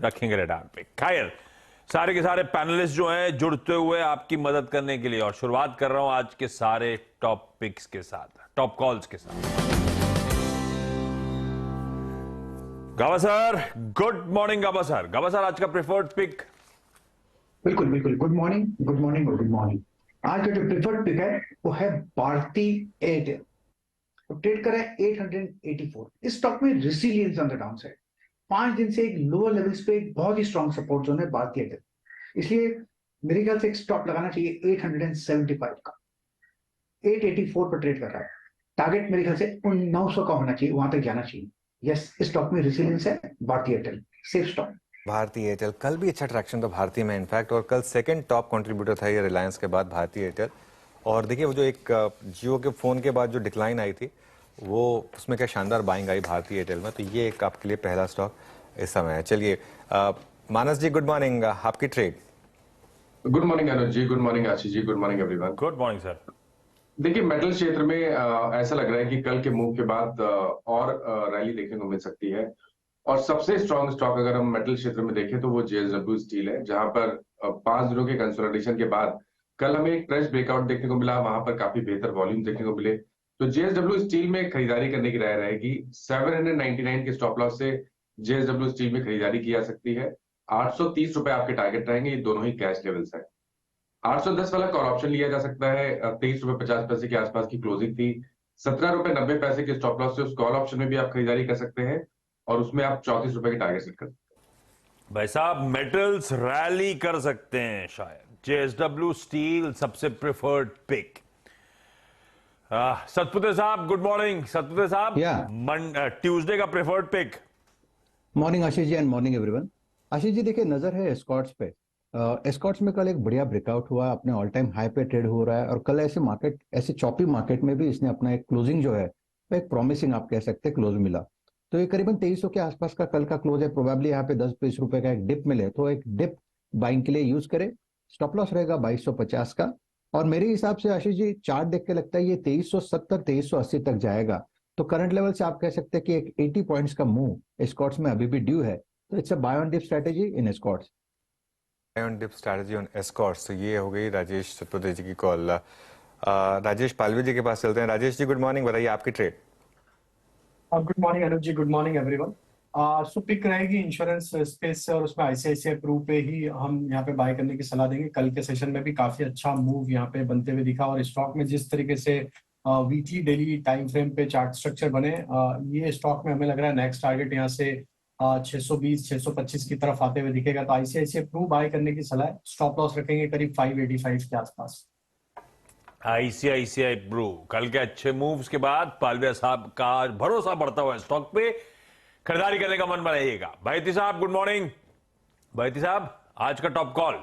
रखेंगे रडार पे। खैर, सारे के सारे पैनलिस्ट जो हैं जुड़ते हुए आपकी मदद करने के लिए, और शुरुआत कर रहा हूं आज के सारे टॉप पिक्स के साथ, टॉप कॉल्स के साथ। गावा सर, गुड मॉर्निंग। गावा सर, आज का प्रेफर्ड पिक। बिल्कुल बिल्कुल, गुड मॉर्निंग गुड मॉर्निंग और गुड मॉर्निंग। आज का जो प्रेफर्ड पिक है वो है भारती एयरटेल। तो ट्रेड कर रहा है 884। इस स्टॉक में resilience on the down side, 5 दिन से एक लोअर लेवल्स पे एक बहुत ही स्ट्रॉन्ग सपोर्ट जोन है भारती एयरटेल। इसलिए मेरे ख्याल से एक स्टॉप लगाना चाहिए 875 का। 884 पर ट्रेड कर रहा है, टारगेट मेरे ख्याल से 900 का होना चाहिए, वहां तक जाना चाहिए। यस, इस स्टॉक में रेसिलियंस है, भारती एयरटेल सेफ स्टॉक। भारती एयरटेल कल भी अच्छा ट्रैक्शन था भारती में इनफैक्ट, और कल सेकंड टॉप कंट्रीब्यूटर था ये रिलायंस के बाद भारती एयरटेल। और देखिए वो जो एक जियो के फोन के बाद जो डिक्लाइन आई थी, वो उसमें क्या शानदार बाइंग आई भारती एयरटेल में, तो ये एक आपके लिए पहला स्टॉक इस समय है। चलिए मानस जी, गुड मॉर्निंग, आपकी trade. Good morning Anuj ji, good morning Ashish ji, good morning everyone. Good morning sir. देखिए मेटल क्षेत्र में ऐसा लग रहा है कि कल के मूव के बाद और रैली देखने को मिल सकती है। और सबसे स्ट्रॉन्ग स्टॉक अगर हम मेटल क्षेत्र में देखें तो वो जेएसडब्ल्यू स्टील है, जहां पर 5 दिनों के कंसोलिडेशन के बाद कल हमें एक फ्रेश ब्रेकआउट देखने को मिला, वहां पर काफी बेहतर वॉल्यूम देखने को मिले। तो जेएसडब्ल्यू स्टील में खरीदारी करने की राय रहेगी। 799 के स्टॉप लॉस से जेएसडब्ल्यू स्टील में खरीदारी की जा सकती है। 830 रुपए आपके टारगेट रहेंगे, ये दोनों ही कैश लेवल्स है। 810 वाला कॉल ऑप्शन लिया जा सकता है। 23 रुपए 50 पैसे के आसपास की क्लोजिंग थी। 17 रुपए 90 पैसे के स्टॉप लॉस से उस कॉल ऑप्शन में भी आप खरीदारी कर सकते हैं, और उसमें आप 34 रुपए के टारगेट सेट कर सकते हैं। भाई साहब, मेटल्स रैली कर सकते हैं शायद। जेएसडब्ल्यू स्टील सबसे प्रेफर्ड पिक। सतपुते साहब, गुड मॉर्निंग। सतपुते साहब, ट्यूसडे का preferred pick. Morning Ashish ji and morning everyone. Ashish ji देखिए, नजर है एस्कॉर्ट्स पे। एस्कॉर्ट्स में कल एक बढ़िया ब्रेकआउट हुआ, अपने ऑल टाइम हाई पे ट्रेड हो रहा है, और कल ऐसे चॉपी मार्केट में भी इसने अपना एक क्लोजिंग जो है वो एक प्रॉमिसिंग आप कह सकते हैं क्लोज मिला। तो ये करीबन 2300 के आसपास का कल का क्लोज है। प्रोबेबली यहाँ पे 10-20 रुपए का एक डिप मिले तो एक डिप बाइंग के लिए यूज करे। स्टॉप लॉस रहेगा 2250 का। और मेरे हिसाब से आशीष जी चार्ट देख के लगता है ये 2370 2380 तक जाएगा। तो करंट लेवल से आप कह सकते हैं कि एक 80 पॉइंट्स का मूव एस्कॉर्ट्स में अभी भी ड्यू है। तो it's a buy on dip strategy in Escorts. On dip strategy on Escorts. तो ये हो गई राजेश सतपुते जी की कॉल। राजेश पालवी जी के पास चलते हैं। राजेश जी, गुड मॉर्निंग, बताइए आपकी trade. Good morning Anuj ji, good morning everyone. सो पिक रहेगी इंश्योरेंस स्पेस से, और उसमें आईसीआईसीआई प्रू पे ही हम यहाँ पे बाय करने की सलाह देंगे। कल के सेशन में भी काफी अच्छा मूव यहाँ पे बनते हुए दिखा, और स्टॉक में जिस तरीके से वीकली डेली टाइम फ्रेम पे चार्ट स्ट्रक्चर बने, ये स्टॉक में हमें लग रहा है नेक्स्ट टारगेट यहाँ से 620 625 की तरफ आते हुए दिखेगा। तो आईसीआईसीआई प्रू बाय करने की सलाह है। स्टॉप लॉस रखेंगे करीब 585 के आसपास। आईसीआईसीआई प्रू कल के अच्छे मूव्स के बाद पालविया साहब का भरोसा बढ़ता हुआ स्टॉक पे खरीदारी करने का मन बनाइएगा। भाईती साहब, गुड मॉर्निंग। भाईती साहब, आज का top call.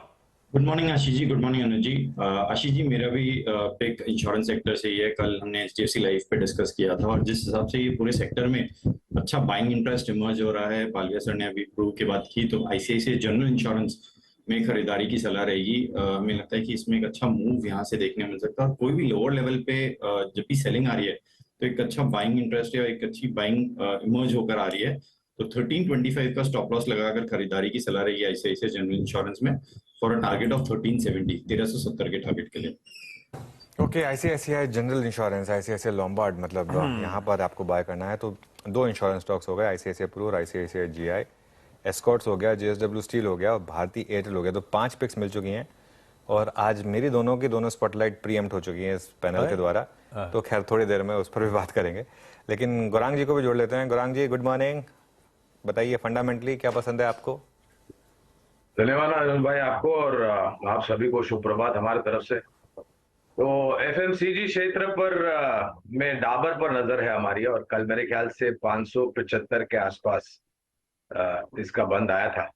Good morning Ashish ji, good morning Anuj जी। आशीष जी, मेरा भी पिक इंश्योरेंस सेक्टर से ही है। कल हमने एचडीएफसी लाइफ पे डिस्कस किया था, और जिस हिसाब से ये पूरे सेक्टर में अच्छा बाइंग इंटरेस्ट इमर्ज हो रहा है, पालविया सर ने अभी प्रूव की बात की, तो आईसीआईसीआई जनरल इंश्योरेंस में खरीदारी की सलाह रहेगी। हमें लगता है कि इसमें एक अच्छा मूव यहाँ से देखने मिल सकता है। और कोई भी लोअर लेवल पे जब भी सेलिंग आ रही है तो एक अच्छा बाइंग इंटरेस्ट या एक अच्छी बाइंग इमर्ज होकर आ रही है। तो 1325 का स्टॉप लॉस लगाकर खरीदारी की सलाह रहेगी आईसीआईसीआई जनरल इंश्योरेंस में, फॉर अ टारगेट ऑफ 1370 1370 के टारगेट के लिए। Okay, ICICI general insurance, ICICI Lombard, मतलब यहाँ पर आपको बाय करना है तो 2 इंश्योरेंस स्टॉक्स हो गए, आईसीआईसीआई प्रू और आईसीआईसीआई जीआई। एस्कॉर्ट्स हो गया, जेएसडब्ल्यू स्टील हो गया और भारती एयरटेल हो गया। तो 5 पिक्स मिल चुकी हैं, और आज मेरी दोनों की दोनों स्पॉटलाइट प्रीएम्प्ट हो चुकी हैं इस पैनल के द्वारा। तो खैर थोड़ी देर में उस पर भी बात करेंगे, लेकिन गौरांग जी को भी जोड़ लेते हैं। गौरांग जी, गुड मॉर्निंग, बताइए फंडामेंटली क्या पसंद है आपको। धन्यवाद आनंद भाई आपको, और आप सभी को शुभ प्रभात हमारे तरफ से। तो एफएमसीजी क्षेत्र पर में डाबर पर नजर है हमारी, और कल मेरे ख्याल से 575 के आसपास इसका बंद आया था।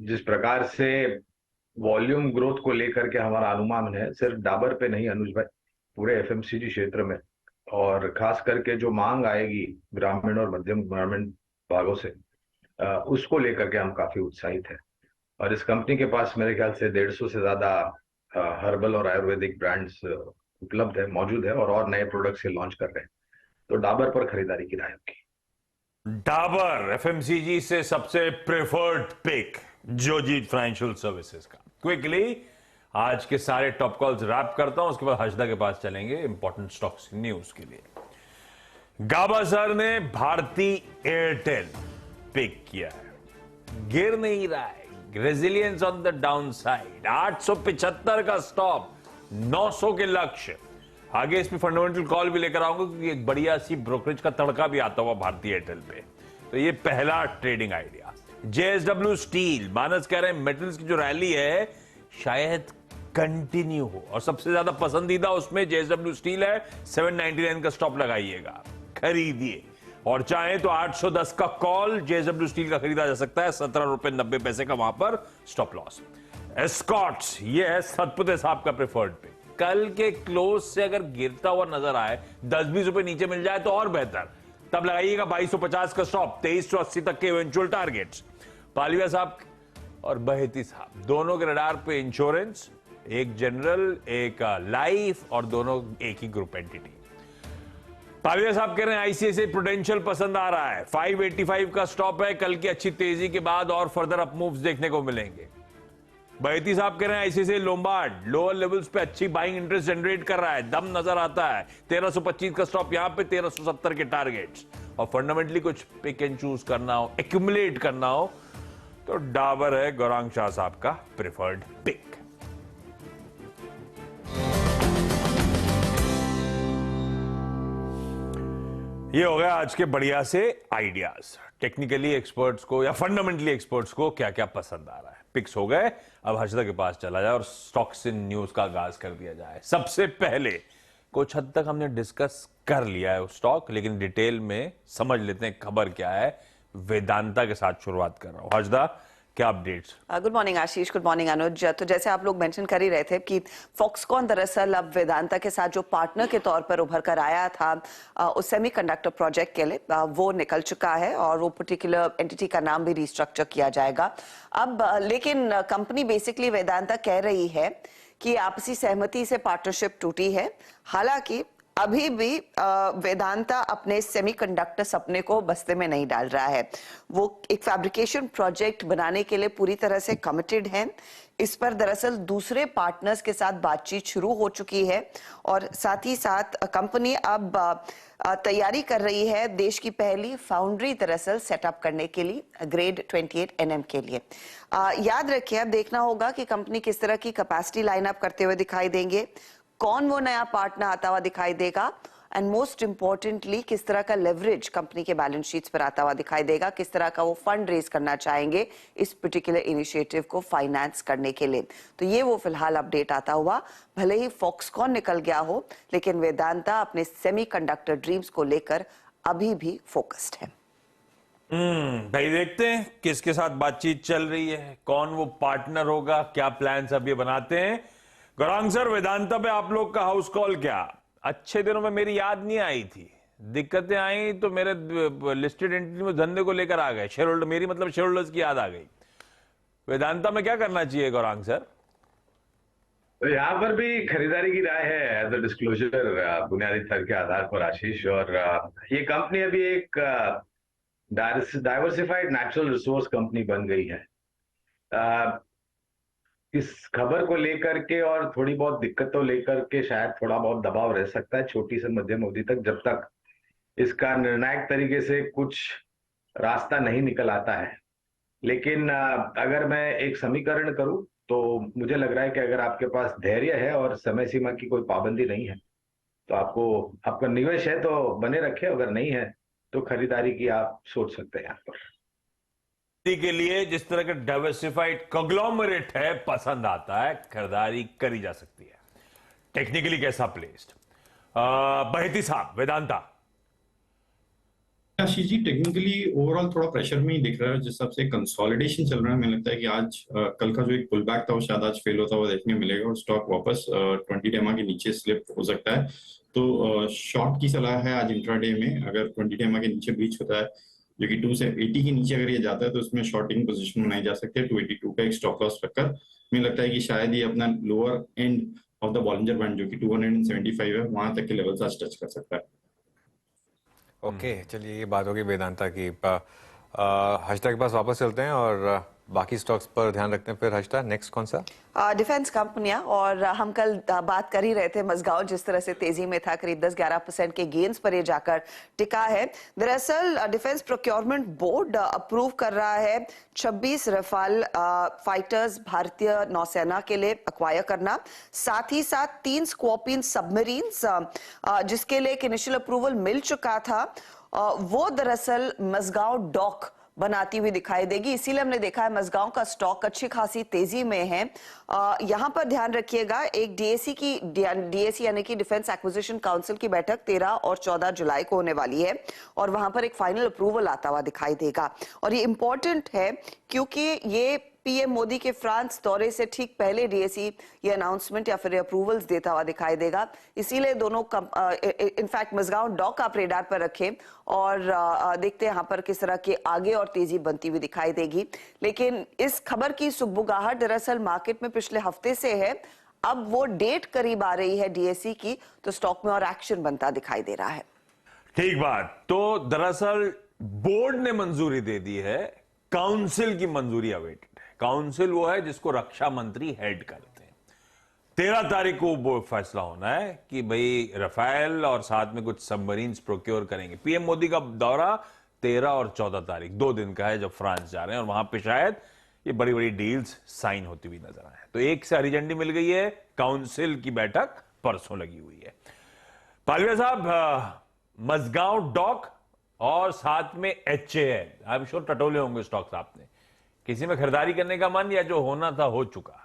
जिस प्रकार से वॉल्यूम ग्रोथ को लेकर के हमारा अनुमान है, सिर्फ डाबर पे नहीं अनुज भाई, पूरे एफएमसीजी क्षेत्र में, और खास करके जो मांग आएगी ग्रामीण और मध्यम ग्रामीण भागों से, उसको लेकर के हम काफी उत्साहित हैं। और इस कंपनी के पास मेरे ख्याल से 150 से ज्यादा हर्बल और आयुर्वेदिक ब्रांड्स उपलब्ध है, मौजूद है, और नए प्रोडक्ट्स लॉन्च कर रहे हैं। तो डाबर पर खरीदारी की राय होगी। डाबर एफएमसीजी से सबसे प्रेफर्ड पिक जोजीत फाइनेंशियल सर्विसेज का। क्विकली आज के सारे टॉप कॉल्स रैप करता हूं, उसके बाद हर्षदा के पास चलेंगे इंपॉर्टेंट स्टॉक्स न्यूज के लिए। गाबा सर ने भारती एयरटेल पिक किया है, गिर नहीं रहा है, resilience on the down side, 875 का स्टॉप, 900 के लक्ष्य। आगे इसमें फंडामेंटल कॉल भी लेकर आऊंगा क्योंकि एक बढ़िया सी ब्रोकरेज का तड़का भी आता हुआ भारतीय एयरटेल पे। तो ये पहला ट्रेडिंग आइडिया। जेएसडब्ल्यू स्टील, मानस कह रहे हैं मेटल्स की जो रैली है शायद कंटिन्यू हो, और सबसे ज्यादा पसंदीदा उसमें जेएसडब्ल्यू स्टील है। 799 का स्टॉप लगाइएगा, खरीदिए, और चाहे तो 810 का कॉल जेएसडब्ल्यू स्टील का खरीदा जा सकता है, 17 रुपए 90 पैसे का वहां पर स्टॉप लॉस। एस्कॉट्स, ये है सतपुते साहब का प्रेफर्ड पे। कल के क्लोज से अगर गिरता हुआ नजर आए, 10-20 रुपए नीचे मिल जाए तो और बेहतर, तब लगाइएगा 2250 का स्टॉप, 2380 तक के इवेंचुअल टारगेट्स। पालिया साहब और बहेती साहब दोनों के रडार पे इंश्योरेंस, एक जनरल एक लाइफ, और दोनों एक ही ग्रुप एंटिटी। पालिया साहब कह रहे हैं आईसीआईसीआई प्रूडेंशियल पसंद आ रहा है, 585 का स्टॉप है, कल की अच्छी तेजी के बाद और फर्दर अप मूव्स देखने को मिलेंगे। बहेती साहब कह रहे हैं आईसीआईसीआई लोम्बार्ड लोअर लेवल्स पे अच्छी बाइंग इंटरेस्ट जनरेट कर रहा है, दम नजर आता है, 1325 का स्टॉप, यहां पे 1370 के टारगेट्स। और फंडामेंटली कुछ पिक एंड चूज करना हो, एक्यूमुलेट करना हो, तो डाबर है गौरांग शाह साहब का प्रेफर्ड पिक। ये हो गया आज के बढ़िया से आइडियाज। टेक्निकली एक्सपर्ट्स को या फंडामेंटली एक्सपर्ट्स को क्या क्या पसंद आ रहा है, पिक्स हो गए। अब हर्षदा के पास चला जाए और स्टॉक्स इन न्यूज का आगाज कर दिया जाए। सबसे पहले कुछ हद तक हमने डिस्कस कर लिया है स्टॉक, लेकिन डिटेल में समझ लेते हैं खबर क्या है। वेदांता के साथ शुरुआत कर रहा हूं। हर्षदा, क्या अपडेट्स? गुड मॉर्निंग आशीष, गुड मॉर्निंग अनुज। तो जैसे आप लोग मेंशन कर ही रहे थे कि फॉक्सकॉन दरअसल अब वेदांता के साथ जो पार्टनर के तौर पर उभर कर आया था उस सेमीकंडक्टर प्रोजेक्ट के लिए, वो निकल चुका है और वो पर्टिकुलर एंटिटी का नाम भी रिस्ट्रक्चर किया जाएगा अब। लेकिन कंपनी बेसिकली वेदांता कह रही है कि आपसी सहमति से पार्टनरशिप टूटी है। हालांकि अभी भी वेदांता अपने सेमीकंडक्टर सपने को बस्ते में नहीं डाल रहा है। वो एक फैब्रिकेशन प्रोजेक्ट बनाने के लिए पूरी तरह से कमिटेड है। इस पर दरअसल दूसरे पार्टनर्स के साथ बातचीत शुरू हो चुकी है, और साथ ही साथ कंपनी अब तैयारी कर रही है देश की पहली फाउंड्री दरअसल सेटअप करने के लिए ग्रेड 28 NM के लिए। याद रखिए, अब देखना होगा कि कंपनी किस तरह की कैपेसिटी लाइनअप करते हुए दिखाई देंगे, कौन वो नया पार्टनर आता हुआ दिखाई देगा, एंड मोस्ट इंपॉर्टेंटली किस तरह का लेवरेज कंपनी के बैलेंस शीट्स पर आता हुआ दिखाई देगा, किस तरह का वो फंड रेज करना चाहेंगे इस पर्टिकुलर इनिशिएटिव को फाइनेंस करने के लिए। तो ये वो फिलहाल अपडेट आता हुआ। भले ही फॉक्सकॉन निकल गया हो, लेकिन वेदांता अपने सेमीकंडक्टर ड्रीम्स को लेकर अभी भी फोकस्ड है। भाई देखते हैं किसके साथ बातचीत चल रही है, कौन वो पार्टनर होगा, क्या प्लान्स अब ये बनाते हैं। गौरांग सर, वेदांता पे आप लोग का हाउस कॉल क्या? अच्छे दिनों में मेरी याद नहीं आई थी, दिक्कतें आई तो मेरे लिस्टेड एंटिटी में धंधे को लेकर आ गए, शेयर होल्डर, मेरी मतलब शेयर होल्डर्स की याद आ गई। वेदांता में क्या करना चाहिए गौरांग सर? तो यहाँ पर भी खरीदारी की राय है एज अ डिस्क्लोजर बुनियादी तर्क के आधार पर आशीष। और ये कंपनी अभी एक डाइवर्सिफाइड नेचुरल रिसोर्स कंपनी बन गई है। इस खबर को लेकर के और थोड़ी बहुत दिक्कतों लेकर के शायद थोड़ा बहुत दबाव रह सकता है छोटी से मध्यम अवधि तक, जब तक इसका निर्णायक तरीके से कुछ रास्ता नहीं निकल आता है। लेकिन अगर मैं एक समीकरण करूं तो मुझे लग रहा है कि अगर आपके पास धैर्य है और समय सीमा की कोई पाबंदी नहीं है तो आपका निवेश है तो बने रखे, अगर नहीं है तो खरीदारी की आप सोच सकते हैं। यहाँ पर के लिए जिस तरह का डाइवर्सिफाइड कंग्लोमरेट है पसंद आता है, खरीदारी करी जा सकती है। टेक्निकली कैसा प्लेस्ड? बहेती साहब, वेदांता। आशीष जी, टेक्निकली ओवरऑल थोड़ा प्रेशर में ही दिख रहा है, जिस हिसाब से कंसोलिडेशन चल रहा है। मुझे लगता है कि आज कल का जो एक पुल बैक था वो शायद आज फेल होता हुआ देखने मिलेगा और स्टॉक वापस 20 डेमा के नीचे स्लिप हो सकता है। तो शॉर्ट की सलाह है आज इंट्राडे में, अगर 20 डेमा के नीचे ब्रीच होता है जो कि 280 के नीचे अगर ये जाता है तो उसमें शॉर्टिंग पोजीशन बनाई जा सकती है। 282 का एक स्टॉप लॉस रखकर मुझे लगता है कि शायद ये अपना lower end of the Bollinger band जो कि 275 है वहां तक के लेवल्स आज टच कर सकता है। ओके, चलिए ये बात होगी वेदांता की। हर्षदा के पास वापस चलते हैं और बाकी स्टॉक्स पर ध्यान रखते हैं। फिर हर्षदा, नेक्स्ट कौन सा? डिफेंस कंपनियां, और हम कल बात कर ही रहे थे मज़गांव जिस तरह से तेजी में था, करीब 10-11% के गेन्स पर ये जाकर टिका है। दरअसल डिफेंस प्रोक्योरमेंट बोर्ड अप्रूव कर रहा है 26 रफाल फाइटर्स भारतीय नौसेना के लिए अक्वायर करना, साथ ही साथ 3 स्कॉर्पियन सबमरीन्स जिसके लिए एक इनिशियल अप्रूवल मिल चुका था, वो दरअसल मज़गांव डॉक बनाती हुई दिखाई देगी। इसीलिए हमने देखा है मज़गांव का स्टॉक अच्छी खासी तेजी में है। यहां पर ध्यान रखिएगा, एक डीएसी यानी कि डिफेंस एक्विजिशन काउंसिल की बैठक 13 और 14 जुलाई को होने वाली है और वहां पर एक फाइनल अप्रूवल आता हुआ दिखाई देगा। और ये इंपॉर्टेंट है क्योंकि ये पीएम मोदी के फ्रांस दौरे से ठीक पहले डीएसी ये अनाउंसमेंट या फिर अप्रूवल्स देता हुआ दिखाई देगा। इसीलिए दोनों इनफैक्ट मज़गांव डॉक आप रेडार पर रखें और देखते हैं यहाँ पर किस तरह के आगे और तेजी बनती हुई दिखाई देगी। लेकिन इस खबर की सुगबुगाहट दरअसल मार्केट में पिछले हफ्ते से है, अब वो डेट करीब आ रही है डीएसी की, तो स्टॉक में और एक्शन बनता दिखाई दे रहा है। ठीक बात। तो दरअसल बोर्ड ने मंजूरी दे दी है, काउंसिल की मंजूरी अवेटेड है। काउंसिल वो है जिसको रक्षा मंत्री हेड करते हैं। 13 तारीख को वो फैसला होना है कि भाई रफाल और साथ में कुछ सबमरीन्स प्रोक्योर करेंगे। पीएम मोदी का दौरा 13 और 14 तारीख 2 दिन का है, जब फ्रांस जा रहे हैं और वहां पे शायद ये बड़ी बड़ी डील्स साइन होती हुई नजर आए। तो एक से हरी झंडी मिल गई है, काउंसिल की बैठक परसों लगी हुई है। पालवे साहब, मज़गांव डॉक और साथ में एचएएल, आई एम श्योर टटोले होंगे स्टॉक्स आपने, किसी में खरीदारी करने का मन या जो होना था हो चुका?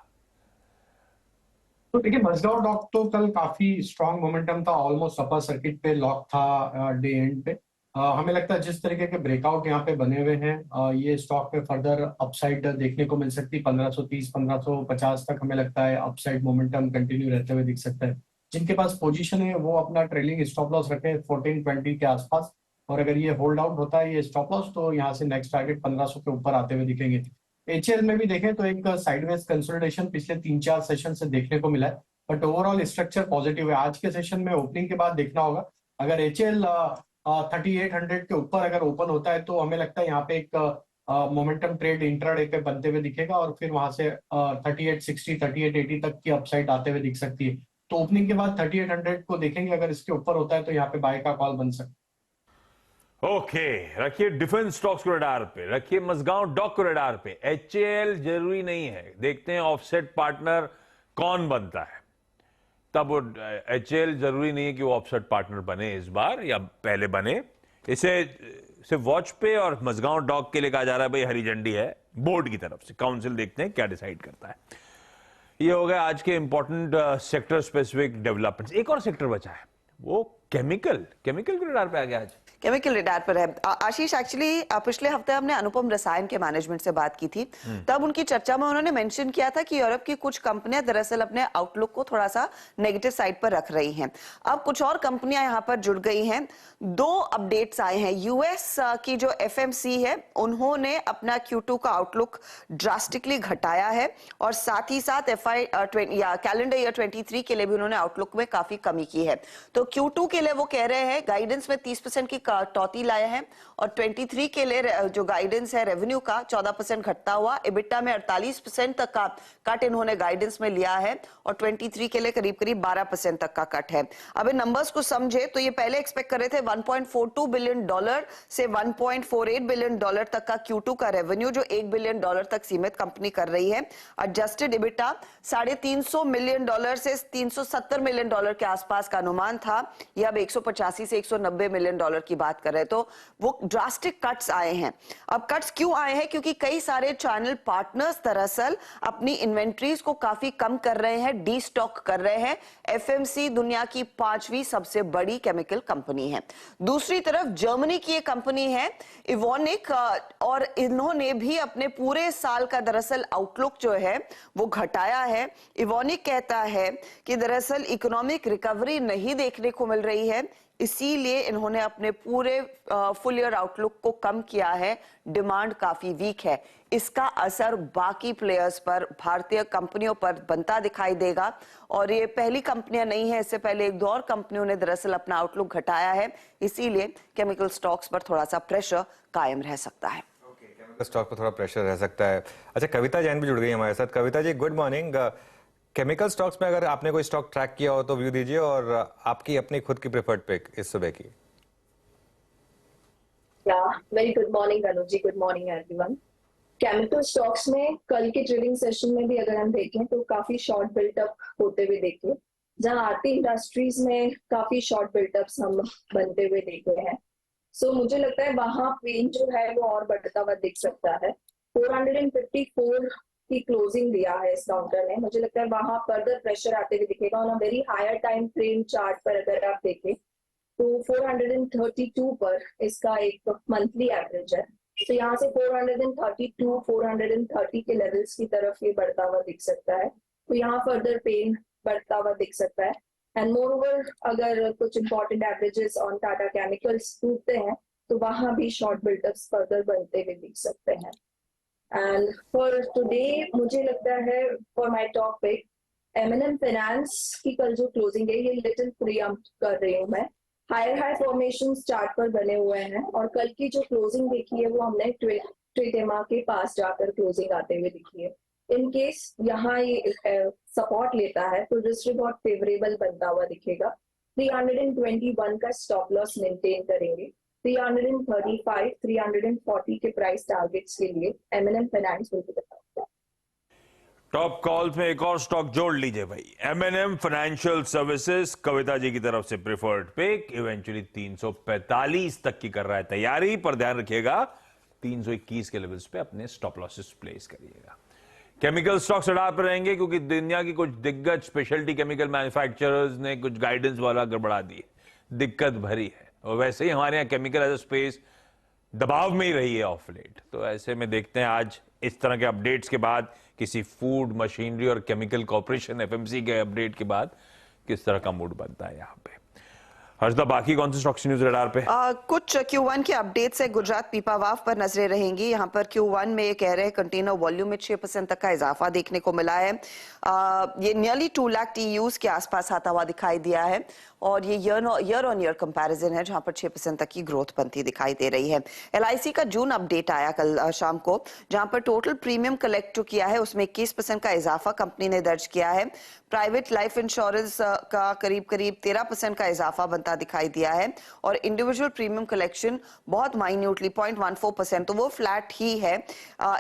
तो देखिए, मज़गांव डॉक तो कल काफी स्ट्रांग मोमेंटम था, ऑलमोस्ट अपर सर्किट पे लॉक था डे एंड पे। हमें लगता है जिस तरीके के ब्रेकआउट यहाँ पे बने हुए हैं, ये स्टॉक पे फर्दर अपसाइड देखने को मिल सकती है। 1530 1550 तक हमें लगता है अपसाइड मोमेंटम कंटिन्यू रहते हुए दिख सकता है। जिनके पास पोजीशन है वो अपना ट्रेलिंग स्टॉप लॉस रखें 1420 के आसपास, और अगर ये होल्ड आउट होता है ये स्टॉप लॉस, तो यहाँ से नेक्स्ट टारगेट 1500 के ऊपर आते हुए दिखेंगे। एचएल में भी देखें तो एक साइडवेज कंसोलिडेशन पिछले 3-4 सेशन से देखने को मिला है, बट ओवरऑल स्ट्रक्चर पॉजिटिव है। आज के सेशन में ओपनिंग के बाद देखना होगा, अगर एचएल 3800 के ऊपर अगर ओपन होता है तो हमें लगता है यहाँ पे एक मोमेंटम ट्रेड इंट्राडे पे बनते हुए दिखेगा और फिर वहां से 3860 3880 तक की अपसाइड आते हुए दिख सकती है। तो ओपनिंग के बाद 3800 को देखेंगे, अगर इसके ऊपर होता है तो यहाँ पे बाय का कॉल बन सकता है। ओके, रखिए डिफेंस स्टॉक्स को रडार पे, रखिए मज़गांव डॉक को रडार पे। एचएएल जरूरी नहीं है, देखते हैं ऑफसेट पार्टनर कौन बनता है, तब एचएएल जरूरी नहीं है कि वो ऑफसेट पार्टनर बने इस बार या पहले बने। इसे सिर्फ वॉच पे और मज़गांव डॉक के लिए कहा जा रहा है भाई हरी झंडी है बोर्ड की तरफ से। काउंसिल देखते हैं क्या डिसाइड करता है। ये हो गया आज के इंपॉर्टेंट सेक्टर स्पेसिफिक डेवलपमेंट्स। एक और सेक्टर बचा है, वो केमिकल के रडार पे आ गया आज। केमिकल रडार पर है। आशीष, एक्चुअली पिछले हफ्ते हमने अनुपम रसायन के मैनेजमेंट से बात की थी, तब उनकी चर्चा में उन्होंने मेंशन किया था कि यूरोप की कुछ कंपनियां दरअसल अपने आउटलुक को थोड़ा सा नेगेटिव साइड पर रख रही हैं। अब कुछ और कंपनियां यहां पर जुड़ गई हैं। 2 अपडेट्स आए हैं। यूएस की जो एफएमसी है उन्होंने अपना Q2 का आउटलुक ड्रास्टिकली घटाया है और साथ ही साथ कैलेंडर ईयर 23 के लिए भी उन्होंने आउटलुक में काफी कमी की है। तो Q2 के लिए वो कह रहे हैं गाइडेंस में 30% की कटौती लाए हैं और 23 के लिए जो गाइडेंस है रेवेन्यू का 14% घटता हुआ, इबिटा में 48% तक का कट इन्होंने गाइडेंस में लिया है और 23 के लिए करीब करीब 12% तक का कट है। अब इन नंबर्स को समझे तो ये पहले एक्सपेक्ट कर रहे थे $1.42 बिलियन से $1.48 बिलियन तक का Q2 का रेवेन्यू, जो $1 बिलियन तक सीमित कंपनी कर रही है। एडजस्टेड इबिटा $350 मिलियन से $370 मिलियन के आसपास का अनुमान था, यह अब 185 से 190 मिलियन की बात कर रहे हैं। तो वो ड्रास्टिक कट्स आए हैं। अब कट्स क्यों आए हैं? क्योंकि कई सारे चैनल पार्टनर्स दरअसल अपनी इन्वेंट्रीज को काफी कम कर रहे हैं, डी स्टॉक कर रहे हैं। एफएमसी दुनिया की 5वीं सबसे बड़ी केमिकल कंपनी है। दूसरी तरफ जर्मनी की एक कंपनी है इवोनिक, और इन्होंने भी अपने पूरे साल का दरअसल आउटलुक जो है वो घटाया है। इवोनिक कहता है कि दरअसल इकोनॉमिक रिकवरी नहीं देखने को मिल रही है, इसीलिए इन्होंने अपने पूरे फुल ईयर आउटलुक को कम किया है। डिमांड काफी वीक है, इसका असर बाकी प्लेयर्स पर, भारतीय कंपनियों पर बनता दिखाई देगा। और ये पहली कंपनियां नहीं है, इससे पहले एक दो और कंपनियों ने दरअसल अपना आउटलुक घटाया है, इसीलिए केमिकल स्टॉक्स पर थोड़ा सा प्रेशर कायम रह सकता है। स्टॉक पर थोड़ा प्रेशर रह सकता है। अच्छा, कविता जैन भी जुड़ गई हमारे साथ। Kavita ji, good morning. Chemical stocks में अगर आपने कोई स्टॉक ट्रैक किया हो तो व्यू दीजिए, और आपकी अपनी खुद की प्रेफर्ड पिक इस सुबह की। Very good morning Anuj ji, good morning everyone. Chemical stocks में कल के ट्रेडिंग सेशन में भी अगर हम देखें तो काफी शॉर्ट बिल्टअप होते हुए देखे, जहां आरती इंडस्ट्रीज में काफी शॉर्ट बिल्टअप्स हम बनते हुए देख रहे हैं। सो मुझे लगता है वहां पेन जो है वो और बढ़ता हुआ दिख सकता है। 454 की क्लोजिंग दिया है इस काउंटर ने, मुझे लगता है वहां फर्दर प्रेशर आते हुए दिखेगा। On a very higher time frame chart पर अगर आप देखें तो 432 पर इसका एक मंथली एवरेज है। तो यहाँ से 432, 430 के लेवल्स की तरफ ये बढ़ता हुआ दिख सकता है, तो यहाँ फर्दर पेन बढ़ता हुआ दिख सकता है। एंड मोर ओवर अगर कुछ important averages on Tata chemicals टूटते हैं तो वहां भी शॉर्ट बिल्टअप्स फर्दर बनते हुए दिख सकते हैं। एंड फॉर टुडे मुझे लगता है for my top pick M&M finance की कल जो क्लोजिंग है ये लिटिल प्रीएम्प्ट कर रही हूँ मैं। हायर हाई फॉर्मेशंस चार्ट पर बने हुए हैं और कल की जो क्लोजिंग देखी है वो हमने ट्रेडेमा के पास जाकर क्लोजिंग आते हुए दिखी है। इन केस यहाँ ये सपोर्ट लेता है तो रिस्क रिवॉर्ड फेवरेबल बनता हुआ दिखेगा। 321 का स्टॉप लॉस मेंटेन करेंगे। 335, 340 के प्राइस टारगेट्स के लिए M&M finance will be the top. Top calls में एक और स्टॉक जोड़ लीजिए भाई, M&M financial services, Kavita ji की तरफ से प्रेफर्ड पिक। इवेंचुअली 345 तक की कर रहा है तैयारी, पर ध्यान रखिएगा 321 के लेवल्स पे अपने स्टॉप लॉसेस प्लेस करिएगा। केमिकल स्टॉक्स रडार पर रहेंगे क्योंकि दुनिया की कुछ दिग्गज स्पेशलिटी केमिकल मैन्युफैक्चरर्स ने कुछ गाइडेंस वाला गड़बड़ा दी है, दिक्कत भरी है। और वैसे ही हमारे यहाँ केमिकल एज अ स्पेस दबाव में ही रही है ऑफ लेट। तो ऐसे में देखते हैं आज इस तरह के अपडेट्स के बाद, किसी फूड, मशीनरी और केमिकल कॉर्पोरेशन FMC के अपडेट के बाद किस तरह का मूड बनता है यहाँ पे। हर्षदा, बाकी कौन से स्टॉक्स न्यूज रडार पे? कुछ Q1 के अपडेट्स है। गुजरात पीपावाव पर नजरें रहेंगी। यहाँ पर Q1 में ये कह रहे हैं कंटेनर वॉल्यूम में 6% तक का इजाफा देखने को मिला है। ये नियरली 2 लाख TEUs के आसपास आता हुआ दिखाई दिया है और ये ईयर ऑन ईयर कंपैरिजन है जहां पर 6% तक की ग्रोथ बनती दिखाई दे रही है। LIC का जून अपडेट आया कल शाम को, जहां पर टोटल प्रीमियम कलेक्ट किया है उसमें 21% का इजाफा कंपनी ने दर्ज किया है। प्राइवेट लाइफ इंश्योरेंस का करीब 13% का इजाफा बनता दिखाई दिया है और इंडिविजुअल प्रीमियम कलेक्शन बहुत माइन्यूटली 0.14%, तो वो फ्लैट ही है।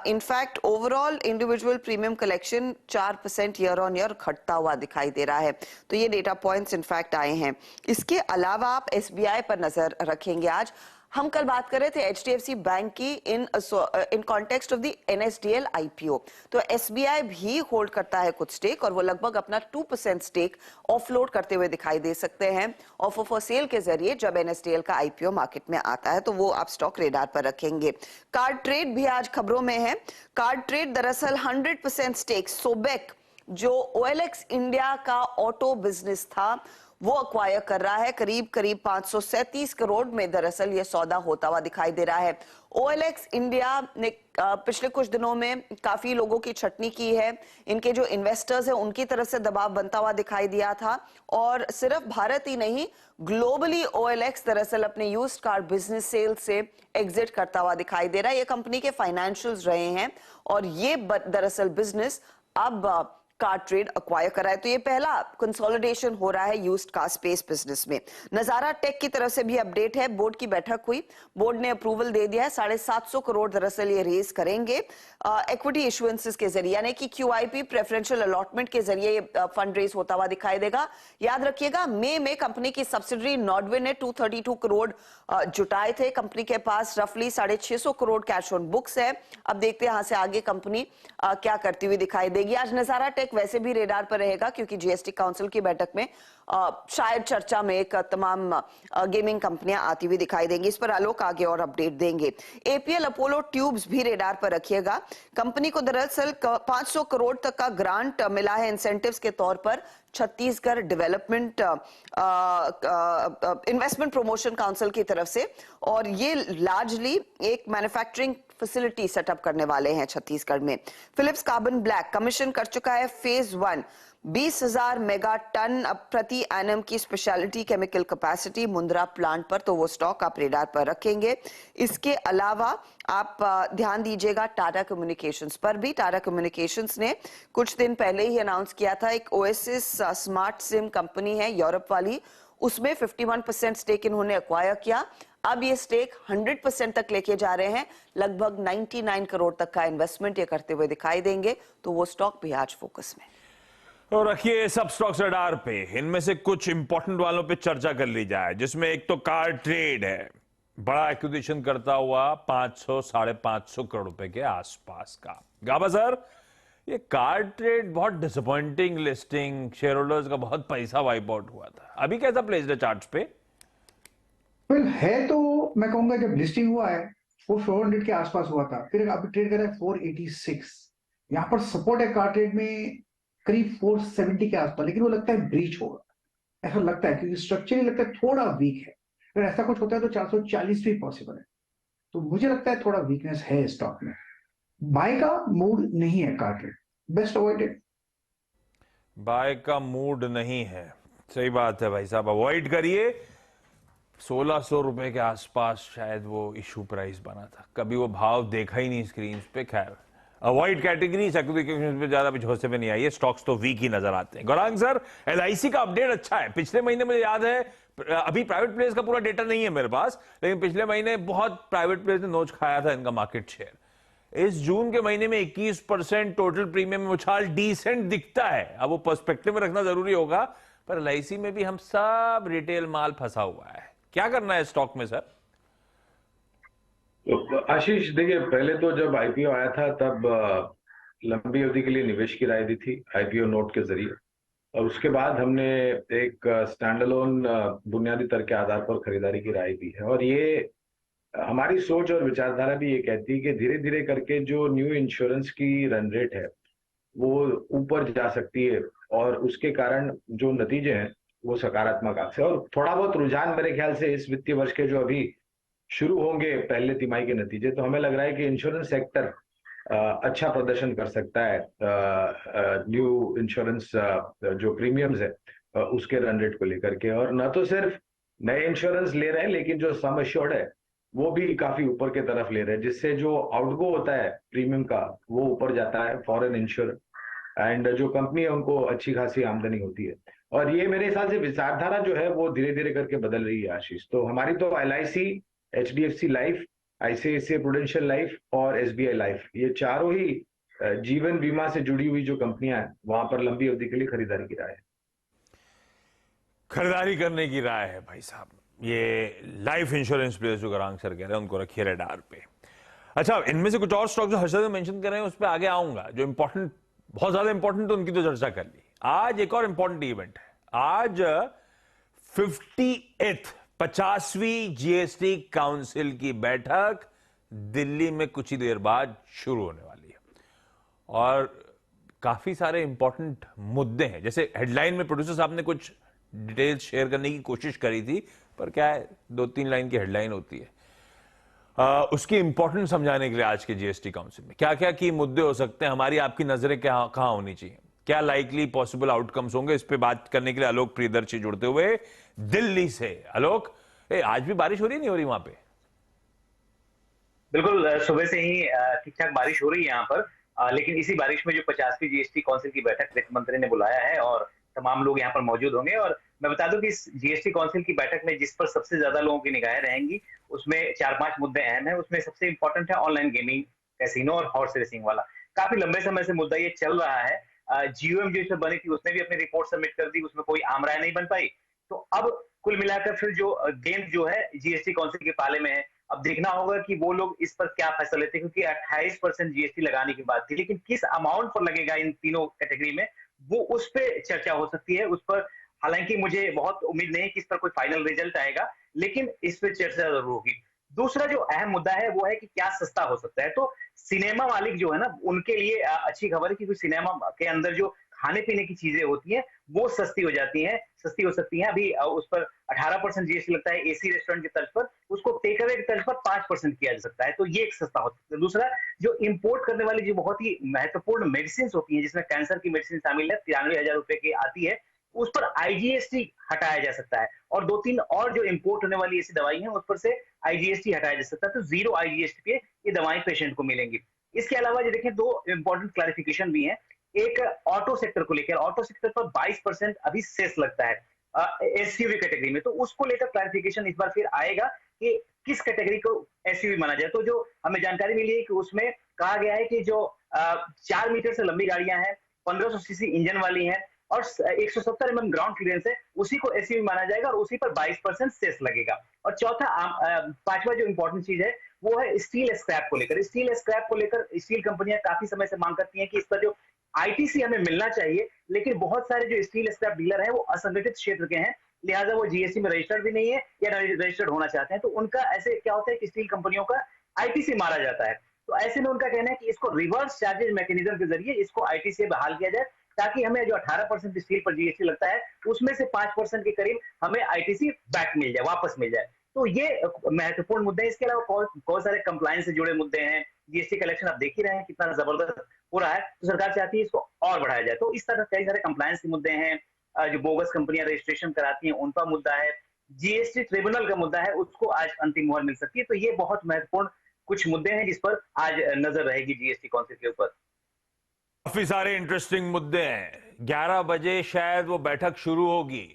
In fact overall individual premium collection 4% year on year घटता हुआ दिखाई दे रहा है। तो ये डेटा पॉइंट्स इनफैक्ट आए हैं। इसके अलावा आप SBI पर नजर रखेंगे। आज हम कल बात कर रहे थे HDFC बैंक की in context of the NSDL IPO। तो SBI भी होल्ड करता है कुछ स्टेक और वो लगभग अपना 2% स्टेक ऑफलोड करते हुए दिखाई दे सकते हैं ऑफर फॉर सेल के जरिए जब NSDL का IPO मार्केट में आता है, तो वो आप स्टॉक रेडार पर रखेंगे। कार्ड ट्रेड भी आज खबरों में है। कार्ड ट्रेड दरअसल 100% स्टेक सोबेक, जो OLX इंडिया का ऑटो बिजनेस था, वो अक्वायर कर रहा है। करीब 537 करोड़ में दरअसल ये सौदा होता हुआ दिखाई दे रहा है। OLX इंडिया ने पिछले कुछ दिनों में काफी लोगों की छटनी की है। इनके जो इन्वेस्टर्स हैं उनकी तरफ से दबाव बनता हुआ दिखाई दिया था और सिर्फ भारत ही नहीं, ग्लोबली OLX दरअसल अपने यूज्ड कार बिजनेस सेल से एग्जिट करता हुआ दिखाई दे रहा है। ये कंपनी के फाइनेंशियल्स रहे हैं और ये दरअसल बिजनेस अब कार ट्रेड अक्वायर करा है। तो ये पहला कंसोलिडेशन हो रहा है यूज्ड कार स्पेस बिजनेस में। नजारा टेक की तरफ से भी अपडेट है। बोर्ड की बैठक हुई, बोर्ड ने अप्रूवल दे दिया है। 750 करोड़ दरअसल ये रेज करेंगे इक्विटी इशुएंसेस के जरिए, यानी कि QIP प्रेफरेंशियल अलॉटमेंट के जरिए फंड रेज होता हुआ दिखाई देगा। याद रखिएगा मई में कंपनी की सब्सिडरी नॉर्डवे ने 232 करोड़ जुटाए थे। कंपनी के पास रफली 650 करोड़ कैश ऑन बुक्स है। अब देखते हैं यहां से आगे कंपनी क्या करती हुई दिखाई देगी। आज नजारा टेक वैसे भी रेडार पर रहेगा क्योंकि GST काउंसिल की बैठक में शायद चर्चा में एक तमाम गेमिंग कंपनियां आती हुई दिखाई देंगी। इस पर आलोक आगे और अपडेट देंगे। APL अपोलो ट्यूब्स भी रेडार पर रखिएगा। कंपनी को दरअसल 500 करोड़ तक का ग्रांट मिला है इंसेंटिव्स के तौर पर Chhattisgarh development investment promotion council की तरफ से, और ये लार्जली एक मैन्युफैक्चरिंग फैसिलिटी सेटअप करने वाले हैं छत्तीसगढ़ में। फिलिप्स कार्बन ब्लैक कमीशन कर चुका है फेज 1 20,000 मेगा टन प्रति एनम की speciality chemical capacity Mundra plant पर, तो वो स्टॉक आप रेडार पर रखेंगे। इसके अलावा आप ध्यान दीजिएगा टाटा कम्युनिकेशंस पर भी। टाटा कम्युनिकेशंस ने कुछ दिन पहले ही अनाउंस किया था, एक ओएसिस स्मार्ट सिम कंपनी है यूरोप वाली, उसमें 51% स्टेक इन्होंने एक्वायर किया। अब ये स्टेक 100% तक लेके जा रहे हैं, लगभग 99 करोड़ तक का इन्वेस्टमेंट ये करते हुए दिखाई देंगे, तो वो स्टॉक भी आज फोकस में। और रखिए सब स्टॉक्स रडार पे, इनमें से कुछ इंपॉर्टेंट वालों पे चर्चा कर ली जाए, जिसमें एक तो कार ट्रेड है, बड़ा एक्विजिशन करता हुआ 500-550 करोड़ रुपए के आसपास का। गाबा सर, ये कार ट्रेड बहुत डिसअपॉइंटिंग लिस्टिंग, शेयर होल्डर्स का बहुत पैसा वाइप आउट हुआ था, अभी कैसा प्लेस्ड है चार्ट्स पे? वेल है तो मैं कहूंगा जब लिस्टिंग हुआ है वो 400 के आसपास हुआ था, फिर अभी ट्रेड कर रहा है 486। यहाँ पर सपोर्ट है कार ट्रेड में करीब 470 के आसपास, लेकिन वो लगता है ब्रीच होगा, ऐसा लगता है, क्योंकि स्ट्रक्चर ही लगता है थोड़ा वीक है। अगर ऐसा कुछ होता है तो 440 भी पॉसिबल है, तो मुझे लगता है थोड़ा वीकनेस है स्टॉक में। बाय का मूड नहीं है car trade, best avoided. Buy का मूड नहीं है, सही बात है भाई साहब, अवॉइड करिए। 1600 रुपए के आसपास शायद वो इशू प्राइस बना था, कभी वो भाव देखा ही नहीं स्क्रीन पे। खैर, अवॉइड कैटेगरी, सेक्यूरिटी पे ज्यादा भरोसे में नहीं आई है, स्टॉक्स तो वीक ही नजर आते हैं। गौरांग सर, एलआईसी का अपडेट अच्छा है, पिछले महीने मुझे याद है, अभी प्राइवेट प्लेयर्स का पूरा डेटा नहीं है मेरे पास, लेकिन पिछले महीने बहुत प्राइवेट प्लेयर्स ने नोच खाया था इनका मार्केट शेयर। इस जून के महीने में 21% टोटल प्रीमियम में उछाल डिसेंट दिखता है। अब वो पर्सपेक्टिव में रखना जरूरी होगा, पर एलआईसी में भी हम सब रिटेल माल फंसा हुआ है, क्या करना है स्टॉक में सर? तो आशीष देखिए, पहले तो जब आईपीओ आया था तब लंबी अवधि के लिए निवेश की राय दी थी आईपीओ नोट के जरिए, और उसके बाद हमने एक स्टैंड अलोन बुनियादी तर्क के आधार पर खरीदारी की राय दी है। और ये हमारी सोच और विचारधारा भी ये कहती है कि धीरे धीरे करके जो न्यू इंश्योरेंस की रन रेट है वो ऊपर जा सकती है, और उसके कारण जो नतीजे हैं वो सकारात्मक आ सकते हैं। और थोड़ा बहुत रुझान मेरे ख्याल से इस वित्तीय वर्ष के जो अभी शुरू होंगे पहले तिमाही के नतीजे, तो हमें लग रहा है कि इंश्योरेंस सेक्टर अच्छा प्रदर्शन कर सकता है। न्यू इंश्योरेंस जो प्रीमियम्स है उसके रन रेट को लेकर के, और न तो सिर्फ नए इंश्योरेंस ले रहे हैं, लेकिन जो सम एश्योर्ड है वो भी काफी ऊपर के तरफ ले रहे हैं, जिससे जो आउटगो होता है प्रीमियम का वो ऊपर जाता है फॉरेन इंश्योर, एंड जो कंपनी है उनको अच्छी खासी आमदनी होती है। और ये मेरे हिसाब से विचारधारा जो है वो धीरे धीरे करके बदल रही है आशीष। तो हमारी तो LIC, HDFC life, ICICI prudential life और एसबीआई लाइफ, ये चारों ही जीवन बीमा से जुड़ी हुई जो कंपनियां हैं वहां पर लंबी अवधि के लिए खरीदारी की राय है। खरीदारी करने की राय है भाई साहब, ये लाइफ इंश्योरेंस प्लेयर्स जो गौरांग सर कह रहे हैं उनको रखिए रडार पे। अच्छा, इनमें से कुछ और स्टॉक जो हर्षद ने मेंशन कर रहे हैं उस पर आगे आऊंगा, जो इंपॉर्टेंट, बहुत ज्यादा इंपॉर्टेंट, तो उनकी तो चर्चा कर ली। आज एक और इंपॉर्टेंट इवेंट है, आज 50वीं जीएसटी काउंसिल की बैठक दिल्ली में कुछ ही देर बाद शुरू होने वाली है, और काफी सारे इंपॉर्टेंट मुद्दे हैं। जैसे हेडलाइन में प्रोड्यूसर साहब ने कुछ डिटेल्स शेयर करने की कोशिश करी थी, पर क्या है, 2-3 लाइन की हेडलाइन होती है। उसकी इंपॉर्टेंस समझाने के लिए आज के जीएसटी काउंसिल में क्या क्या की मुद्दे हो सकते हैं, हमारी आपकी नजरें कहां होनी चाहिए, क्या लाइकली पॉसिबल आउटकम्स होंगे, इस पे बात करने के लिए आलोक प्रियदर्शी जुड़ते हुए दिल्ली से। आलोक, आज भी बारिश हो रही नहीं हो रही वहां पे? बिल्कुल, सुबह से ही ठीक ठाक बारिश हो रही है यहाँ पर, लेकिन इसी बारिश में जो 50वीं जीएसटी काउंसिल की बैठक वित्त मंत्री ने बुलाया है और तमाम लोग यहाँ पर मौजूद होंगे। और मैं बता दूं कि इस जीएसटी काउंसिल की बैठक में जिस पर सबसे ज्यादा लोगों की निगाहें रहेंगी उसमें 4-5 मुद्दे अहम हैं। उसमें सबसे इंपॉर्टेंट है ऑनलाइन गेमिंग, कैसीनो और हॉर्स रेसिंग वाला। काफी लंबे समय से मुद्दा ये चल रहा है। जीओएम जो इसमें बनी थी उसने भी अपनी रिपोर्ट सबमिट कर दी, उसमें कोई आम राय नहीं बन पाई। तो अब कुल मिलाकर फिर जो गेम जो है जीएसटी काउंसिल के पाले में है, अब देखना होगा कि वो लोग इस पर क्या फैसला लेते हैं, क्योंकि 28% जीएसटी लगाने की बात थी, लेकिन किस अमाउंट पर लगेगा इन तीनों कैटेगरी में वो उस पर चर्चा हो सकती है। उस पर हालांकि मुझे बहुत उम्मीद नहीं कि इस पर कोई फाइनल रिजल्ट आएगा, लेकिन इस पर चर्चा जरूर होगी। दूसरा जो अहम मुद्दा है वो है कि क्या सस्ता हो सकता है। तो सिनेमा मालिक जो है ना, उनके लिए अच्छी खबर है, क्योंकि सिनेमा के अंदर जो खाने पीने की चीजें होती हैं वो सस्ती हो जाती हैं, सस्ती हो सकती हैं। अभी उस पर 18% जीएसटी लगता है एसी रेस्टोरेंट की तर्ज पर, उसको टेक अवे की तर्ज पर 5% किया जा सकता है, तो ये एक सस्ता हो सकता है। दूसरा, जो इंपोर्ट करने वाली जो बहुत ही महत्वपूर्ण मेडिसिन होती हैं, जिसमें कैंसर की मेडिसिन शामिल है, 93,000 रुपए की आती है, उस पर आईजीएसटी हटाया जा सकता है, और 2-3 और जो इंपोर्ट होने वाली ऐसी दवाई हैं उस पर से आईजीएसटी हटाया जा सकता है, तो जीरो आईजीएसटी पे ये दवाएं पेशेंट को मिलेंगी। इसके अलावा जो देखें, 2 इंपॉर्टेंट क्लैरिफिकेशन भी हैं। एक, ऑटो सेक्टर को लेकर, ऑटो सेक्टर पर 22% अभी सेस लगता है एसयूवी कैटेगरी में, तो उसको लेकर क्लैरिफिकेशन इस बार फिर आएगा कि किस कैटेगरी को एसयूवी माना जाए। तो जो हमें जानकारी मिली है कि उसमें कहा गया है कि जो 4 मीटर से लंबी गाड़ियां हैं, 1500 सीसी इंजन वाली हैं और 170 mm ग्राउंड क्लियरेंस है, उसी को एसयूवी माना जाएगा और उसी पर 22% सेस लगेगा। और चौथा, पांचवा जो इंपॉर्टेंट चीज है वो है स्टील स्क्रैप को लेकर। स्टील स्क्रैप को लेकर स्टील कंपनियां काफी समय से मांग करती हैं कि इसका जो आईटीसी हमें मिलना चाहिए, लेकिन बहुत सारे जो स्टील स्क्रैप डीलर हैं वो असंगठित क्षेत्र के हैं, लिहाजा वो जीएसटी में रजिस्टर्ड भी नहीं है या रजिस्टर्ड होना चाहते हैं, तो उनका ऐसे क्या होता है कि स्टील कंपनियों का आईटीसी मारा जाता है। तो ऐसे में उनका कहना है कि इसको रिवर्स चार्जेज मैकेनिज्म के जरिए इसको आईटीसी बहाल किया जाए, ताकि हमें जो 18% स्टील पर जीएसटी लगता है उसमें से 5% के करीब हमें आईटीसी बैक मिल जाए, वापस मिल जाए। तो ये महत्वपूर्ण मुद्दे हैं। इसके अलावा बहुत सारे कंप्लायंस से जुड़े मुद्दे हैं। जीएसटी कलेक्शन आप देख ही रहे हैं कितना जबरदस्त हो रहा है, तो सरकार चाहती है इसको और बढ़ाया जाए। तो इस तरह कई सारे कंप्लायंस के मुद्दे हैं, जो बोगस कंपनियां रजिस्ट्रेशन कराती हैं उनका मुद्दा है, जीएसटी ट्रिब्यूनल का मुद्दा है, उसको आज अंतिम मोहर मिल सकती है। तो ये बहुत महत्वपूर्ण कुछ मुद्दे हैं जिस पर आज नजर रहेगी जीएसटी काउंसिल के ऊपर। काफी सारे इंटरेस्टिंग मुद्दे हैं। 11 बजे शायद वो बैठक शुरू होगी।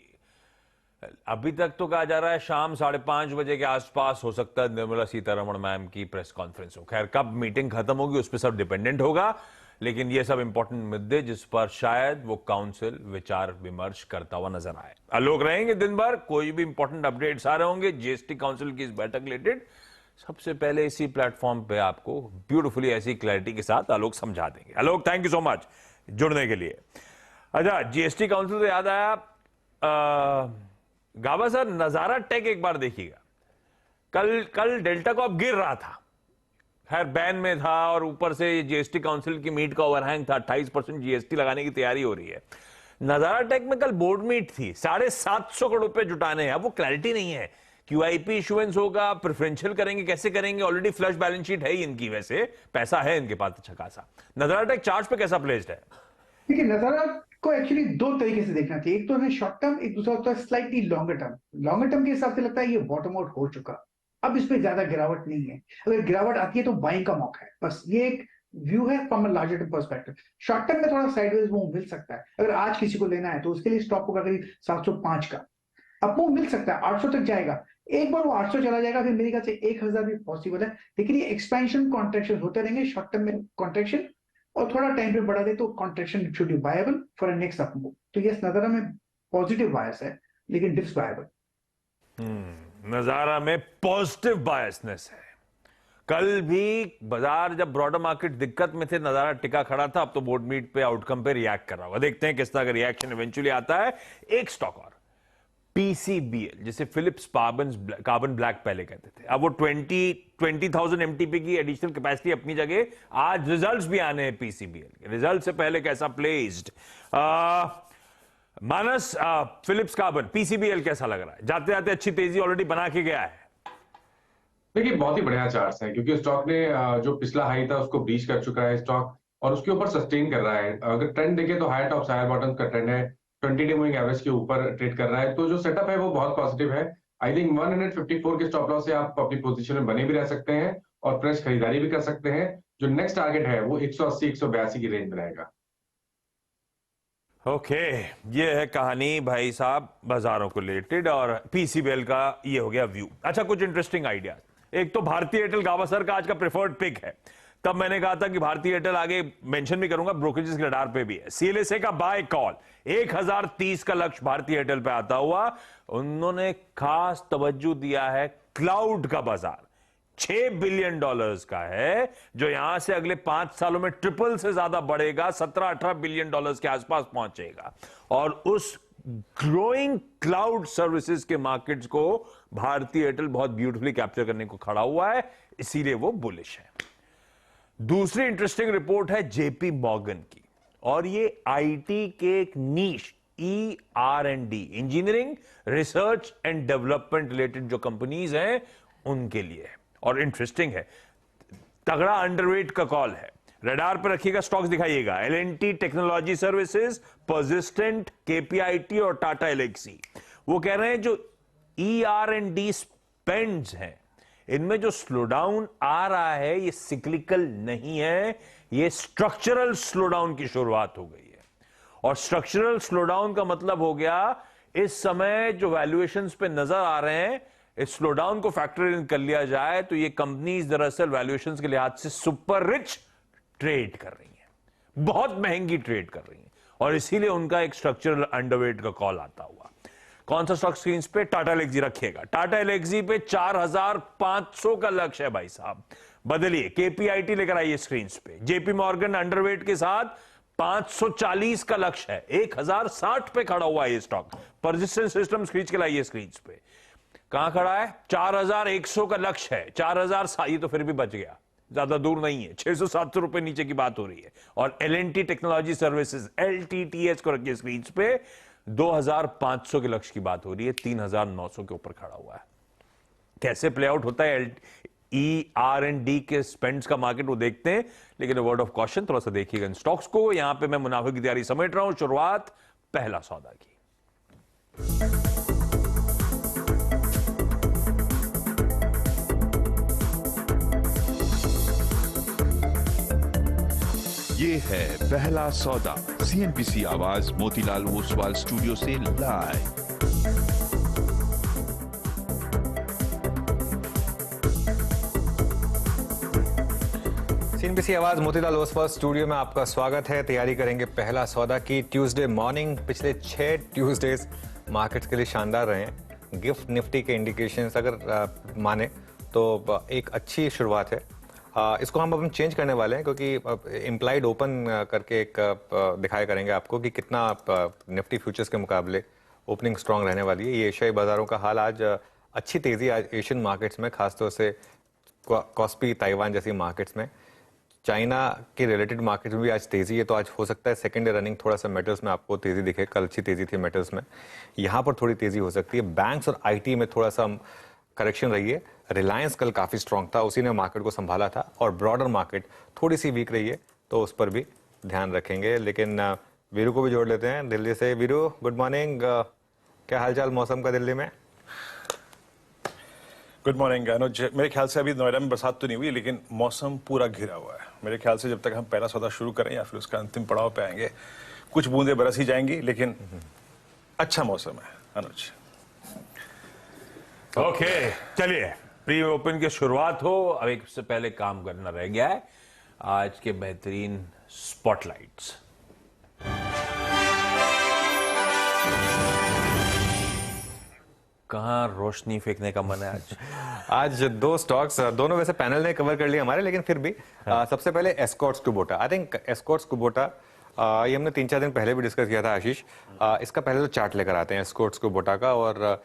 अभी तक तो कहा जा रहा है शाम 5:30 बजे के आसपास हो सकता है निर्मला सीतारमण मैम की प्रेस कॉन्फ्रेंस हो। खैर, कब मीटिंग खत्म होगी उस पर सब डिपेंडेंट होगा, लेकिन ये सब इंपॉर्टेंट मुद्दे जिस पर शायद वो काउंसिल विचार विमर्श करता हुआ नजर आए। आलोक रहेंगे दिन भर, कोई भी इंपॉर्टेंट अपडेट्स आ रहे होंगे जीएसटी काउंसिल की इस बैठक रिलेटेड, सबसे पहले इसी प्लेटफॉर्म पे आपको ब्यूटीफुली ऐसी क्लैरिटी के साथ आलोक समझा देंगे। आलोक, थैंक यू सो मच जुड़ने के लिए। अच्छा, जीएसटी काउंसिल से याद आया, गाबा सर, नजारा टेक एक बार देखिएगा। कल डेल्टा को अब गिर रहा था, खैर बैन में था और ऊपर से जीएसटी काउंसिल की मीट का ओवरहैंग था, 28% जीएसटी लगाने की तैयारी हो रही है। नजारा टेक में कल बोर्ड मीट थी, 750 करोड़ रुपए जुटाने हैं। अब वो क्लैरिटी नहीं है, क्यूआईपी इशुएंस होगा, प्रेफरेंशियल करेंगे, कैसे करेंगे, ऑलरेडी फ्लश बैलेंस शीट है ही इनकी, वैसे पैसा है इनके पास अच्छा खासा। नजारा टेक चार्ट पे कैसा प्लेस्ड है? देखिए, नजारा को एक्चुअली 2 तरीके से देखना चाहिए। एक तो है शॉर्ट टर्म, एक दूसरा होता है slightly longer term. Longer term के हिसाब से लगता है ये बॉटम आउट हो चुका, अब इस पे ज्यादा गिरावट नहीं है। अगर गिरावट आती है तो बाइंग का मौका है, बस ये एक व्यू है from a larger perspective. Short term में थोड़ा साइडवेज मूव मिल सकता है। अगर आज किसी को लेना है तो उसके लिए स्टॉक होगा करीब 705 का, अब मूव मिल सकता है, 800 तक जाएगा। एक बार वो 800 चला जाएगा, फिर मेरे ख्याल से 1000 भी पॉसिबल है। लेकिन ये एक्सपेंशन कॉन्ट्रेक्शन होते रहेंगे, शॉर्ट टर्म में कॉन्ट्रेक्शन, और थोड़ा टाइम पे बढ़ा दे तो contraction should be viable for a next up move. तो यस, नजारा में पॉजिटिव बायस है, लेकिन डिप्स वायबल। नजारा में पॉजिटिव बायसनेस है। कल भी बाजार जब ब्रॉडर मार्केट दिक्कत में थे, नजारा टिका खड़ा था। अब तो बोर्ड मीट पे आउटकम पे रिएक्ट कर रहा होगा, देखते हैं किस तरह का रिएक्शन इवेंचुअली आता है। एक स्टॉक और, पीसीबीएल, जिसे फिलिप्स कार्बन ब्लैक पहले कहते थे, अब वो 20,000 एमटीपी की एडिशनल कैपेसिटी अपनी जगह। आज रिजल्ट्स भी आने हैं पीसीबीएल के, रिजल्ट से पहले कैसा प्लेस्ड मानस, फिलिप्स कार्बन पीसीबीएल कैसा लग रहा है? जाते जाते अच्छी तेजी ऑलरेडी बना के गया है। देखिए, बहुत ही बढ़िया चार्ट्स हैं, क्योंकि स्टॉक ने जो पिछला हाई था उसको ब्रीच कर चुका है स्टॉक, और उसके ऊपर सस्टेन कर रहा है। अगर ट्रेंड देखें तो हायर टॉप हायर बॉटम का ट्रेंड है, 20 डे मूविंग एवरेज के ऊपर ट्रेड कर रहा है। तो जो सेटअप है वो बहुत पॉजिटिव है। आई थिंक 154 के स्टॉप लॉस से आप अपनी पोजीशन में बने भी रह सकते हैं और फ्रेश खरीदारी भी कर सकते हैं। जो नेक्स्ट टारगेट है वो 180-182 की रेंज में रहेगा। ओके, ये है कहानी भाई साहब बाजारों को रिलेटेड, और पीसीबीएल का ये हो गया व्यू। अच्छा, कुछ इंटरेस्टिंग आइडिया। एक तो भारतीय एयरटेल, गावा सर का आज का प्रेफर्ड पिक है। तब मैंने कहा था कि भारतीय एयरटेल आगे मेंशन भी करूंगा, ब्रोकरेजेस के रडार पे भी है। सीएलएसए का बाय कॉल 1030 का लक्ष्य भारतीय एयरटेल पे आता हुआ। उन्होंने खास तवज्जो दिया है क्लाउड का बाजार, $6 बिलियन का है, जो यहां से अगले 5 सालों में ट्रिपल से ज्यादा बढ़ेगा, 17-18 बिलियन डॉलर्स के आसपास पहुंचेगा। और उस ग्रोइंग क्लाउड सर्विसेज के मार्केट्स को भारतीय एयरटेल बहुत ब्यूटीफुली कैप्चर करने को खड़ा हुआ है, इसीलिए वो बुलिश है। दूसरी इंटरेस्टिंग रिपोर्ट है जेपी मॉर्गन की। और ये आईटी के एक नीश ER&D, engineering research and development related जो कंपनीज हैं उनके लिए है। और इंटरेस्टिंग है, तगड़ा अंडरवेट का कॉल है। रडार पर रखिएगा, स्टॉक्स दिखाइएगा। L&T Technology Services, persistent, KPIT और टाटा एलेक्सी। वो कह रहे हैं जो ER&D स्पेंड्स हैं इनमें जो स्लोडाउन आ रहा है ये सिक्लिकल नहीं है, ये स्ट्रक्चरल स्लोडाउन की शुरुआत हो गई है। और स्ट्रक्चरल स्लोडाउन का मतलब हो गया इस समय जो वैल्यूएशंस पे नजर आ रहे हैं, इस स्लोडाउन को फैक्टर इन कर लिया जाए तो ये कंपनीज दरअसल वैल्यूएशंस के लिहाज से सुपर रिच ट्रेड कर रही हैं, बहुत महंगी ट्रेड कर रही हैं, और इसीलिए उनका एक स्ट्रक्चरल अंडरवेट का कॉल आता हुआ। कौन सा स्टॉक स्क्रीन पे? टाटा एलेक्सी रखिएगा। टाटा एलेक्सी पे 4500 का लक्ष्य है भाई साहब, बदलिए। KPIT लेकर आइए स्क्रीन पे। JP मॉर्गन अंडरवेट के साथ 540 का लक्ष्य है, 1060 पे खड़ा हुआ है ये स्टॉक। परसिस्टेंट सिस्टम खींच के लाइए स्क्रीन पे। कहां खड़ा है? 4100 का लक्ष्य है, 4000, ये तो फिर भी बच गया, ज्यादा दूर नहीं है, 600-700 रुपए नीचे की बात हो रही है। और L&T टेक्नोलॉजी सर्विसेज LTTS को रखिए स्क्रीन पे, 2500 के लक्ष्य की बात हो रही है, 3900 के ऊपर खड़ा हुआ है। कैसे प्ले आउट होता है ER&D के स्पेंड्स का मार्केट वो देखते हैं, लेकिन वर्ड ऑफ कॉशन थोड़ा सा देखिएगा इन स्टॉक्स को। यहां पे मैं मुनाफे की तैयारी समेट रहा हूं। शुरुआत पहला सौदा की। ये है पहला सौदा, CNBC आवाज मोतीलाल ओसवाल स्टूडियो से लाइव। CNBC आवाज मोतीलाल ओसवाल स्टूडियो में आपका स्वागत है। तैयारी करेंगे पहला सौदा की। ट्यूसडे मॉर्निंग पिछले 6 ट्यूसडेज मार्केट्स के लिए शानदार रहे हैं। गिफ्ट निफ्टी के इंडिकेशंस अगर माने तो एक अच्छी शुरुआत है। इसको हम अब चेंज करने वाले हैं क्योंकि इम्प्लाइड ओपन करके एक दिखाया करेंगे आपको कि कितना निफ्टी फ्यूचर्स के मुकाबले ओपनिंग स्ट्रांग रहने वाली है। ये एशियाई बाजारों का हाल आज अच्छी तेजी आज एशियन मार्केट्स में, खासतौर से कॉस्पी, ताइवान जैसी मार्केट्स में। चाइना के रिलेटेड मार्केट में भी आज तेजी है, तो आज हो सकता है सेकेंड डे रनिंग थोड़ा सा मेटल्स में आपको तेजी दिखे। कल अच्छी तेजी थी मेटल्स में, यहाँ पर थोड़ी तेजी हो सकती है। बैंक्स और IT में थोड़ा सा करेक्शन रही है। रिलायंस कल काफी स्ट्रांग था, उसी ने मार्केट को संभाला था। और ब्रॉडर मार्केट थोड़ी सी वीक रही है, तो उस पर भी ध्यान रखेंगे। लेकिन वीरू को भी जोड़ लेते हैं दिल्ली से। Veeru, good morning. क्या हालचाल मौसम का दिल्ली में? गुड मॉर्निंग अनुज। मेरे ख्याल से अभी नोएडा में बरसात तो नहीं हुई, लेकिन मौसम पूरा घिरा हुआ है। मेरे ख्याल से जब तक हम पहला सौदा शुरू करें या फिर उसका अंतिम पड़ाव पे आएंगे, कुछ बूंदें बरस ही जाएंगी, लेकिन अच्छा मौसम है अनुज। ओके, चलिए प्री ओपन की शुरुआत हो। अब एक से पहले काम करना रह गया है, आज के बेहतरीन स्पॉटलाइट्स। कहां रोशनी फेंकने का मन है आज? आज 2 स्टॉक्स, दोनों वैसे पैनल ने कवर कर लिए हमारे, लेकिन फिर भी सबसे पहले Escorts Kubota. I think Escorts Kubota ये हमने 3-4 दिन पहले भी डिस्कस किया था आशीष। इसका पहले तो चार्ट लेकर आते हैं एस्कॉर्ट्स कुबोटा का। और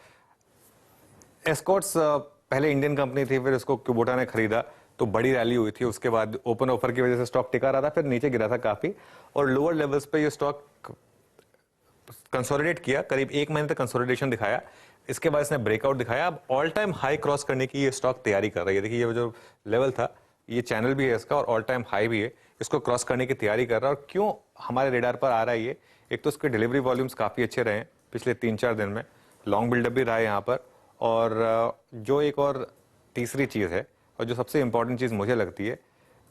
एस्कॉर्ट्स पहले इंडियन कंपनी थी, फिर उसको कुबोटा ने खरीदा तो बड़ी रैली हुई थी। उसके बाद ओपन ऑफर की वजह से स्टॉक टिका रहा था, फिर नीचे गिरा था काफी, और लोअर लेवल्स पे ये स्टॉक कंसोलिडेट किया, करीब 1 महीने तक कंसोलिडेशन दिखाया। इसके बाद इसने ब्रेकआउट दिखाया। अब ऑल टाइम हाई क्रॉस करने की ये स्टॉक तैयारी कर रही है। देखिए ये जो लेवल था, ये चैनल भी है इसका और ऑल टाइम हाई भी है, इसको क्रॉस करने की तैयारी कर रहा है। और क्यों हमारे रेडार पर आ रहा है ये? एक तो इसके डिलीवरी वॉल्यूम्स काफी अच्छे रहे हैं पिछले 3-4 दिन में, लॉन्ग बिल्डअप भी रहा है यहाँ पर। और जो एक और तीसरी चीज है, और जो सबसे इंपॉर्टेंट चीज मुझे लगती है,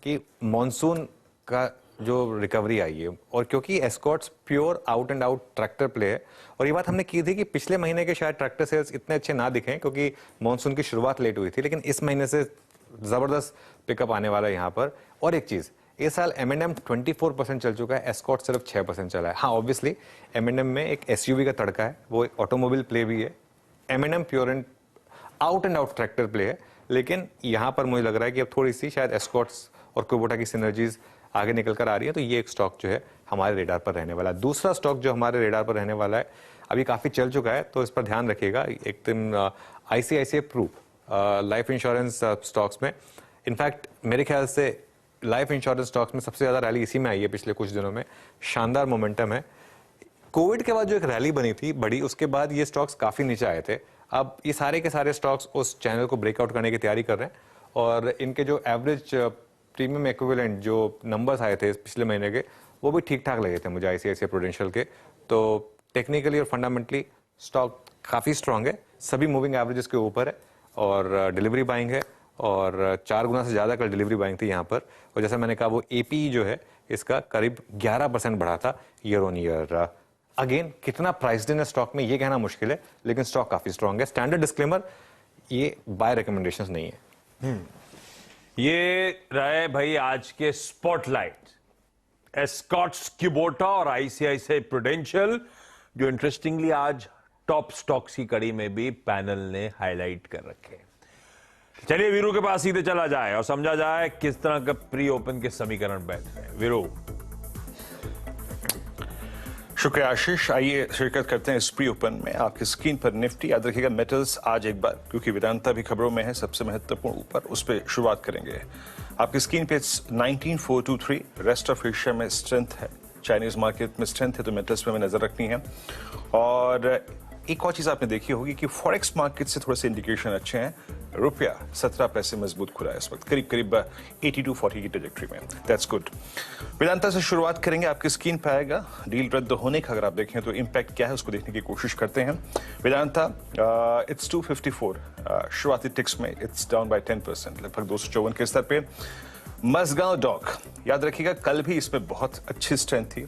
कि मॉनसून का जो रिकवरी आई है, और क्योंकि Escorts pure out and out tractor play है। और ये बात हमने की थी कि पिछले महीने के शायद ट्रैक्टर सेल्स इतने अच्छे ना दिखें क्योंकि मॉनसून की शुरुआत लेट हुई थी, लेकिन इस महीने से जबरदस्त पिकअप आने वाला है यहाँ पर। और एक चीज, इस साल M&M 24% चल चुका है, एस्कॉर्ट सिर्फ 6% चला है। हाँ, ऑब्वियसली M&M में एक SUV का तड़का है, वो एक ऑटोमोबाइल प्ले भी है। M&M pure and out tractor play है, लेकिन यहाँ पर मुझे लग रहा है कि अब थोड़ी सी शायद एस्कॉर्ट्स और कुबोटा की सिनर्जीज आगे निकल कर आ रही है, तो ये एक स्टॉक जो है हमारे रेडार पर रहने वाला है। दूसरा स्टॉक जो हमारे रेडार पर रहने वाला है, अभी काफी चल चुका है, तो इस पर ध्यान रखिएगा। एक दिन ICICI Pru life insurance stocks में, इनफैक्ट मेरे ख्याल से लाइफ इंश्योरेंस स्टॉक्स में सबसे ज्यादा रैली इसी में आई है पिछले कुछ दिनों में, शानदार मोमेंटम है। कोविड के बाद जो एक रैली बनी थी बड़ी, उसके बाद ये स्टॉक्स काफी नीचे आए थे। अब ये सारे के सारे स्टॉक्स उस चैनल को ब्रेकआउट करने की तैयारी कर रहे हैं और इनके जो एवरेज प्रीमियम इक्विवेलेंट जो नंबर्स आए थे पिछले महीने के, वो भी ठीक ठाक लगे थे मुझे आईसीआईसीआई प्रूडेंशियल के। तो टेक्निकली और फंडामेंटली स्टॉक काफी स्ट्रांग है, सभी मूविंग एवरेजेस के ऊपर है और डिलीवरी बाइंग है और 4 गुना से ज्यादा कल डिलीवरी बाइंग थी यहाँ पर। और जैसा मैंने कहा वो एपी जो है इसका करीब 11% बढ़ा था ईयर ऑन ईयर। अगेन कितना प्राइस्ड इन है स्टॉक में ये कहना मुश्किल है, लेकिन स्टॉक काफी स्ट्रांग है। स्टैंडर्ड डिस्क्लेमर, ये बाय रिकमेंडेशंस नहीं है। ये रहे भाई आज के स्पॉटलाइट, एस्कॉट्स क्यूबोटा और आईसीआईसीआई प्रूडेंशियल, जो इंटरेस्टिंगली आज टॉप स्टॉक्स की कड़ी में भी पैनल ने हाईलाइट कर रखे। चलिए वीरू के पास सीधे चला जाए और समझा जाए किस तरह का प्री ओपन के समीकरण बैठ रहे हैं। वीरू। शुक्रिया आशीष। आइए शिरकत करते हैं इस प्री ओपन में। आपकी स्क्रीन पर निफ्टी, याद रखिएगा मेटल्स आज एक बार, क्योंकि वेदांता भी खबरों में है सबसे महत्वपूर्ण ऊपर, उस पर शुरुआत करेंगे। आपकी स्क्रीन पे 19423, रेस्ट ऑफ एशिया में स्ट्रेंथ है, चाइनीज मार्केट में स्ट्रेंथ है, तो मेटल्स में हमें नजर रखनी है। और एक और चीज आपने देखी होगी कि फॉरेक्स मार्केट से थोड़े से इंडिकेशन अच्छे हैं। रुपया 17 पैसे मजबूत खुला है इस वक्त, करीब करीब 8240 की ट्रैजेक्टरी में। That's good. वेदांता से शुरुआत करेंगे। आपकी स्क्रीन पे आएगा डील रद्द होने का, अगर आप देखें तो इंपैक्ट क्या है उसको देखने की कोशिश करते हैं। वेदांता इट्स 254, शुरुआती टिक्स में इट्स डाउन बाय 10%, लगभग 254 के स्तर पे। मजगांव डॉक, याद रखिएगा कल भी इसमें बहुत अच्छी स्ट्रेंथ थी,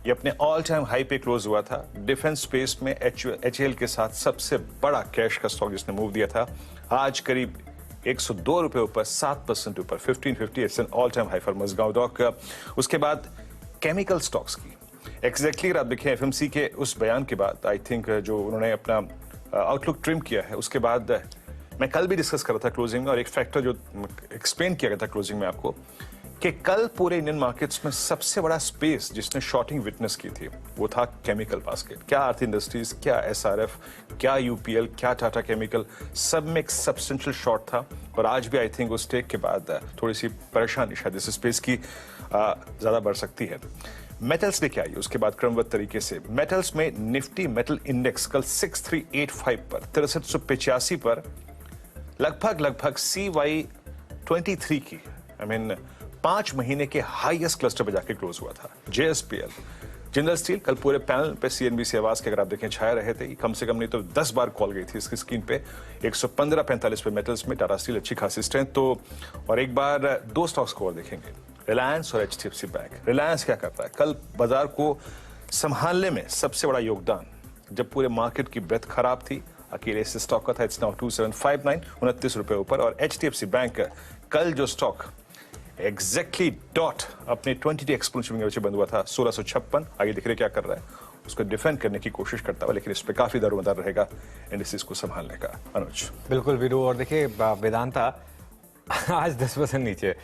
ये अपने ऑल टाइम हाई पे क्लोज हुआ था। डिफेंस स्पेस में एचएल के साथ सबसे बड़ा कैश का स्टॉक जिसने मूव दिया था, आज करीब 102 रुपए ऊपर, 7% ऊपर, 1550, it's an all time high for Mazagon dock. उसके बाद केमिकल स्टॉक्स की एग्जैक्टली अगर आप देखें एफएमसी के उस बयान के बाद, आई थिंक जो उन्होंने अपना आउटलुक ट्रिम किया है, उसके बाद मैं कल भी डिस्कस कर रहा था क्लोजिंग में, और एक फैक्टर जो एक्सप्लेन किया गया था क्लोजिंग में आपको, कि कल पूरे इंडियन मार्केट्स में सबसे बड़ा स्पेस जिसने शॉर्टिंग विटनेस की थी वो था केमिकल बास्केट। क्या आरती इंडस्ट्रीज, क्या एसआरएफ, क्या यूपीएल, क्या टाटा केमिकल, सब में एक सब्सटेंशियल शॉर्ट था। और आज भी आई थिंक उस टेक के बाद थोड़ी सी परेशानी शायद इस स्पेस की ज्यादा बढ़ सकती है। मेटल्स लेके आइए उसके बाद क्रमबद्ध तरीके से। मेटल्स में निफ्टी मेटल इंडेक्स कल 6385 पर, 6385 पर लगभग CY23 की, आई मीन 5 महीने के हाईएस्ट क्लस्टर पे जाके क्लोज हुआ था। जेएसपीएल, जिंदल स्टील, कल पूरे पैनल पे सीएनबीसी आवाज के अगर आप देखें छाए रहे थे, कम से कम नहीं तो 10 बार कॉल गई थी इसकी स्क्रीन पे। 115.45 पे मेटल्स में टाटा स्टील अच्छी खासी स्ट्रेंथ। तो और एक बार 2 स्टॉक्स को और देखेंगे, रिलायंस और एचडीएफसी बैंक। रिलायंस क्या करता है, कल बाजार को संभालने में सबसे बड़ा योगदान, जब पूरे मार्केट की ब्रेथ खराब थी, अकेले इस स्टॉक का था। इट्स नाउ 2759, 29 रुपए ऊपर। और एचडीएफसी बैंक कल जो स्टॉक एग्जैक्टली डॉट अपने 20-day एक्सपोनेंशियल नीचे बंद हुआ था 1656, आगे दिख रहे क्या कर रहा है, उसको डिफेंड करने की कोशिश करता हुआ, लेकिन इस पे काफी दारोमदार रहेगा इंडस्ट्रीज को संभालने का। अनुज। बिल्कुल वीरू। और देखिए वेदांता आज 10% नीचे,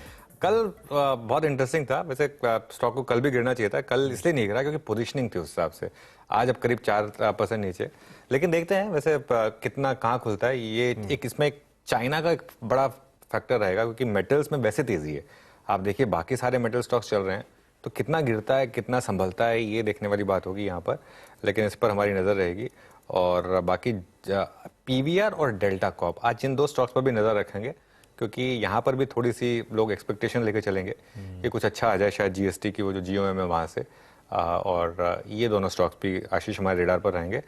कल बहुत इंटरेस्टिंग था। वैसे स्टॉक को कल भी गिरना चाहिए था, कल इसलिए नहीं गिरा क्योंकि पोजीशनिंग थी उस हिसाब से। आज अब करीब 4% नीचे, लेकिन देखते हैं वैसे कितना कहाँ खुलता है ये। एक इसमें एक चाइना का एक बड़ा फैक्टर रहेगा, क्योंकि मेटल्स में वैसे तेजी है। आप देखिए बाकी सारे मेटल स्टॉक्स चल रहे हैं, तो कितना गिरता है कितना संभलता है ये देखने वाली बात होगी यहाँ पर, लेकिन इस पर हमारी नज़र रहेगी। और बाकी पीवीआर और डेल्टा कॉप, आज इन 2 स्टॉक्स पर भी नज़र रखेंगे, क्योंकि यहाँ पर भी थोड़ी सी लोग एक्सपेक्टेशन लेके चलेंगे कि कुछ अच्छा आ जाए शायद जीएसटी की वो जो जीओएम है वहाँ से। और ये दोनों स्टॉक्स भी आशीष हमारे रेडार पर रहेंगे।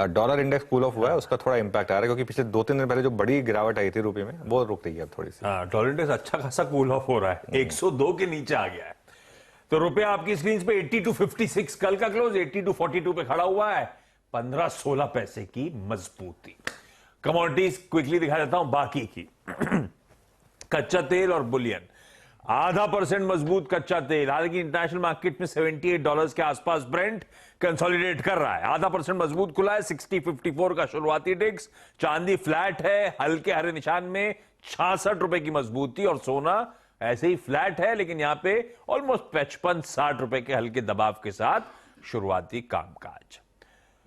डॉलर इंडेक्स कूल ऑफ हुआ है, उसका थोड़ा इंपैक्ट आ रहा है, क्योंकि पिछले 2-3 दिन पहले जो बड़ी गिरावट आई थी रुपये में, वो रुक रही है अब थोड़ी सी। डॉलर इंडेक्स अच्छा खासा कूल ऑफ हो रहा है, 102 के नीचे आ गया है। तो रुपया आपकी स्क्रीन पे 8256, कल का क्लोज 8242 पे खड़ा हुआ है, 15-16 पैसे की मजबूती। कमोडिटीज क्विकली दिखा देता हूं बाकी की। कच्चा तेल और बुलियन, %0.5 मजबूत कच्चा तेल, हालांकि इंटरनेशनल मार्केट में $78 के आसपास ब्रेंट कंसोलिडेट कर रहा है, %0.5 मजबूत खुला है, 6054 का शुरुआती टिक्स। चांदी फ्लैट है, हल्के हरे निशान में 66 रुपए की मजबूती, और सोना ऐसे ही फ्लैट है, लेकिन यहां पे ऑलमोस्ट 55-60 रुपए के हल्के दबाव के साथ शुरुआती कामकाज।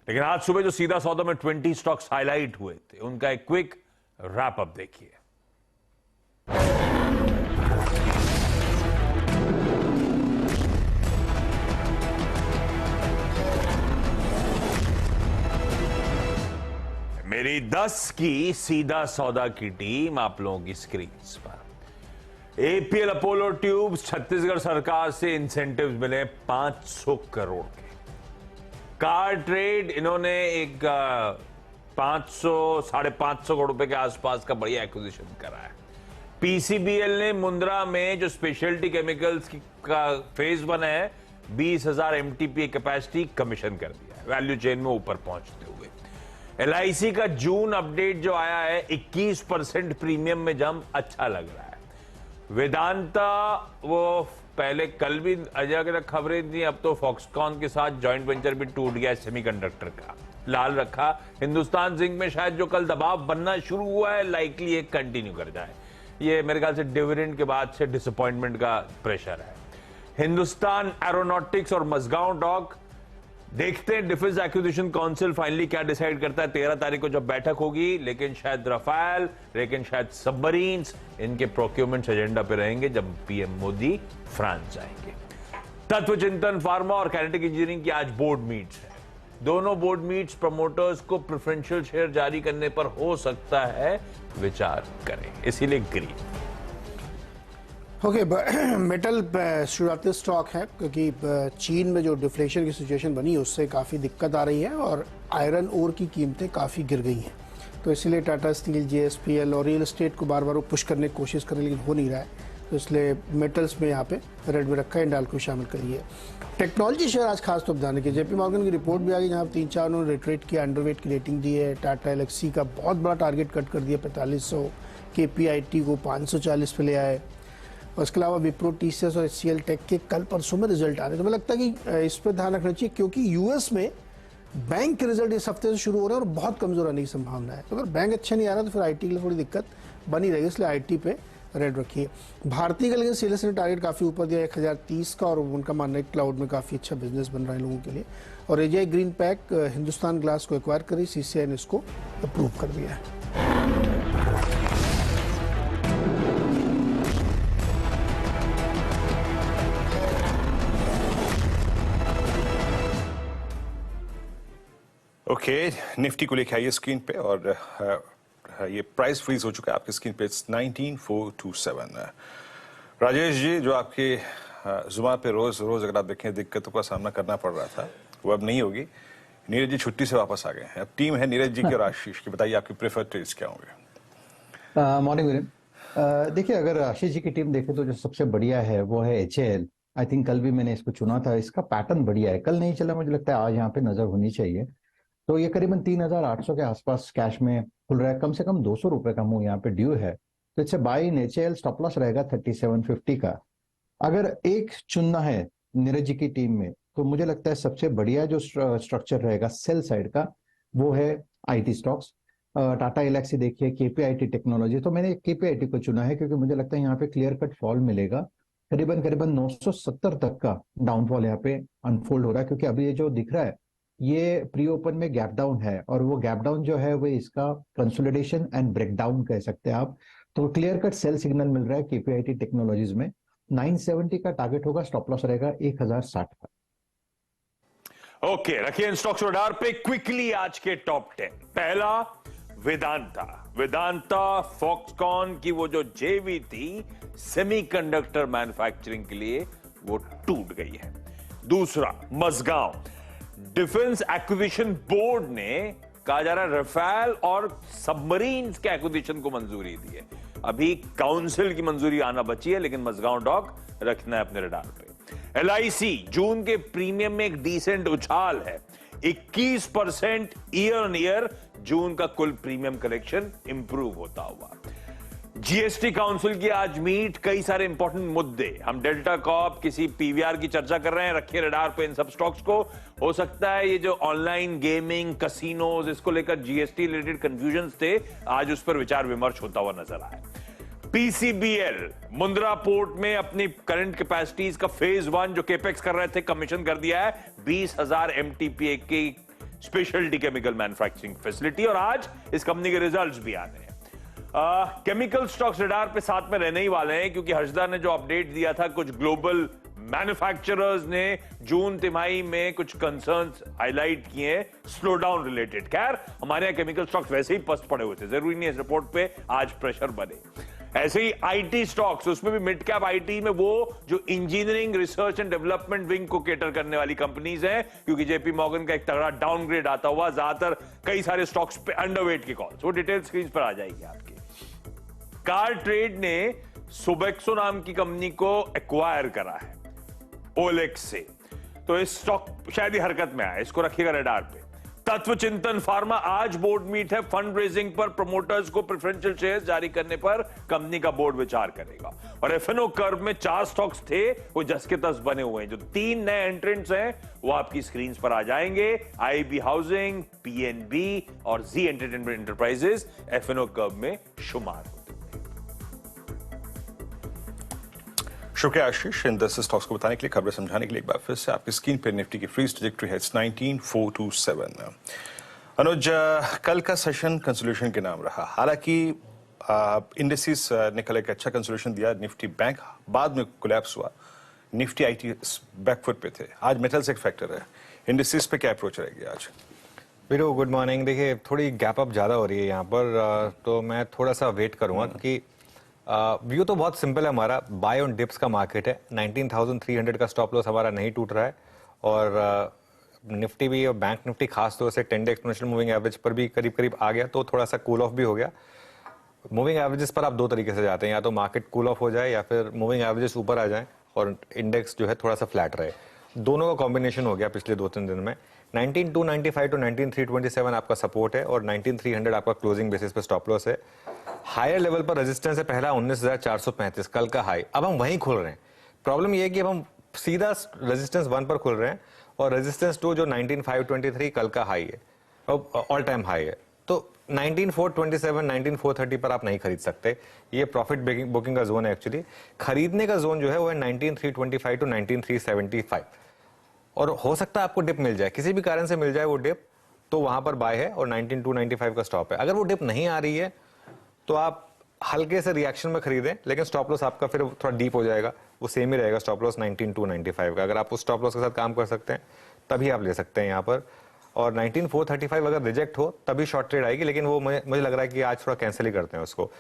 लेकिन आज सुबह जो सीधा सौदा में 20 स्टॉक्स हाईलाइट हुए थे, उनका एक क्विक रैप अप देखिए। मेरी 10 की सीधा सौदा की टीम आप लोगों की स्क्रीन पर। एपीएल अपोलो ट्यूब्स छत्तीसगढ़ सरकार से इंसेंटिव्स मिले 500 करोड़ के। कार ट्रेड इन्होंने एक 500-550 करोड़ रुपए के आसपास का बढ़िया एक्विजिशन करा है। पीसीबीएल ने मुंद्रा में जो स्पेशलिटी केमिकल्स का फेज 1 है 20,000 MTPA कैपेसिटी कमीशन कर दिया है, वैल्यू चेन में ऊपर पहुंचते हुए। LIC का जून अपडेट जो आया है 21% प्रीमियम में जंप, अच्छा लग रहा है। वेदांता वो पहले कल भी अजय के खबरें थी, अब तो फॉक्सकॉन के साथ जॉइंट वेंचर भी टूट गया सेमीकंडक्टर का, लाल रखा। हिंदुस्तान जिंक में शायद जो कल दबाव बनना शुरू हुआ है लाइकली ये कंटिन्यू कर जाए। ये मेरे ख्याल से डिविडेंड के बाद से डिसअपॉइंटमेंट का प्रेशर है। हिंदुस्तान एरोनॉटिक्स और मजगांव डॉक, देखते हैं डिफेंस एक्विजिशन काउंसिल फाइनली क्या डिसाइड करता है। 13 तारीख को जब बैठक होगी, लेकिन शायद रफाल, लेकिन शायद सबमरीन्स, इनके प्रोक्योरमेंट एजेंडा पे रहेंगे जब पीएम मोदी फ्रांस जाएंगे। तत्व चिंतन फार्मा और काइनेटिक इंजीनियरिंग की आज बोर्ड मीट्स है। दोनों बोर्ड मीट्स प्रमोटर्स को प्रेफरेंशियल शेयर जारी करने पर हो सकता है विचार करें, इसीलिए ग्रीन। ओके, मेटल शुरुआती स्टॉक है क्योंकि चीन में जो डिफ्लेशन की सिचुएशन बनी उससे काफ़ी दिक्कत आ रही है और आयरन ओर की कीमतें काफ़ी गिर गई हैं, तो इसलिए टाटा स्टील, JSPL और रियल एस्टेट को बार बार वो पुश करने की कोशिश कर रहे हैं लेकिन हो नहीं रहा है, तो इसलिए मेटल्स में यहाँ पे रेड में रखा है, इंडाल को शामिल करिए। टेक्नोलॉजी शेयर आज खास तौर ध्यान रखिए। JP मॉर्गन की रिपोर्ट भी आ गई जहाँ 3-4 उन्होंने रिट्रेट किया, अंडरवेट की रेटिंग दी है। टाटा एलेक्सी का बहुत बड़ा टारगेट कट कर दिया 4500, KPIT को 540 पे ले आए। और इसके अलावा विप्रो, TCS और HCL टेक के कल परसों में रिजल्ट आ रहे हैं, तो मुझे लगता है कि इस पर ध्यान रखना चाहिए क्योंकि यूएस में बैंक के रिजल्ट इस हफ्ते से शुरू हो रहे हैं और बहुत कमजोर आने की संभावना है, तो अगर बैंक अच्छा नहीं आ रहा तो फिर आईटी के लिए थोड़ी दिक्कत बनी रहेगी, इसलिए आईटी पे रेड रखिए। भारतीय का लेकिन सीएलएस ने टारगेट काफी ऊपर दिया 1030 का, और उनका मानना है क्लाउड में काफी अच्छा बिजनेस बन रहा है लोगों के लिए। और AGI green pack Hindustan glass को एक्वायर करी, CCI ने इसको अप्रूव कर दिया है। ओके, निफ्टी को लेके आइए स्क्रीन पे, और ये प्राइस फ्रीज हो चुका है आपकी स्क्रीन पे, 19,427। राजेश जी, जो आपके जुमा पे रोज अगर आप देखें दिक्कतों का सामना करना पड़ रहा था, वो अब नहीं होगी। नीरज जी छुट्टी से वापस आ गए हैं, अब टीम है नीरज जी की और आशीष की। बताइए आपके प्रेफर्ड ट्रेड्स क्या होंगे? मॉर्निंग वीरेन। देखिए, अगर आशीष जी की टीम देखे तो जो सबसे बढ़िया है वो है HAL। आई थिंक कल भी मैंने इसको चुना था, इसका पैटर्न बढ़िया है, कल नहीं चला, मुझे लगता है आज यहाँ पे नजर होनी चाहिए। तो ये करीबन 3,800 के आसपास कैश में खुल रहा है, कम से कम 200 रुपए का मुंह यहाँ पे ड्यू है, तो इससे by in HAL। Stop loss रहेगा 3750 का। अगर एक चुनना है नीरज जी की टीम में तो मुझे लगता है सबसे बढ़िया जो स्ट्रक्चर रहेगा सेल साइड का वो है IT स्टॉक्स। टाटा एलेक्सी देखिए, KPIT टेक्नोलॉजी, तो मैंने KPIT को चुना है क्योंकि मुझे लगता है यहाँ पे क्लियर कट फॉल मिलेगा, करीबन 970 तक का डाउनफॉल यहाँ पे अनफोल्ड हो रहा है, क्योंकि अभी ये जो दिख रहा है ये प्री ओपन में गैप डाउन है, और वो गैप डाउन जो है वो इसका कंसोलिडेशन एंड ब्रेकडाउन कह सकते हैं आप। तो क्लियर कट सेल सिग्नल मिल रहा है KPIT टेक्नोलॉजीज में। 970 का टारगेट होगा, स्टॉप लॉस रहेगा 1060 का। ओके, रखिए इन स्टॉक्स रडार पे क्विकली आज के टॉप 10। पहला वेदांता फॉक्सकॉन की वो जो JV थी सेमीकंडक्टर मैन्युफैक्चरिंग के लिए, वो टूट गई है। दूसरा मजगांव, डिफेंस एक्विजिशन बोर्ड ने कहा जा रहा है रफाल और सबमरीन्स के एक्विजिशन को मंजूरी दी है। अभी काउंसिल की मंजूरी आना बची है, लेकिन मजगांव डॉक रखना है अपने रडार पे। LIC जून के प्रीमियम में एक डिसेंट उछाल है, 21% ईयर ऑन ईयर जून का कुल प्रीमियम कलेक्शन इंप्रूव होता हुआ। GST काउंसिल की आज मीट, कई सारे इंपॉर्टेंट मुद्दे, हम डेल्टा कॉर्प किसी PVR की चर्चा कर रहे हैं, रखिए रडार पे इन सब स्टॉक्स को। हो सकता है ये जो ऑनलाइन गेमिंग, कसिनोज, इसको लेकर GST रिलेटेड कंफ्यूजन थे, आज उस पर विचार विमर्श होता हुआ नजर आया। PCBL मुंद्रा पोर्ट में अपनी करंट कैपेसिटीज का फेज 1 जो केपेक्स कर रहे थे कमीशन कर दिया है, 20,000 MTPA की स्पेशलिटी केमिकल मैन्युफैक्चरिंग फैसिलिटी, और आज इस कंपनी के रिजल्ट्स भी आने हैं। केमिकल स्टॉक्स रडार पे साथ में रहने ही वाले हैं, क्योंकि हर्षदा ने जो अपडेट दिया था कुछ ग्लोबल मैन्युफैक्चरर्स ने जून तिमाही में कुछ कंसर्न्स हाईलाइट किए स्लो डाउन रिलेटेड। खैर, हमारे यहाँ केमिकल स्टॉक्स वैसे ही पस्त पड़े हुए थे, जरूरी नहीं है इस रिपोर्ट पे आज प्रेशर बने। ऐसे ही आईटी स्टॉक्स, उसमें भी मिड कैप आईटी में वो जो engineering research and development wing को केटर करने वाली कंपनीज हैं, क्योंकि जेपी मॉर्गन का एक तगड़ा डाउनग्रेड आता हुआ, ज्यादातर कई सारे स्टॉक्स पे अंडरवेट की कॉल्स, वो डिटेल स्क्रीन पर आ जाएगी आपकी। कार ट्रेड ने सोबेक्सो नाम की कंपनी को एक्वायर करा है ओलेक्स से, तो इस स्टॉक शायद ही हरकत में आया, इसको रखिएगा रडार पे। तत्व चिंतन फार्मा आज बोर्ड मीट है, फंड रेजिंग पर प्रमोटर्स को प्रेफरेंशियल शेयर्स जारी करने पर कंपनी का बोर्ड विचार करेगा। और एफएनओ कर्व में 4 स्टॉक्स थे, वो जस के तस बने हुए हैं। जो 3 नए एंट्रेंट्स हैं वो आपकी स्क्रीन पर आ जाएंगे, आईबी हाउसिंग, पीएनबी और जी एंटरटेनमेंट एंटरप्राइजेस एफएनओ कर्व में शुमार होते हैं। शुक्रिया आशीष, इन 10 स्टॉक्स को बताने के लिए, खबरें समझाने के लिए एक बार फिर से आपकी स्क्रीन पर निफ्टी की फ्रीज ट्रैजेक्टरी है 19427। अनुज, कल का सेशन कंसोलिडेशन के नाम रहा, हालांकि इंडिसेस ने कल एक अच्छा कंसोलिडेशन दिया। निफ्टी बैंक बाद में कोलैप्स हुआ, निफ्टी आईटी बैकफुट पे थे। आज मेटल्स एक फैक्टर है, इंडिसेस पे क्या अप्रोच रहेगी आज? वीरो गुड मॉर्निंग। देखिए, थोड़ी गैप अप ज़्यादा हो रही है यहाँ पर, तो मैं थोड़ा सा वेट करूँगा, क्योंकि व्यू तो बहुत सिंपल है हमारा, बाय ऑन डिप्स का मार्केट है। 19,300 का स्टॉप लॉस हमारा नहीं टूट रहा है, और निफ्टी भी और बैंक निफ्टी खास तौर से 10 डे एक्सपोनेंशियल मूविंग एवरेज पर भी करीब करीब आ गया, तो थोड़ा सा कूल ऑफ भी हो गया। मूविंग एवरेजेस पर आप 2 तरीके से जाते हैं, या तो मार्केट कूल ऑफ हो जाए या फिर मूविंग एवरेजेस ऊपर आ जाए और इंडेक्स जो है थोड़ा सा फ्लैट रहे। दोनों का कॉम्बिनेशन हो गया पिछले 2-3 दिन में। 19,295 टू 19,327 आपका सपोर्ट है, और 19,300 आपका क्लोजिंग बेसिस पे स्टॉप लॉस है। हायर लेवल पर रेजिस्टेंस है पहला 19,435, कल का हाई। अब हम वहीं खुल रहे हैं। प्रॉब्लम यह है कि अब हम सीधा रेजिस्टेंस 1 पर खुल रहे हैं, और रेजिस्टेंस 2 जो 19,523 कल का हाई है, ऑल टाइम हाई है, तो 19,427, 19,430 पर आप नहीं खरीद सकते। ये प्रॉफिट बुकिंग का जोन है। एक्चुअली खरीदने का जोन जो है वो है 19,325 टू 19,375, और हो सकता है आपको डिप मिल जाए, किसी भी कारण से मिल जाए वो डिप, तो वहां पर बाय है, और 19,295 का स्टॉप है। अगर वो डिप नहीं आ रही है तो आप हल्के से रिएक्शन में खरीदें, लेकिन स्टॉप लॉस आपका फिर थोड़ा डीप हो जाएगा, वो सेम ही रहेगा स्टॉप लॉस 19,295 का। अगर आप उस स्टॉप लॉस के साथ काम कर सकते हैं तभी आप ले सकते हैं यहाँ पर। और 19,435 अगर रिजेक्ट हो तभी शॉर्ट ट्रेड आएगी, लेकिन वो मुझे लग रहा है कि आज थोड़ा कैंसिल ही करते हैं उसको।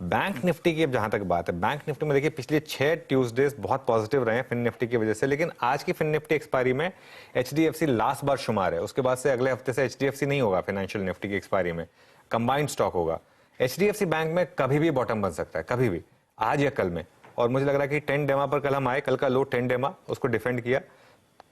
बैंक निफ्टी की अब जहां तक बात है, बैंक निफ्टी में देखिए पिछले 6 ट्यूसडेज बहुत पॉजिटिव रहे हैं फिन निफ्टी की वजह से, लेकिन आज की फिन निफ्टी एक्सपायरी में एचडीएफसी लास्ट बार शुमार है। उसके बाद से अगले हफ्ते से एचडीएफसी नहीं होगा फाइनेंशियल निफ्टी की एक्सपायरी में, कंबाइंड स्टॉक होगा। एचडीएफसी बैंक में कभी भी बॉटम बन सकता है, कभी भी, आज या कल में। और मुझे लग रहा है कि 10 डेमा पर कल हम आए, कल का लो 10 डेमा, उसको डिफेंड किया।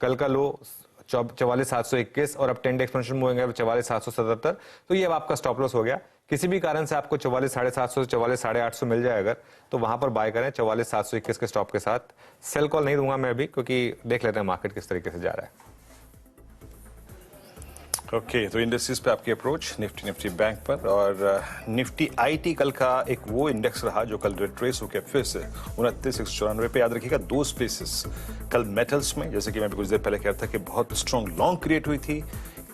कल का लो 44,721 और अब 10 डे एक्सपोनेंशियल मूविंग एवरेज 44,777, तो ये अब आपका स्टॉप लॉस हो गया। किसी भी कारण से आपको 44,750 से 44,850 मिल जाए अगर, तो वहां पर बाय करें 44,721 के स्टॉप के साथ। सेल कॉल नहीं दूंगा मैं अभी, क्योंकि देख लेते हैं मार्केट किस तरीके से जा रहा है। ओके, तो इंडेक्सेस पे आपकी अप्रोच निफ्टी बैंक पर, और निफ्टी आईटी कल का एक वो इंडेक्स रहा जो कल रिट्रेस होकर फिर से 29,194 पे। याद रखिएगा 2 स्पेसेस कल मेटल्स में, जैसे कि मैं कुछ देर पहले कह रहा था कि बहुत स्ट्रॉन्ग लॉन्ग क्रिएट हुई थी,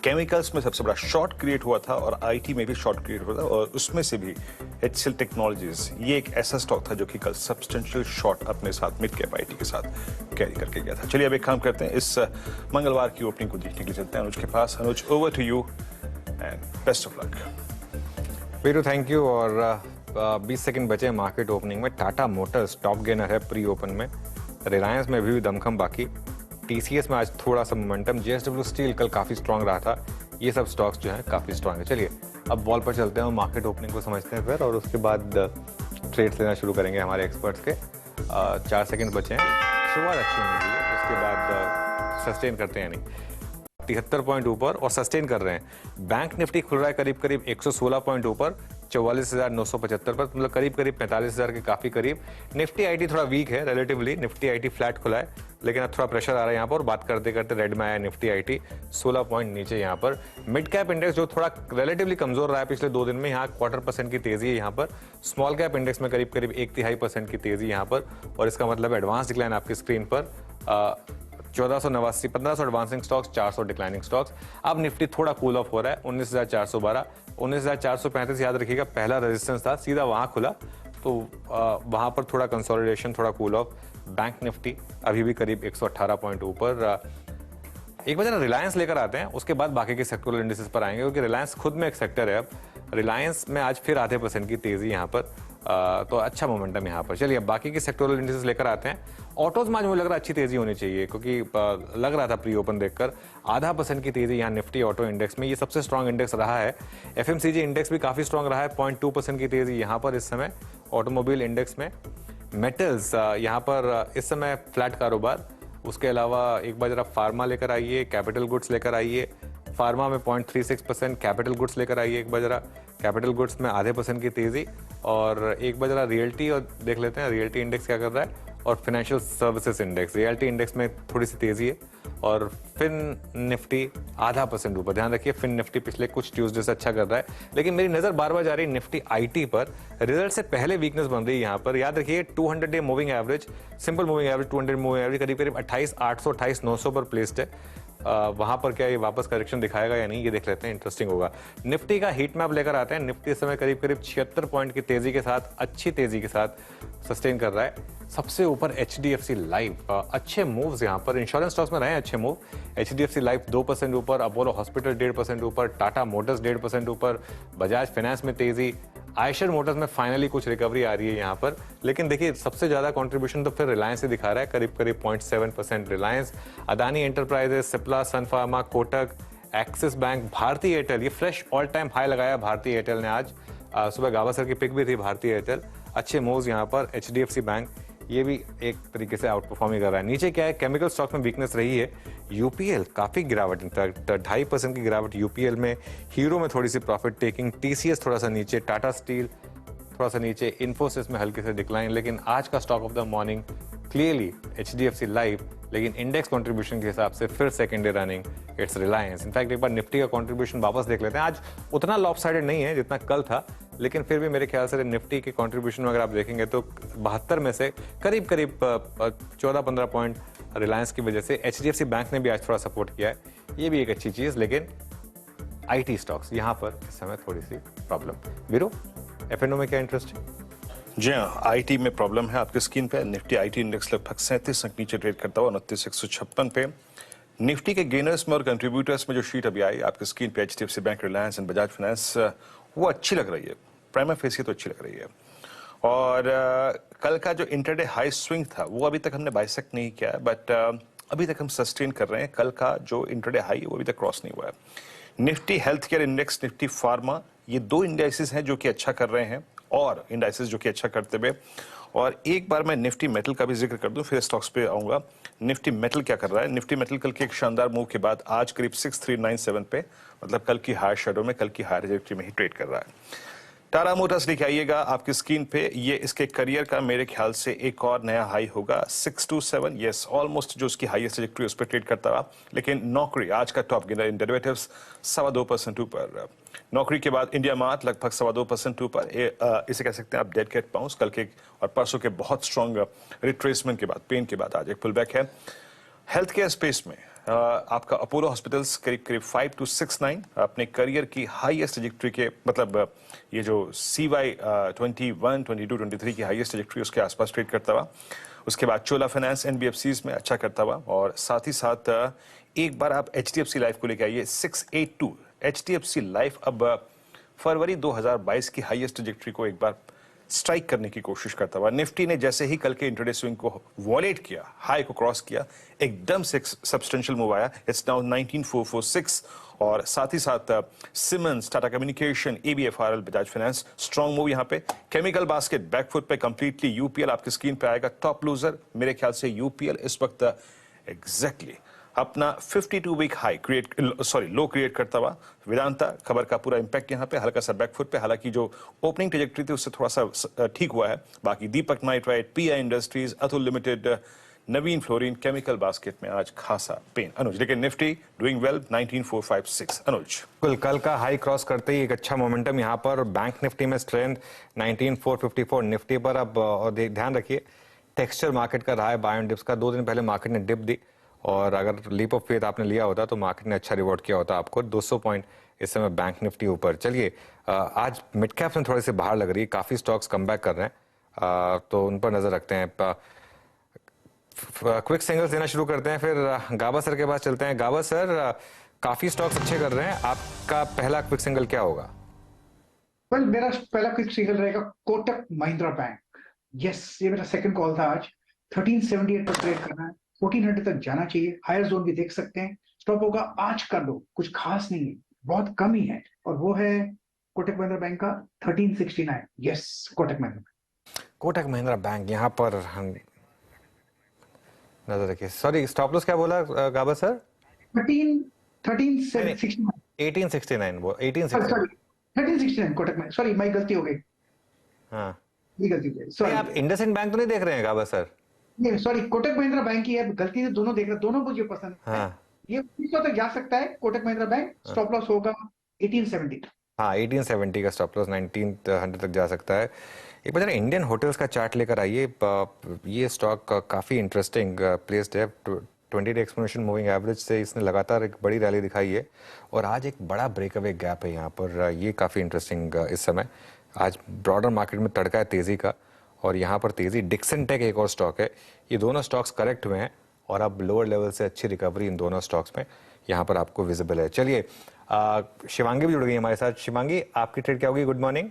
केमिकल्स में सबसे बड़ा शॉर्ट क्रिएट हुआ था, और आईटी में भी शॉर्ट क्रिएट हुआ था, और उसमें से भी एचसीएल टेक्नोलॉजीज ये एक ऐसा स्टॉक था जो कि कल सब्सटेंशियल शॉर्ट अपने साथ मिड कैप आईटी के साथ कैरी करके गया था। चलिए अब एक काम करते हैं, इस मंगलवार की ओपनिंग को देखने के लिए चलते हैं अनुज के पास। Anuj, over to you and best of luck. Veeru thank you. और 20 सेकंड बचे हैं मार्केट ओपनिंग में। टाटा मोटर्स टॉप गेनर है प्री ओपन में, रिलायंस में भी दमखम बाकी, टीसीएस में आज थोड़ा सा मोमेंटम, जेएसडब्ल्यू स्टील कल काफी स्ट्रांग रहा था। ये सब स्टॉक्स जो हैं काफी स्ट्रांग है। चलिए अब बॉल पर चलते हैं, मार्केट ओपनिंग को समझते हैं फिर, और उसके बाद ट्रेड्स लेना शुरू करेंगे हमारे एक्सपर्ट्स के। 4 सेकंड बचे हैं, शुरुआत अच्छी होनी चाहिए, उसके बाद सस्टेन करते हैं, नहीं 73 पॉइंट ऊपर और सस्टेन कर रहे हैं। बैंक निफ्टी खुल रहा है करीब करीब 116 पॉइंट ऊपर 44,975 पर, मतलब करीब करीब 45,000 के काफी करीब। निफ्टी आईटी थोड़ा वीक है रिलेटिवली, निफ्टी आईटी फ्लैट खुला है, लेकिन अब थोड़ा प्रेशर आ रहा है यहाँ पर। बात करते करते रेड में आया निफ्टी आईटी 16 पॉइंट नीचे यहाँ पर। मिड कैप इंडेक्स जो थोड़ा रिलेटिवली कमजोर रहा है पिछले 2 दिन में, यहाँ 1/4% की तेजी है यहाँ पर। स्मॉल कैप इंडेक्स में करीब करीब 1/3% की तेजी यहाँ पर, और इसका मतलब एडवांस डिक्लाइन आपकी स्क्रीन पर 1489, 1500 एडवांसिंग स्टॉक्स, 400 डिक्लाइनिंग स्टॉक्स। अब निफ्टी थोड़ा कूल ऑफ हो रहा है 19,412, 19,435 याद रखिएगा पहला रेजिस्टेंस था, सीधा वहां खुला, तो वहां पर थोड़ा कंसोलिडेशन, थोड़ा कूल ऑफ। बैंक निफ्टी अभी भी करीब 118 पॉइंट ऊपर। एक बार जरा रिलायंस लेकर आते हैं, उसके बाद बाकी के सेक्टोरल इंडिसेस पर आएंगे, क्योंकि रिलायंस खुद में एक सेक्टर है। अब रिलायंस में आज फिर आधे % की तेजी यहाँ पर, तो अच्छा मोमेंटम यहाँ पर। चलिए अब बाकी के सेक्टोरल इंडिसेस लेकर आते हैं। ऑटोज में आज मुझे लग रहा है अच्छी तेजी होनी चाहिए, क्योंकि लग रहा था प्री ओपन देखकर आधा % की तेजी यहाँ निफ्टी ऑटो इंडेक्स में, ये सबसे स्ट्रांग इंडेक्स रहा है। FMCG इंडेक्स भी काफी स्ट्रांग रहा है, 0.2% की तेजी यहाँ पर इस समय ऑटोमोबाइल इंडेक्स में। मेटल्स यहाँ पर इस समय फ्लैट कारोबार। उसके अलावा एक बार जरा फार्मा लेकर आइए, कैपिटल गुड्स लेकर आइए। फार्मा में 0.36%, कैपिटल गुड्स लेकर आइए एक बार जरा, कैपिटल गुड्स में आधे % की तेजी। और एक बार जरा रियल्टी और देख लेते हैं रियल्टी इंडेक्स क्या कर रहा है, और financial services index. Realty index में थोड़ी सी तेजी है, और फिन निफ्टी आधा % ऊपर। ध्यान रखिए फिन निफ्टी पिछले कुछ ट्यूसडे से अच्छा कर रहा है, लेकिन मेरी नजर बार बार जा रही है निफ्टी IT पर। रिजल्ट से पहले वीकनेस बन रही है यहाँ पर। याद रखिए 200 day moving average, simple moving average 200 moving average करीब 28,800 28,900 पर प्लेस्ड है। वहां पर क्या ये वापस करेक्शन दिखाएगा या नहीं, ये देख लेते हैं, इंटरेस्टिंग होगा। निफ्टी का हीट मैप लेकर आते हैं। निफ्टी इस समय करीब 76 पॉइंट की तेजी के साथ, अच्छी तेजी के साथ सस्टेन कर रहा है। सबसे ऊपर HDFC लाइफ, अच्छे मूव्स यहाँ पर। इंश्योरेंस स्टॉक्स में रहे हैं अच्छे मूव। HDFC लाइफ 2% ऊपर, अपोलो हॉस्पिटल 1.5% ऊपर, टाटा मोटर्स 1.5% ऊपर, बजाज फाइनेंस में तेजी, आयशर मोटर्स में फाइनली कुछ रिकवरी आ रही है यहाँ पर। लेकिन देखिए सबसे ज्यादा कंट्रीब्यूशन तो फिर रिलायंस से दिखा रहा है, करीब 0.7% रिलायंस। अदानी एंटरप्राइजेस, सिप्ला, सन फार्मा, कोटक, एक्सिस बैंक, भारती एयरटेल, ये फ्रेश ऑल टाइम हाई लगाया भारती एयरटेल ने आज। सुबह गावस्कर की पिक भी थी भारती एयरटेल। अच्छे मूव्स यहाँ पर। HDFC बैंक ये भी एक तरीके से आउट परफॉर्म कर रहा है। नीचे क्या है, केमिकल स्टॉक में वीकनेस रही है। UPL काफी गिरावट, इनफैक्ट 2.5% की गिरावट UPL में। हीरो में थोड़ी सी प्रॉफिट टेकिंग, TCS थोड़ा सा नीचे, टाटा स्टील थोड़ा सा नीचे, इन्फोसिस में हल्के से डिक्लाइन। लेकिन आज का stock of the morning clearly HDFC life, लेकिन इंडेक्स कंट्रीब्यूशन के हिसाब से फिर second day running it's Reliance. In fact एक बार निफ्टी का कंट्रीब्यूशन वापस देख लेते हैं। आज उतना लॉपसाइडेड नहीं है जितना कल था, लेकिन फिर भी मेरे ख्याल से निफ्टी के कंट्रीब्यूशन में अगर आप देखेंगे तो 72 में से करीब 14-15 पॉइंट रिलायंस की वजह से। HDFC बैंक ने भी आज थोड़ा सपोर्ट किया है, ये भी एक अच्छी चीज। लेकिन IT स्टॉक्स यहाँ पर इस समय थोड़ी सी प्रॉब्लम। वीरो, F&O में क्या इंटरेस्ट है? जी हाँ, IT में प्रॉब्लम है आपकी स्क्रीन पे। निफ्टी IT इंडेक्स लगभग 37 अंक नीचे ट्रेड करता हुआ 29,156 पे। निफ्टी के गेनर्स में और कंट्रीब्यूटर्स में जो शीट अभी आई आपकी स्क्रीन पे, HDFC bank, Reliance and Bajaj finance, वो अच्छी लग रही है, प्राइमा फेसी तो अच्छी लग रही है। और कल का जो इंटरडे हाई स्विंग था वो अभी तक हमने बाइसेक्ट नहीं किया है, बट अभी तक हम सस्टेन कर रहे हैं। कल का जो इंटरडे हाई है वो अभी तक क्रॉस नहीं हुआ है। Nifty health care index, Nifty pharma, ये दो इंडाइसेस हैं जो कि अच्छा कर रहे हैं, और इंडाइसेस जो कि अच्छा करते हुए। और एक बार मैं निफ्टी मेटल का भी जिक्र कर दूं, फिर स्टॉक्स पे आऊंगा। निफ्टी मेटल क्या कर रहा है? निफ्टी मेटल कल के एक शानदार मूव के बाद आज करीब 6397 पे, मतलब कल की हायर शेडो में, कल की हायर ट्रेजेक्टरी में ही ट्रेड कर रहा है। टाटा मोटर्स लेके आइएगा आपकी स्क्रीन पे, ये इसके करियर का मेरे ख्याल से एक और नया हाई होगा 627, यस ऑलमोस्ट जो उसकी हाईएस्ट ट्रेजेक्टरी उस पर ट्रेड करता रहा। लेकिन नौकरी आज का टॉप गेनर इन डेरिवेटिव्स 2.25% ऊपर। नौकरी के बाद इंडिया मार्ट लगभग 2.25% ऊपर। इसे कह सकते हैं आप डेड कैट बाउंस। कल के और परसों के बहुत स्ट्रॉन्ग रिट्रेसमेंट के बाद, पेन के बाद आज एक पुल बैक है। हेल्थ केयर स्पेस में आपका अपोलो हॉस्पिटल्स करीब 5 to 6.9 अपने करियर की हाईएस्ट ट्रेजेक्टरी के, मतलब ये जो CY 21, 22, 23 की हाईएस्ट ट्रेजेक्टरी उसके आसपास ट्रेड करता हुआ। उसके बाद चोला फाइनेंस, NBFCs में अच्छा करता हुआ। और साथ ही साथ एक बार आप HDFC लाइफ को लेकर आइए 682। HDFC लाइफ अब फरवरी 2022 की हाईएस्ट ट्रेजेक्टरी को एक बार स्ट्राइक करने की कोशिश करता हुआ। निफ्टी ने जैसे ही कल के इंट्राडे स्विंग को वॉलेट किया, हाई को क्रॉस किया, एकदम से सब्सटेंशियल मूव आया। It's now 19446। और साथ ही साथ Siemens, Tata communication, ABFRL, Bajaj finance, strong move यहाँ पे। केमिकल बास्केट बैकफुट पे कंप्लीटली। UPL आपकी स्क्रीन पे आएगा टॉप लूजर। मेरे ख्याल से UPL इस वक्त एग्जैक्टली अपना 52 वीक हाई लो क्रिएट करता हुआ। वेदांता खबर का पूरा इंपैक्ट यहाँ पे, हल्का सा बैकफुट पे, हालांकि जो ओपनिंग ट्रेजेक्टरी थी उससे थोड़ा सा ठीक हुआ है। बाकी Deepak Nitrite, PI Industries, Atul Limited, Navin Fluorine, chemical basket में आज खासा पेन। अनुज, लेकिन निफ्टी डूइंग वेल 19456। अनुज, कल का हाई क्रॉस करते ही एक अच्छा मोमेंटम यहाँ पर। बैंक निफ्टी में स्ट्रेंथ 19454 निफ्टी पर। अब और ध्यान रखिए टेक्सचर मार्केट का रहा है, बाय एंड डिप्स का। 2 दिन पहले मार्केट ने डिप दी, और अगर लीप ऑफ फेथ आपने लिया होता तो मार्केट ने अच्छा रिवॉर्ड किया होता आपको। 200 पॉइंट इस समय बैंक निफ्टी ऊपर। चलिए आज मिड कैप्स में थोड़ी सी बाहर लग रही है, काफी स्टॉक्स कम बैक कर रहे हैं, तो उन पर नजर रखते हैं। क्विक सिंगल्स देना शुरू करते हैं, फिर गाबा सर के पास चलते हैं। गाबा सर, काफी स्टॉक्स अच्छे कर रहे हैं, आपका पहला क्विक सिंगल क्या होगा? वेल, मेरा पहला क्विक सिंगल रहेगा कोटक महिंद्रा बैंक। यस, ये मेरा सेकंड कॉल था आज। 1378 पर ट्रेड करना है, 1400 तक जाना चाहिए, हायर जोन भी देख सकते हैं। स्टॉप होगा आज कर लो, कुछ खास नहीं है, बहुत कम ही है, और वो है कोटक महिंद्रा बैंक का 1369। यस, कोटक महिंद्रा बैंक यहाँ पर हम नजर रखिए। सॉरी, स्टॉप लॉस क्या बोला गाबा सर? 1369 1869 वो 1869 1369 कोटक में। सॉरी, मैं गलती हो गई। हाँ, ये गलती हो गई, सॉरी। आप इंडसइंड बैंक तो नहीं देख रहे हैं गाबा सर? नहीं, सॉरी, कोटक महिंद्रा बैंक ही है, गलती से दोनों देख रहे, दोनों मुझे पसंद है। हाँ, ये 1900 तक जा सकता है Kotak Mahindra bank. Stop loss होगा 1870। हाँ 1870 का स्टॉप लॉस, 1900 तक जा सकता है। एक बार जरा इंडियन होटल्स का चार्ट लेकर आइए। ये स्टॉक काफ़ी इंटरेस्टिंग प्लेस्ड है। 20 डे एक्सपोनेंशियल मूविंग एवरेज से इसने लगातार एक बड़ी रैली दिखाई है, और आज एक बड़ा ब्रेकअवे गैप है यहाँ पर। ये काफ़ी इंटरेस्टिंग इस समय। आज ब्रॉडर मार्केट में तड़का है तेज़ी का, और यहाँ पर तेज़ी। डिक्सन टेक एक और स्टॉक है। ये दोनों स्टॉक्स करेक्ट हुए हैं, और अब लोअर लेवल से अच्छी रिकवरी इन दोनों स्टॉक्स में यहाँ पर आपको विजिबल है। चलिए, शिवांगी भी जुड़ गई हमारे साथ। शिवांगी, आपकी ट्रेड क्या होगी? Good morning.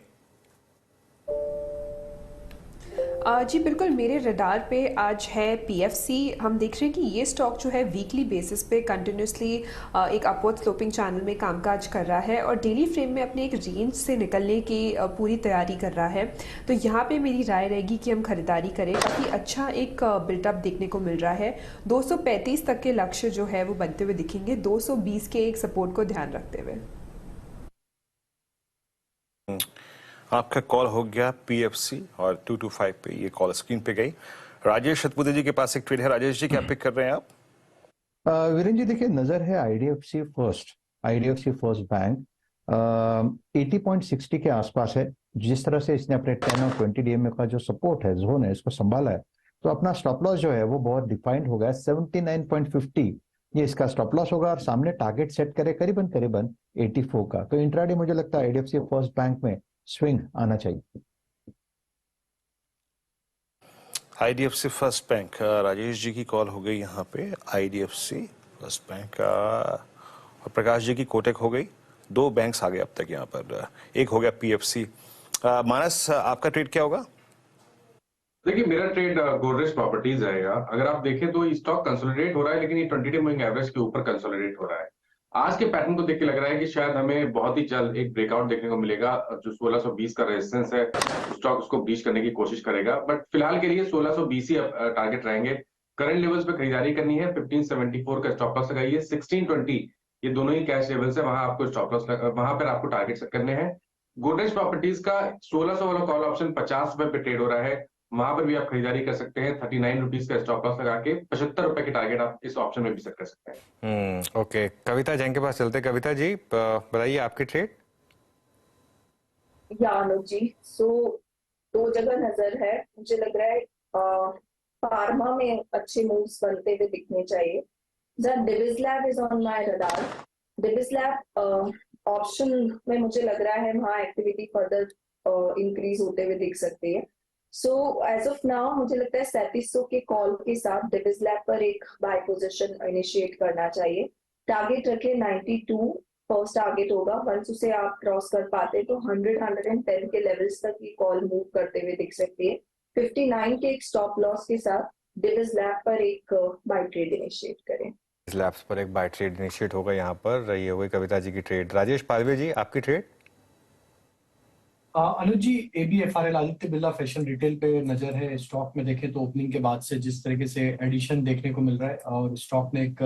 जी बिल्कुल, मेरे रडार पे आज है पीएफसी। हम देख रहे हैं कि ये स्टॉक जो है वीकली बेसिस पे कंटिन्यूसली एक अपवर्ड स्लोपिंग चैनल में कामकाज कर रहा है, और डेली फ्रेम में अपने एक रेंज से निकलने की पूरी तैयारी कर रहा है। तो यहाँ पे मेरी राय रहेगी कि हम खरीदारी करें। काफ़ी अच्छा एक बिल्टअप देखने को मिल रहा है। 235 तक के लक्ष्य जो है वो बनते हुए दिखेंगे, 220 के एक सपोर्ट को ध्यान रखते हुए। आपका कॉल हो गया पीएफसी, और 225 पे ये कॉल स्क्रीन पे गई। राजेश सतपुते जी के पास एक ट्रेड है। राजेश जी, क्या पिक कर रहे हैं आप? वीरेंद्र जी, देखिए नजर है आईडीएफसी फर्स्ट बैंक 80.60 के आसपास है। जिस तरह से इसने अपने 10 और 20 डीएमए का जो सपोर्ट है, जोन है, इसको संभाला है, तो अपना स्टॉप लॉस जो है वो बहुत डिफाइंड हो गया है। 79.50 ये इसका स्टॉप लॉस होगा, और सामने टारगेट सेट करे करीबन 84 का। तो इंट्राडे मुझे लगता है आईडीएफसी फर्स्ट बैंक में स्विंग आना चाहिए। IDFC first bank, Rajesh ji की कॉल हो गई यहाँ पे। आईडीएफसी फर्स्ट बैंक, और प्रकाश जी की कोटक हो गई। 2 बैंक्स आ गए अब तक यहाँ पर। एक हो गया पीएफसी। मानस, आपका ट्रेड क्या होगा? देखिए, मेरा ट्रेड गोदरेज प्रॉपर्टीज रहेगा। अगर आप देखें तो ये स्टॉक कंसोलिडेट हो रहा है, लेकिन ये 20 डे मूविंग एवरेज के ऊपर कंसोलिडेट हो रहा है। आज के पैटर्न को देख के लग रहा है कि शायद हमें बहुत ही जल्द एक ब्रेकआउट देखने को मिलेगा। जो 1620 का रेजिस्टेंस है, स्टॉक उसको ब्रीच करने की कोशिश करेगा, बट फिलहाल के लिए 1620 ही टारगेट रहेंगे। करंट लेवल्स पे खरीदारी करनी है। 1574 का स्टॉप लॉस लगाइए। 1620 ये दोनों ही कैश लेवल्स है, वहां आपको स्टॉप लॉस, वहां पर आपको टारगेट करने हैं। गोदरेज प्रॉपर्टीज का 1600 वाला कॉल ऑप्शन 50 रुपए पे ट्रेड हो रहा है, वहां पर भी आप खरीदारी कर सकते हैं। 39 रुपीज का स्टॉप लॉस लगा के 75 रुपए के टारगेट आप इस ऑप्शन में भी सेट कर सकते हैं। ओके, कविता जैन के पास चलते हैं। कविता जी, बताइए आपकी ट्रेड। या अनुज जी, सो 2 जगह नजर है। मुझे लग रहा है फार्मा में अच्छे मूव्स बनते हुए दिखने चाहिए। जब Divi's lab is on my radar. Divi's lab option में मुझे लग रहा है वहां एक्टिविटी फर्दर इंक्रीज होते हुए दिख सकती है। सो एज ऑफ नाउ मुझे लगता है 3700 के कॉल के साथ डिविस लैब पर एक बाय पोजीशन इनिशिएट करना चाहिए। टारगेट रखे 92 फर्स्ट टारगेट होगा। वंस उसे आप क्रॉस कर पाते तो 100-110 के लेवल्स तक ये कॉल मूव करते हुए दिख सकती है। 59 के एक स्टॉप लॉस के साथ डिविस लैब पर एक बाय ट्रेड इनिशिएट करें। इस लैब्स पर एक बाय ट्रेड इनिशिएट होगा यहाँ पर। ये हो गई कविता जी की ट्रेड। राजेश पालवे जी, आपकी ट्रेड? अनुज जी, ABFRL Aditya Birla fashion retail पे नजर है। स्टॉक में देखें तो ओपनिंग के बाद से जिस तरीके से एडिशन देखने को मिल रहा है, और स्टॉक ने एक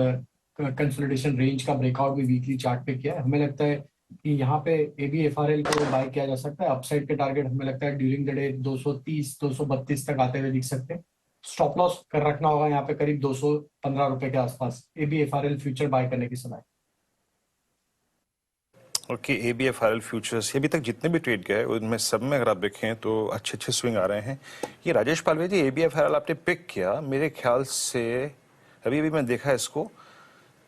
कंसोलिडेशन रेंज का ब्रेकआउट भी वीकली चार्ट पे किया है। हमें लगता है कि यहाँ पे ABFRL को बाय किया जा सकता है। अपसाइड के टारगेट हमें लगता है ड्यूरिंग द डे 230-232 तक आते हुए दिख सकते हैं। स्टॉप लॉस कर रखना होगा यहाँ पे करीब 215 रुपए के आसपास। ABFRL फ्यूचर बाय करने की सलाह। ओके, ABFRL फ्यूचर्स, अभी तक जितने भी ट्रेड गए उनमें सब में अगर आप देखें तो अच्छे अच्छे स्विंग आ रहे हैं। ये राजेश पालवे जी, ABFRL आपने पिक किया, मेरे ख्याल से अभी मैं देखा इसको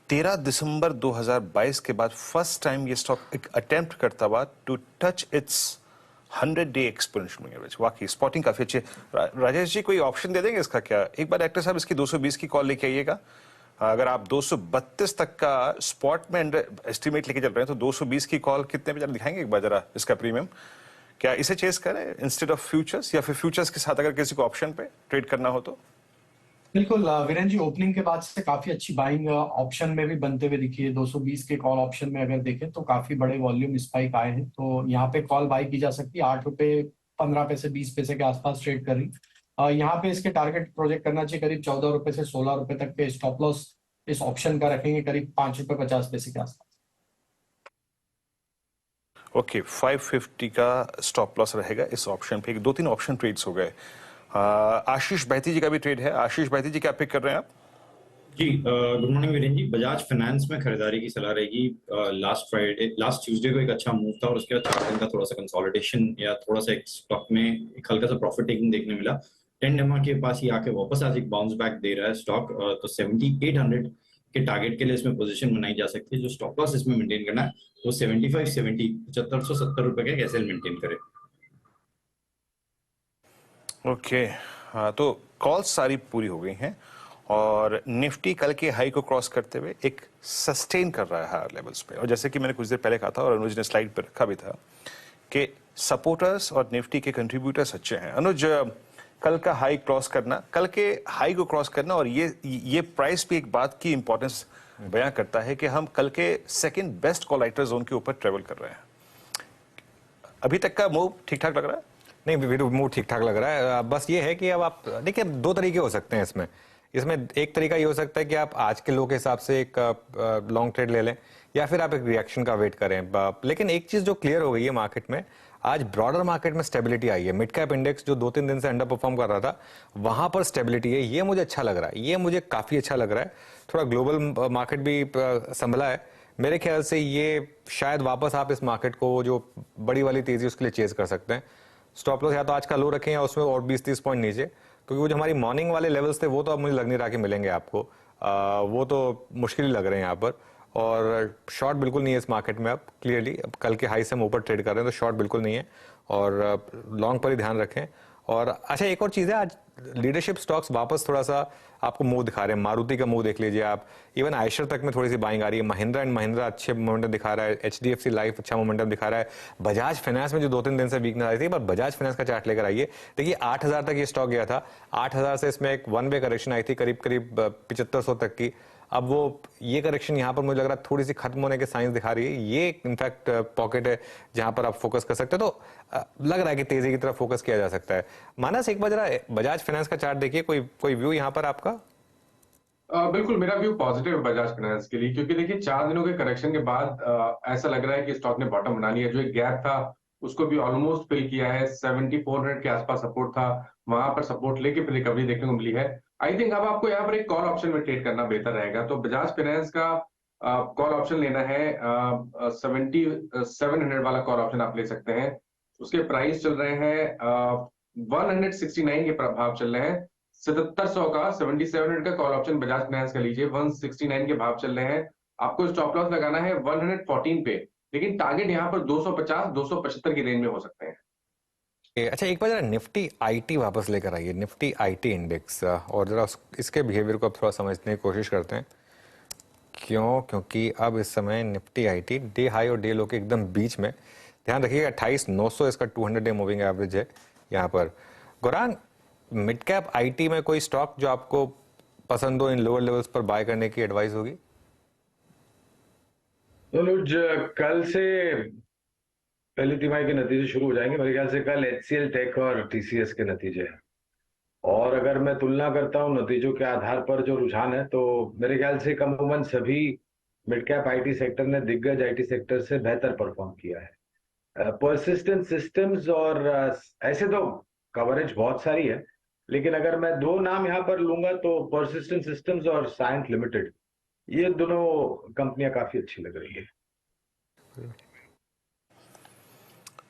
13 दिसंबर 2022 के बाद फर्स्ट टाइम ये स्टॉक एक अटेम्प्ट करता हुआ to touch its 100-day exponential moving average, वाकई स्पॉटिंग काफी अच्छी है। राजेश जी कोई ऑप्शन दे देंगे इसका क्या? एक बार एक्टर साहब इसकी 220 की कॉल लेके आइएगा। अगर आप 232 तक का स्पॉट में एस्टिमेट लेके चल रहे हैं तो 220 की कॉल कितने पे जरा दिखाएंगे एक बार जरा इसका प्रीमियम? क्या इसे चेस करें इंस्टेड ऑफ फ्यूचर्स, या फिर फ्यूचर्स के साथ अगर किसी को ऑप्शन पे ट्रेड करना हो तो? बिल्कुल वीरेंद्र जी, ओपनिंग के बाद से काफी अच्छी बाइंग ऑप्शन में भी बनते हुए दिखी है। 220 के कॉल ऑप्शन में अगर देखें तो काफी बड़े वॉल्यूम स्पाइक आए हैं, तो यहाँ पे कॉल बाई की जा सकती है। 8 रुपए 15 पैसे 20 पैसे के आसपास ट्रेड कर रही। यहाँ पे इसके टारगेट प्रोजेक्ट करना चाहिए करीब 14 रुपए से 16 रुपए तक के। स्टॉप लॉस इस ऑप्शन का रखेंगे करीब 5 रुपए 50 पैसे के आसपास। ओके 550 का स्टॉप लॉस रहेगा इस ऑप्शन पे। 2-3 ऑप्शन ट्रेड्स हो गए। आशीष बैती जी का भी ट्रेड है। आशीष बैती जी क्या पिक कर रहे हैं आप? जी good morning Virendra ji. Bajaj finance में खरीदारी की सलाह रहेगी। लास्ट ट्यूसडे को एक अच्छा मूव था और उसके बाद 4 दिन का थोड़ा सा कंसोलिडेशन या थोड़ा सा एक स्टॉक में एक हल्का सा प्रॉफिट टेकिंग देखने मिला। 10 MA के पास ही आके वापस आज एक बाउंस बैक दे रहा है स्टॉक। तो 7800 के टारगेट के लिए इसमें पोजीशन बनाई जा सकती है। जो स्टॉप लॉस इसमें मेंटेन करना है वो 7570 रुपए के कैसे मेंटेन करे। ओके तो कॉल्स सारी पूरी हो गई हैं और निफ्टी कल के हाई को क्रॉस करते हुए एक सस्टेन कर रहा है हायर लेवल्स पे। और जैसे कि मैंने कुछ देर पहले कहा था और अनुज ने स्लाइड पे रखा भी था कि सपोर्टर्स और निफ्टी के कंट्रीब्यूटर्स अच्छे हैं। अनुज, कल का हाई क्रॉस करना, कल के हाई को क्रॉस करना और ये प्राइस भी एक बात की इंपॉर्टेंस बयां करता है कि हम कल के second best call writer zone के ऊपर ट्रेवल कर रहे हैं। अभी तक का मूव ठीक ठाक लग रहा है? नहीं, मूड ठीक ठाक लग रहा है। बस ये है कि अब आप देखिए 2 तरीके हो सकते हैं इसमें एक तरीका ये हो सकता है कि आप आज के लो के हिसाब से एक लॉन्ग ट्रेड ले लें या फिर आप एक रिएक्शन का वेट करें। लेकिन एक चीज जो क्लियर हो गई है मार्केट में, आज ब्रॉडर मार्केट में स्टेबिलिटी आई है। मिड कैप इंडेक्स जो 2-3 दिन से अंडर परफॉर्म कर रहा था वहां पर स्टेबिलिटी है। ये मुझे अच्छा लग रहा है, ये मुझे काफी अच्छा लग रहा है। थोड़ा ग्लोबल मार्केट भी संभला है। मेरे ख्याल से ये शायद वापस आप इस मार्केट को जो बड़ी वाली तेजी उसके लिए चेज कर सकते हैं। स्टॉप लॉस या तो आज का लो रखें या उसमें और 20-30 पॉइंट नीचे, क्योंकि वो जो हमारी मॉर्निंग वाले लेवल्स थे वो तो अब मुझे लग नहीं रहा कि मिलेंगे आपको। वो तो मुश्किल ही लग रहे हैं यहाँ पर। और शॉर्ट बिल्कुल नहीं है इस मार्केट में अब क्लियरली। अब कल के हाई से हम ऊपर ट्रेड कर रहे हैं तो शॉर्ट बिल्कुल नहीं है और लॉन्ग पर ही ध्यान रखें। और अच्छा एक और चीज़ है, आज लीडरशिप स्टॉक्स वापस थोड़ा सा आपको मुंह दिखा रहे हैं। मारुति का मुंह देख लीजिए आप, इवन आयशर तक में थोड़ी सी बाइंग आ रही है। महिंद्रा एंड महिंद्रा अच्छे मोमेंटम दिखा रहा है। HDFC लाइफ अच्छा मोमेंटम दिखा रहा है। बजाज फाइनेंस में जो 2-3 दिन से वीकनेस आई थी, पर बजाज फाइनेंस का चार्ट लेकर आइए। देखिए 8000 तक ये स्टॉक गया था, 8000 से इसमें एक 1 वे करेक्शन आई थी करीब 7500 तक की। अब वो ये करेक्शन यहाँ पर मुझे लग रहा है थोड़ी सी खत्म होने के साइंस दिखा रही है। ये इनफैक्ट पॉकेट है जहां पर आप फोकस कर सकते हैं। तो लग रहा है कि तेजी की तरफ फोकस किया जा सकता है। मानस एक बार जरा बजाज फाइनेंस का चार्ट देखिए, कोई व्यू यहाँ पर आपका? बिल्कुल, मेरा व्यू पॉजिटिव है बजाज फाइनेंस के लिए, क्योंकि देखिए 4 दिनों के करेक्शन के बाद ऐसा लग रहा है कि स्टॉक ने बॉटम बना लिया। जो एक गैप था उसको भी ऑलमोस्ट फिल किया है। 7400 के आसपास सपोर्ट था, वहां पर सपोर्ट लेके फिर रिकवरी देखने को मिली है। आई थिंक अब आपको यहाँ पर एक कॉल ऑप्शन में ट्रेड करना बेहतर रहेगा। तो बजाज फाइनेंस का कॉल ऑप्शन लेना है 7700 वाला कॉल ऑप्शन आप ले सकते हैं। उसके प्राइस चल रहे हैं 169 के भाव चल रहे हैं। 7700 का 7700 का कॉल ऑप्शन बजाज फाइनेंस का लीजिए। 169 के भाव चल रहे हैं। आपको स्टॉप लॉस लगाना है 114 पे, लेकिन टारगेट यहाँ पर 250-275 की रेंज में हो सकते हैं। अच्छा एक बार जरा निफ्टी आईटी वापस लेकर आइए, निफ्टी आईटी इंडेक्स, और जरा इसके बिहेवियर को अब थोड़ा समझने की कोशिश करते हैं। क्योंकि अब इस समय निफ्टी आईटी डे हाई और डे लो के एकदम बीच में। ध्यान रखिएगा 28900 इसका 200 डे मूविंग एवरेज है यहाँ पर। गौरांग, मिड कैप आईटी में कोई स्टॉक जो आपको पसंद हो इन लोअर लेवल्स पर बाय करने की एडवाइस होगी? कल से पहली तिमाही के नतीजे शुरू हो जाएंगे। मेरे ख्याल से कल HCL टेक और TCS के नतीजे हैं, और अगर मैं तुलना करता हूं नतीजों के आधार पर जो रुझान है, तो मेरे ख्याल से अमूमन सभी मिड कैप आईटी सेक्टर ने दिग्गज आईटी सेक्टर से बेहतर परफॉर्म किया है। परसिस्टेंट सिस्टम्स और ऐसे तो कवरेज बहुत सारी है, लेकिन अगर मैं 2 नाम यहां पर लूंगा तो परसिस्टेंट सिस्टम्स और साइंट लिमिटेड, ये दोनों कंपनियां काफी अच्छी लग रही है।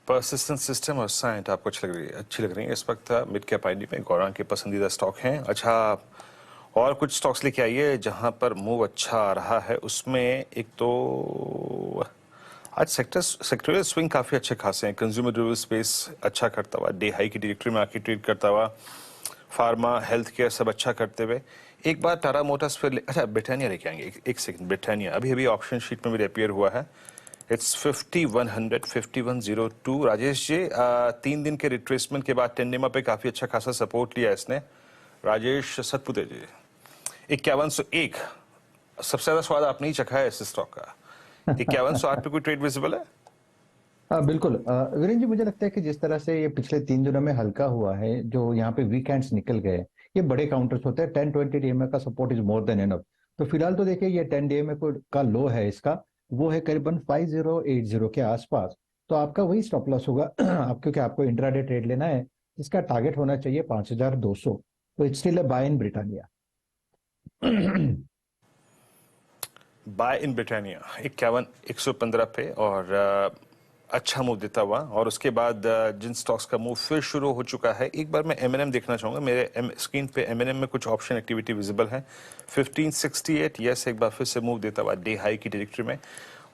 परसिस्टेंट सिस्टम और साइंट आपको अच्छी लग रही है इस वक्त मिड कैप आईटी में। गौरांग के पसंदीदा स्टॉक हैं। अच्छा, और कुछ स्टॉक्स लेके आइए जहां पर मूव अच्छा आ रहा है। उसमें एक तो आज सेक्टोरियल स्विंग काफी अच्छे खासे हैं। कंज्यूमर ड्यूरेबल स्पेस अच्छा करता हुआ, डे हाई की ट्रैजेक्टरी में आके ट्रेड करता हुआ, फार्मा, हेल्थ केयर सब अच्छा करते हुए। एक बार टाटा मोटर्स फिर अच्छा ब्रिटानिया लेके आएंगे। एक सेकंड, ब्रिटानिया अभी अभी ऑप्शन शीट में भी अपियर हुआ है। इट्स 5100 5102। राजेश जी 3 दिन के रिट्रेसमेंट के बाद टेंडेमा पे काफी अच्छा खासा सपोर्ट लिया इसने। राजेश सतपुते जी 5101, सबसे ज्यादा स्वाद आपने ही चखा है इस स्टॉक का। 5108 पे कोई ट्रेड विजिबल है? हाँ बिल्कुल वीरेंद्र जी, मुझे लगता है कि जिस तरह से ये पिछले 3 दिनों में हल्का हुआ है, जो यहाँ पे वीकेंड्स निकल गए, ये बड़े काउंटर्स होते हैं। 10-20 डीएमए का support is more than enough. तो फिलहाल तो देखिए ये 10 डीएमए का लो है इसका, वो है करीबन 5080 के आसपास। तो आपका वही स्टॉप लॉस होगा आप, क्योंकि आपको इंट्राडे ट्रेड लेना है, इसका टारगेट होना चाहिए 5200। तो it's still a buy in Britannia. Buy in Britannia 51,115 पे और अच्छा मूव देता हुआ। और उसके बाद जिन स्टॉक्स का मूव फिर शुरू हो चुका है, एक बार मैं एमएनएम देखना चाहूंगा। मेरे स्क्रीन पे एमएनएम में कुछ ऑप्शन एक्टिविटी विजिबल है। 1568 यस, एक बार फिर से मूव देता हुआ डे हाई की डायरेक्टरी में,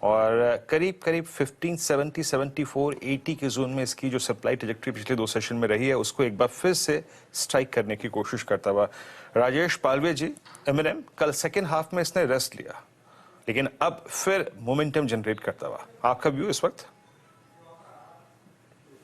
और करीब करीब 1570 74 80 के जोन में इसकी जो सप्लाई ट्रैजेक्टरी पिछले 2 सेशन में रही है, उसको एक बार फिर से स्ट्राइक करने की कोशिश करता हुआ। राजेश पालवे जी, एमएनएम कल सेकेंड हाफ में इसने रेस्ट लिया, लेकिन अब फिर मोमेंटम जनरेट करता हुआ, आपका व्यू इस वक्त?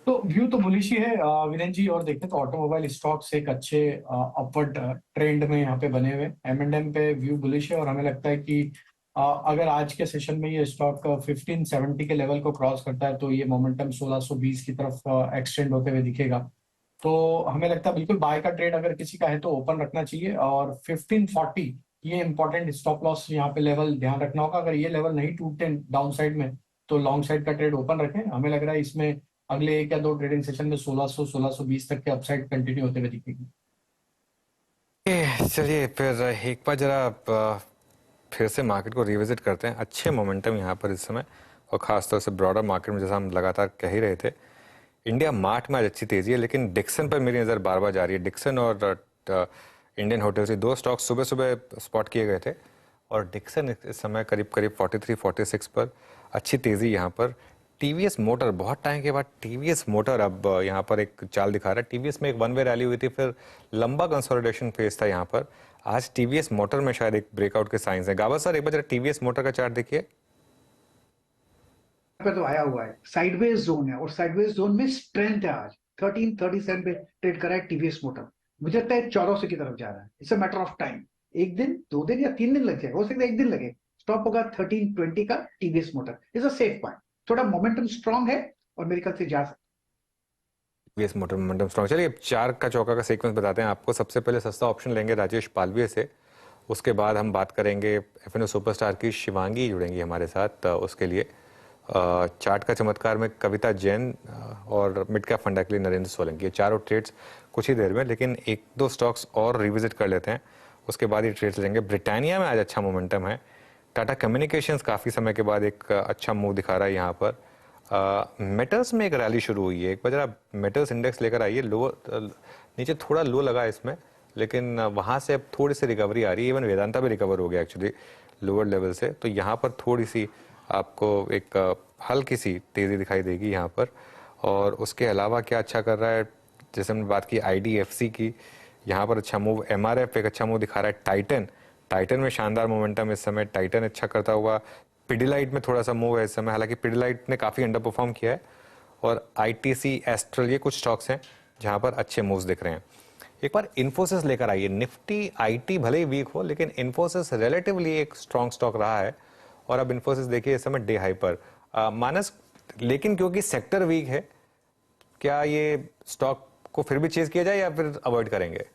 तो व्यू तो बुलिश ही है वीरेंद्र जी। और देखें तो ऑटोमोबाइल स्टॉक्स एक अच्छे अपवर्ड ट्रेंड में यहाँ पे बने हुए। एम&एम पे व्यू बुलिश है, और हमें लगता है कि अगर आज के सेशन में ये स्टॉक 1570 के लेवल को क्रॉस करता है, तो ये मोमेंटम 1620 की तरफ एक्सटेंड होते हुए दिखेगा। तो हमें लगता है बिल्कुल बाय का ट्रेड अगर किसी का है तो ओपन रखना चाहिए। और 1540 ये इंपॉर्टेंट स्टॉप लॉस यहाँ पे लेवल ध्यान रखना होगा। अगर ये लेवल नहीं टूटते डाउन साइड में, तो लॉन्ग साइड का ट्रेड ओपन रखें। हमें लग रहा है इसमें अगले 1 या 2 ट्रेडिंग सेशन में 1600 1620 तक के अपसाइड कंटिन्यू होते हुए दिखेगी। चलिए फिर एक बार जरा फिर से मार्केट को रिविजिट करते हैं। अच्छे मोमेंटम यहाँ पर इस समय, और खासतौर से ब्रॉडर मार्केट में जैसा हम लगातार कह ही रहे थे। इंडिया मार्ट में आज अच्छी तेजी है, लेकिन डिक्सन पर मेरी नज़र बार बार जा रही है। डिक्सन और इंडियन होटल्स, ये 2 स्टॉक्स सुबह सुबह स्पॉट किए गए थे, और डिक्सन इस समय करीब करीब 43-46 पर अच्छी तेजी यहाँ पर। टीवीएस मोटर, बहुत टाइम के बाद टीवीएस मोटर अब यहाँ पर एक चाल दिखा रहा है। टीवीएस में एक 1 वे रैली हुई थी, फिर लंबा कंसोलिडेशन फेज था यहाँ पर। आज टीवीएस मोटर में शायद एक ब्रेकआउट के साइंस हैं। गावा सर, एक बार टीवीएस मोटर का चार्ट देखिए। पे तो आया हुआ है, साइडवेज जोन है, और साइडवेज जोन में स्ट्रेंथ है। आज 1337 पे ट्रेड करा है टीवीएस मोटर। मुझे लगता है 1400 की तरफ जा रहा है। It's a matter of time, 1 दिन 2 दिन या 3 दिन लग जाए, हो सकता है 1 दिन लगे। स्टॉप होगा 1320 का। TVS motor is a safe point, थोड़ा मोमेंटम स्ट्रांग है और मेरे ख्याल से जा सकते। TVS motor momentum strong. चलिए 4 का चौका का सीक्वेंस बताते हैं आपको। सबसे पहले सस्ता ऑप्शन लेंगे राजेश पालवे से, उसके बाद हम बात करेंगे एफएनओ सुपरस्टार की शिवांगी जुड़ेंगी हमारे साथ उसके लिए। चार्ट का चमत्कार में कविता जैन और मिड कैप फंडा के लिए नरेंद्र सोलंकी। ये चारों ट्रेड्स कुछ ही देर में, लेकिन 1-2 स्टॉक्स और रिविजिट कर लेते हैं, उसके बाद ये ट्रेड्स लेंगे। ब्रिटानिया में आज अच्छा मोमेंटम है। टाटा कम्युनिकेशंस काफ़ी समय के बाद एक अच्छा मूव दिखा रहा है यहाँ पर। मेटल्स में एक रैली शुरू हुई है। एक बार जरा मेटल्स इंडेक्स लेकर आइए। नीचे थोड़ा लो लगा इसमें, लेकिन वहाँ से अब थोड़ी सी रिकवरी आ रही है। इवन वेदांता भी रिकवर हो गया एक्चुअली लोअर लेवल से। तो यहाँ पर थोड़ी सी आपको एक हल्की सी तेज़ी दिखाई देगी यहाँ पर। और उसके अलावा क्या अच्छा कर रहा है, जैसे हमने बात की IDFC की, यहाँ पर अच्छा मूव। MRF एक अच्छा मूव दिखा रहा है। टाइटन में शानदार मोमेंटम इस समय, टाइटन अच्छा करता हुआ। पिडिलाइट में थोड़ा सा मूव है इस समय, हालांकि पिडिलाइट ने काफ़ी अंडर परफॉर्म किया है। और ITC, एस्ट्रल, ये कुछ स्टॉक्स हैं जहाँ पर अच्छे मूव्स दिख रहे हैं। एक बार इन्फोसिस लेकर आइए। निफ्टी IT भले ही वीक हो, लेकिन इन्फोसिस रिलेटिवली एक स्ट्रॉन्ग स्टॉक रहा है, और अब इन्फोसिस देखिए इस समय डे हाई पर। मानस, लेकिन क्योंकि सेक्टर वीक है, क्या ये स्टॉक को फिर भी चेज किया जाए या फिर अवॉइड करेंगे?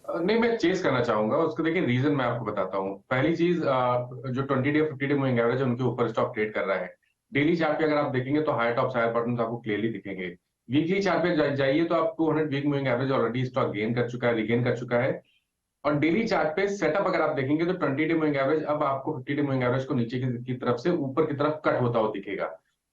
नहीं, मैं चेस करना चाहूंगा उसको। देखिए रीजन मैं आपको बताता हूँ। पहली चीज, जो 20 डे 50 डे मूविंग एवरेज है, उनके ऊपर स्टॉक ट्रेड कर रहा है। डेली चार्ट पे अगर आप देखेंगे तो हायर टॉप्स हायर बॉटम्स आपको क्लियरली दिखेंगे। वीकली चार्ट पे जाइए तो आप 200 week moving average already stock gain कर चुका है, रिगेन कर चुका है। और डेली चार्ट पे सेटअप अगर आप देखेंगे तो 20 डे मूविंग एवरेज अब आपको 50 डे मूविंग एवरेज को नीचे की तरफ से ऊपर की तरफ कट होता हुआ दिखेगा।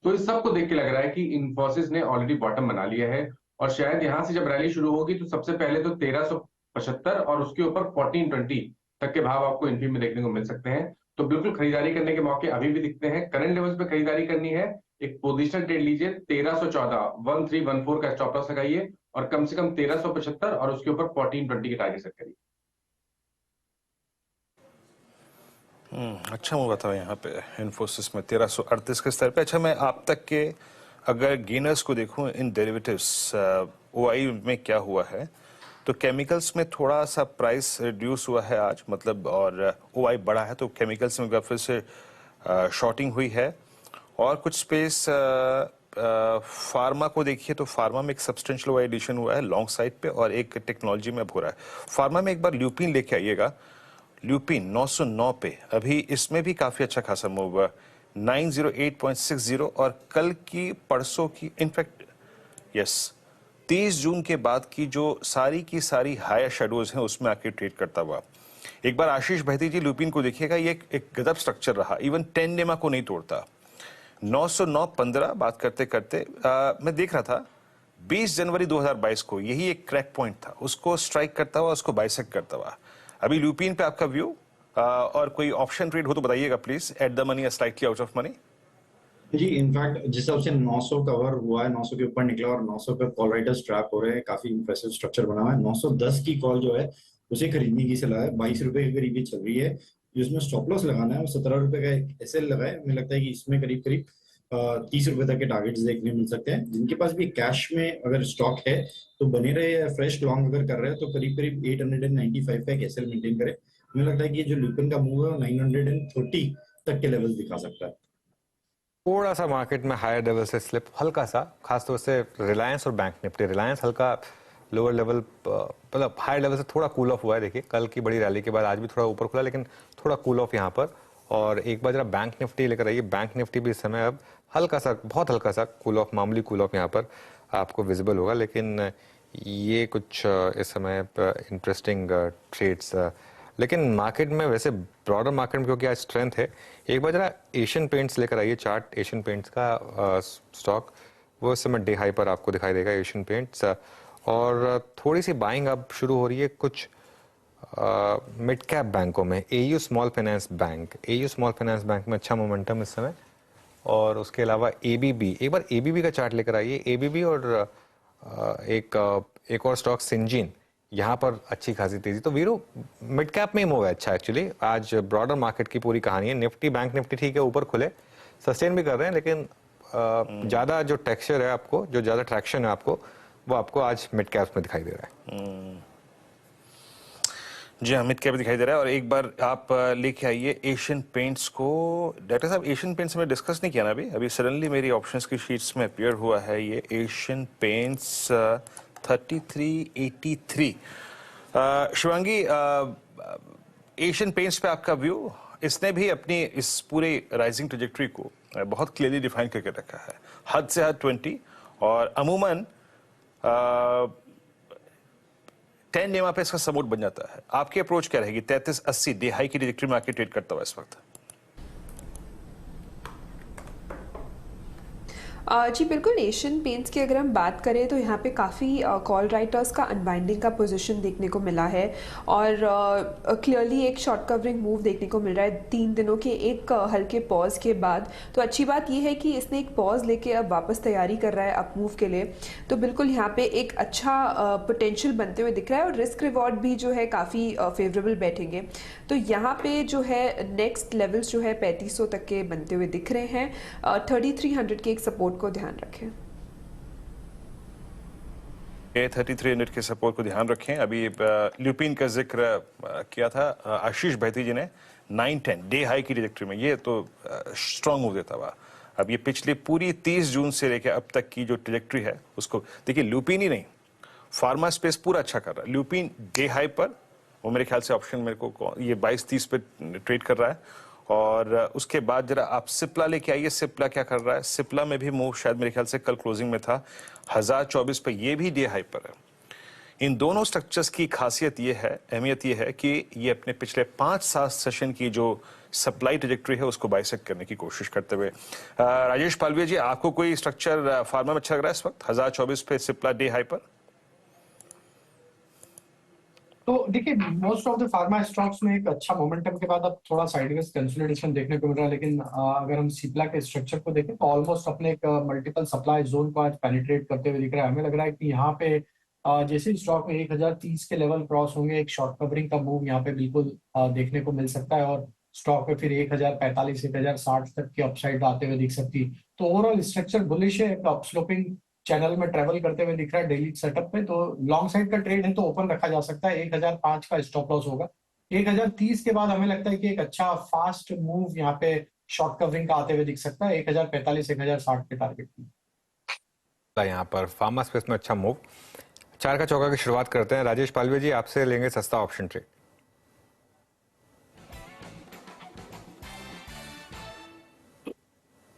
तो इस सबको देख के लग रहा है कि इन्फोसिस ने ऑलरेडी बॉटम बना लिया है, और शायद यहां से जब रैली शुरू होगी तो सबसे पहले तो 1375 और उसके ऊपर 1420 तक के भाव आपको इन्फी में देखने को मिल सकते हैं। तो बिल्कुल खरीदारी करने के मौके अभी भी दिखते हैं। करंट लेवल्स पे खरीदारी करनी है, एक पोजिशनल ट्रेड लीजिए, 1314 1314 का स्टॉप लॉस लगाइए और कम से कम 1375 और उसके ऊपर 1420 के टारगेट सेट करिए। अच्छा मूव था यहाँ पे इन्फोसिस में 1338 के स्तर पे। अच्छा, मैं आप तक के अगर गेनर्स को देखूं इन डेरिवेटिव्स, ओआई में क्या हुआ है, तो केमिकल्स में थोड़ा सा प्राइस रिड्यूस हुआ है आज, मतलब, और ओआई बढ़ा है, तो केमिकल्स में फिर से शॉर्टिंग हुई है। और कुछ स्पेस फार्मा को देखिए तो फार्मा में एक सब्सटेंशियल ओआई एडिशन हुआ है लॉन्ग साइड पे, और एक टेक्नोलॉजी में अब हो रहा है। फार्मा में एक बार ल्यूपिन लेके आइएगा, ल्यूपिन 909 पे, अभी इसमें भी काफी अच्छा खासा मूव हुआ, 908.60, और कल की परसों की इनफैक्ट 30 जून के बाद की जो सारी की सारी हायर शेडोज हैं उसमें आके ट्रेड करता हुआ। एक बार आशीष भाई जी ल्यूपिन को देखिएगा, ये एक गजब स्ट्रक्चर रहा, इवन 10 डेमा को नहीं तोड़ता। 909.15 बात करते करते मैं देख रहा था 20 जनवरी 2022 को यही एक क्रैक पॉइंट था, उसको स्ट्राइक करता हुआ, उसको बाइसेक्ट करता हुआ। अभी ल्यूपिन पे आपका व्यू, और कोई ऑप्शन ट्रेड हो तो बताइएगा प्लीज, एट द मनी या स्लाइटली आउट ऑफ मनी। जी, इनफैक्ट जिस हिसाब से 900 कवर हुआ है, 900 के ऊपर निकला और 900 पे कॉल राइटर्स ट्रैप हो रहे हैं, काफी इंप्रेसिव स्ट्रक्चर बना हुआ है। 910 की कॉल जो है उसे खरीदने की सलाह है, 22 रुपए के करीब चल रही है। जिसमें स्टॉप लॉस लगाना है वो 17 रुपए का एक एसएल लगा है। हमें लगता है कि इसमें करीब करीब 30 रुपए तक के टारगेट्स देखने मिल सकते हैं। जिनके पास भी कैश में अगर स्टॉक है तो बने रहे, या फ्रेश लॉन्ग अगर कर रहे हैं तो करीब करीब 895 का एक एसएल मेंटेन करें। हमें लगता है कि ये जो ल्यूपिन का मूव है 930 तक के लेवल्स दिखा सकता है। थोड़ा सा मार्केट में हायर लेवल से स्लिप हल्का सा, खासतौर से रिलायंस और बैंक निफ्टी। रिलायंस हल्का लोअर लेवल, मतलब हायर लेवल से थोड़ा कूल ऑफ हुआ है। देखिए कल की बड़ी रैली के बाद आज भी थोड़ा ऊपर खुला, लेकिन थोड़ा कूल ऑफ यहाँ पर। और एक बार जरा बैंक निफ्टी लेकर आइए, बैंक निफ्टी भी इस समय अब हल्का सा, बहुत हल्का सा कूल ऑफ, मामूली कूल ऑफ यहाँ पर आपको विजिबल होगा। लेकिन ये कुछ इस समय इंटरेस्टिंग ट्रेड्स, लेकिन मार्केट में वैसे ब्रॉडर मार्केट में क्योंकि आज स्ट्रेंथ है, एक बार जरा एशियन पेंट्स लेकर आइए चार्ट। एशियन पेंट्स का स्टॉक वो इस समय डे हाई पर आपको दिखाई देगा एशियन पेंट्स, और थोड़ी सी बाइंग अब शुरू हो रही है कुछ मिड कैप बैंकों में। AU small finance bank, AU small finance bank में अच्छा मोमेंटम इस समय। और उसके अलावा एबीबी, एक बार एबीबी का चार्ट लेकर आइए। एबीबी और एक और स्टॉक सिंजीन, यहाँ पर अच्छी खासी तेजी। तो वीरू मिड कैप में ही मूव है अच्छा एक्चुअली। आज ब्रॉडर मार्केट की पूरी कहानी है। निफ्टी बैंक निफ्टी ठीक है, ऊपर खुले, सस्टेन भी कर रहे हैं, लेकिन ज्यादा जो टेक्सचर है आपको, जो ज्यादा ट्रैक्शन है आपको, वो आपको आज मिड कैप में दिखाई दे रहा है। जी हाँ, मिड कैप दिखाई दे रहा है। और एक बार आप लेके आइए एशियन पेंट्स को। डॉक्टर साहब, एशियन पेंट्स में डिस्कस नहीं किया ना अभी सडनली मेरी ऑप्शंस की शीट्स में अपीयर हुआ है ये Asian paints 3383। Shivangi, Asian paints पे आपका व्यू? इसने भी अपनी इस पूरे राइजिंग ट्रेजेक्टरी को बहुत क्लियरली डिफाइन करके रखा है, हद से हद 20, और अमूमन 10 नेमा पे इसका सपोर्ट बन जाता है। आपकी अप्रोच क्या रहेगी? 3380 डे हाई की ट्रेजेक्टरी में आके ट्रेड करता हुआ इस वक्त। जी बिल्कुल, एशियन पेंट्स की अगर हम बात करें तो यहाँ पे काफ़ी कॉल राइटर्स का अनबाइंडिंग का पोजीशन देखने को मिला है, और क्लियरली एक शॉर्ट कवरिंग मूव देखने को मिल रहा है 3 दिनों के एक हल्के पॉज के बाद। तो अच्छी बात यह है कि इसने एक पॉज लेके अब वापस तैयारी कर रहा है अप मूव के लिए। तो बिल्कुल यहाँ पे एक अच्छा पोटेंशियल बनते हुए दिख रहा है, और रिस्क रिवॉर्ड भी जो है काफ़ी फेवरेबल बैठेंगे। तो यहाँ पे जो है नेक्स्ट लेवल्स जो है 3500 तक के बनते हुए दिख रहे हैं। 3300 के एक सपोर्ट को ध्यान रखें। 3300 के सपोर्ट को ध्यान रखें। अभी ल्यूपिन का जिक्र किया था आशीष भाई जी ने, 910 डे हाई की ट्रेजेक्टरी में, ये तो स्ट्रॉन्ग मूव देता हुआ। अब ये पिछले पूरी 30 जून से लेकर अब तक की जो ट्रेजेक्टरी है उसको देखिए। ल्यूपिन ही नहीं, फार्मा स्पेस पूरा अच्छा कर रहा है। ल्यूपिन डे हाई पर, वो मेरे ख्याल से ऑप्शन मेरे को ये 22-30 पे ट्रेड कर रहा है। और उसके बाद जरा आप सिप्ला लेके आइए। सिप्ला क्या कर रहा है? सिप्ला में भी मूव शायद मेरे ख्याल से कल क्लोजिंग में था 1024 पे, ये भी डे हाई पर है। इन दोनों स्ट्रक्चर्स की खासियत ये है, अहमियत ये है कि ये अपने पिछले 5-7 सेशन की जो सप्लाई ट्रेजेक्टरी है उसको बाइसेक्ट करने की कोशिश करते हुए। राजेश पालविया जी, आपको कोई स्ट्रक्चर फार्मा में अच्छा लग रहा है इस वक्त 1024 पे सिप्ला डे हाई पर? तो देखिए most of the pharma stocks में एक अच्छा मोमेंटम के बाद अब थोड़ा साइडवेज कंसोलिडेशन देखने को मिल रहा है, लेकिन अगर हम सिप्ला के स्ट्रक्चर को देखें तो ऑलमोस्ट अपने एक मल्टीपल सप्लाई जोन को आज पेनिट्रेट करते हुए दिख रहा है। हमें लग रहा है कि यहाँ पे जैसे स्टॉक में 1030 के लेवल क्रॉस होंगे, एक शॉर्ट कवरिंग का मूव यहाँ पे बिल्कुल देखने को मिल सकता है और स्टॉक में फिर 1045 1060 तक की अपसाइड आते हुए दिख सकती है। तो ओवरऑल स्ट्रक्चर बुलिश है, एक अपस्लोपिंग चैनल में ट्रेवल करते हुए दिख रहा है डेली सेटअप में। तो लॉन्ग साइड का ट्रेड है तो ओपन रखा जा सकता है, 1005 का स्टॉप लॉस होगा। 1030 के बाद हमें लगता है कि एक अच्छा फास्ट मूव यहाँ पे शॉर्ट कवरिंग का आते हुए दिख सकता है 1045 1060 के टारगेट में। यहाँ पर फार्मा स्पेस में अच्छा मूव। चार का चौका की शुरुआत करते हैं। राजेश पालवे जी, आपसे लेंगे सस्ता ऑप्शन ट्रेड।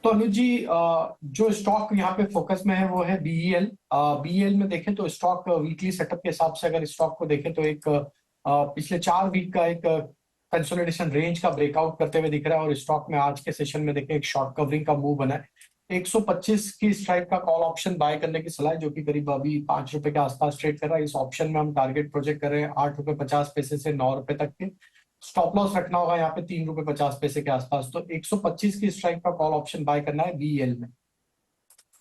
तो अनुज जी, जो स्टॉक यहाँ पे फोकस में है वो है बीईएल। बीईएल में देखें तो स्टॉक वीकली सेटअप के हिसाब से अगर स्टॉक को देखें तो एक पिछले 4 वीक का एक कंसोलिडेशन रेंज का ब्रेकआउट करते हुए दिख रहा है और स्टॉक में आज के सेशन में देखें एक शॉर्ट कवरिंग का मूव बना है। 125 की स्ट्राइक का कॉल ऑप्शन बाय करने की सलाह है, जो कि करीब अभी 5 रुपए के आसपास ट्रेड कर रहा है। इस ऑप्शन में हम टारगेट प्रोजेक्ट कर रहे हैं 8 रुपए 50 पैसे से 9 रुपए तक के। स्टॉप लॉस रखना होगा यहाँ पे 3 रुपए 50 पैसे के आसपास। तो 125 की स्ट्राइक का कॉल ऑप्शन बाय करना है बीएल में।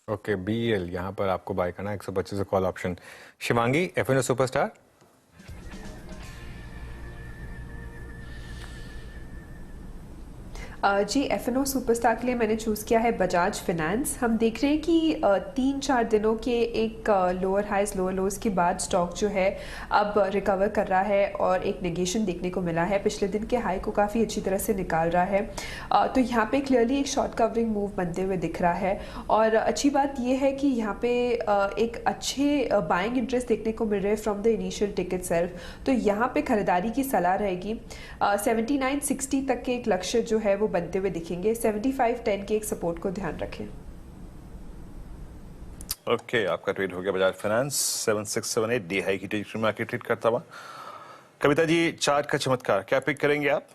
ओके, बीएल यहाँ पर आपको बाय करना है 125 का call option. Shivangi, FNO superstar. जी, एफएनओ सुपरस्टार के लिए मैंने चूज़ किया है बजाज फिनेंस। हम देख रहे हैं कि 3-4 दिनों के एक लोअर हाइज लोअर लोज के बाद स्टॉक जो है अब रिकवर कर रहा है और एक नेगेशन देखने को मिला है। पिछले दिन के हाई को काफ़ी अच्छी तरह से निकाल रहा है। तो यहाँ पे क्लियरली एक शॉर्ट कवरिंग मूव बनते हुए दिख रहा है और अच्छी बात यह है कि यहाँ पे एक अच्छे बाइंग इंटरेस्ट देखने को मिल रहे हैं from the initial ticket self. तो यहाँ पे खरीदारी की सलाह रहेगी। 79.60 तक के एक लक्ष्य जो है वो बनते हुए दिखेंगे। 75.10 के एक सपोर्ट को ध्यान रखें। ओके, आपका ट्रेड हो गया बजाज फाइनेंस 7678 डी हाई की ट्रेड में आके ट्रेड करता हुआ। कविता जी, चार्ट का चमत्कार क्या पिक करेंगे आप?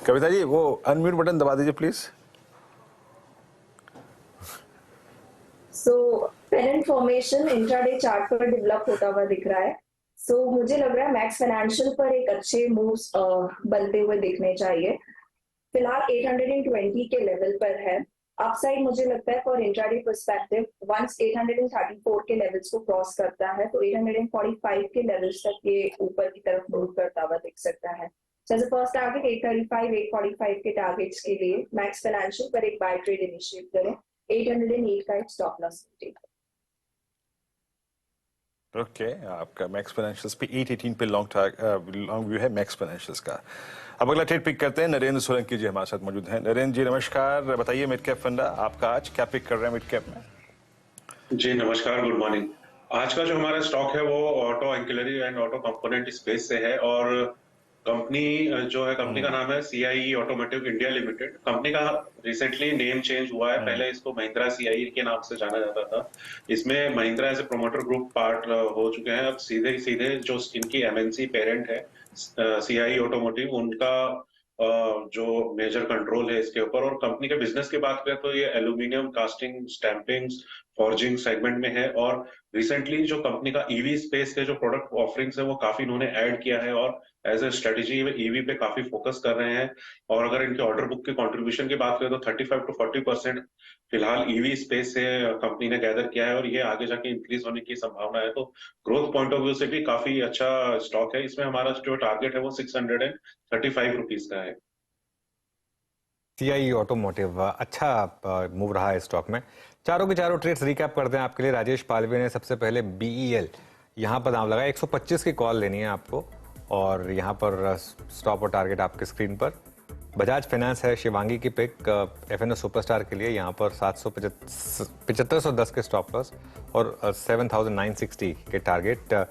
कविता जी, वो अनम्यूट बटन दबा दीजिए please. So parent formation intraday chart पर डेवलप होता हुआ दिख रहा है। मुझे लग रहा है मैक्स फाइनेंशियल पर एक अच्छे मूव्स बनते हुए दिखने चाहिए। फिलहाल 820 के लेवल पर है। अपसाइड मुझे लगता है फॉर इंट्राडे पर्सपेक्टिव वंस 834 के लेवल्स को क्रॉस करता है तो 845 के लेवल्स तक ये ऊपर की तरफ मूव करता हुआ दिख सकता है। फर्स्ट टारगेट 835 845 के टारगेट्स के लिए मैक्स फाइनेंशियल पर एक बाय ट्रेड इनिशिएट करें। 808 का एक स्टॉप लॉस। ओके, आपका मैक्स फाइनेंशियल्स पे 818 पे लॉन्ग व्यू है मैक्स फाइनेंशियल्स का। अब अगला ट्रेड पिक करते हैं। नरेंद्र सोलंकी जी हमारे साथ मौजूद हैं। नरेंद्र जी नमस्कार, बताइए मिड कैप फंडा आपका आज क्या पिक कर रहे हैं मिड कैप में? जी नमस्कार, गुड मॉर्निंग। आज का जो हमारा स्टॉक है वो auto ancillary and auto component space से है और कंपनी जो है, कंपनी का नाम है CIE automotive India limited. Company का रिसेंटली नेम चेंज हुआ है। पहले इसको महिंद्रा CIE के नाम से जाना जाता था। इसमें Mahindra as a promoter group part हो चुके हैं। अब सीधे जो इनकी MNC पेरेंट है CIE ऑटोमोटिव, उनका जो मेजर कंट्रोल है इसके ऊपर। और कंपनी के बिजनेस की बात करें तो ये aluminium casting, stamping, forging segment में है। और रिसेंटली जो कंपनी का EV स्पेस के जो प्रोडक्ट ऑफरिंग्स है वो काफी इन्होंने ऐड किया है और एज ए स्ट्रेटेजी वे EV पे काफी फोकस कर रहे हैं। और अगर इनके ऑर्डर बुक की कंट्रीब्यूशन की बात करें तो 35 to 40% फिलहाल EV स्पेस से कंपनी ने गैदर किया है और ये आगे जाके इंक्रीज होने की संभावना है। तो ग्रोथ पॉइंट ऑफ व्यू से भी काफी अच्छा स्टॉक है। इसमें हमारा जो टारगेट है वो 635 रुपीज का है। CIE ऑटोमोटिव अच्छा मूव रहा है स्टॉक में। चारों के चारों ट्रेड्स रिकैप करते हैं आपके लिए। राजेश पालवे ने सबसे पहले BEL यहाँ पर दाम लगाया, 125 की कॉल लेनी है आपको और यहाँ पर स्टॉप और टारगेट आपके स्क्रीन पर। बजाज फाइनेंस है शिवांगी की पिक FNO सुपरस्टार के लिए, यहाँ पर 7510 के स्टॉप लॉस और 7960 के टारगेट।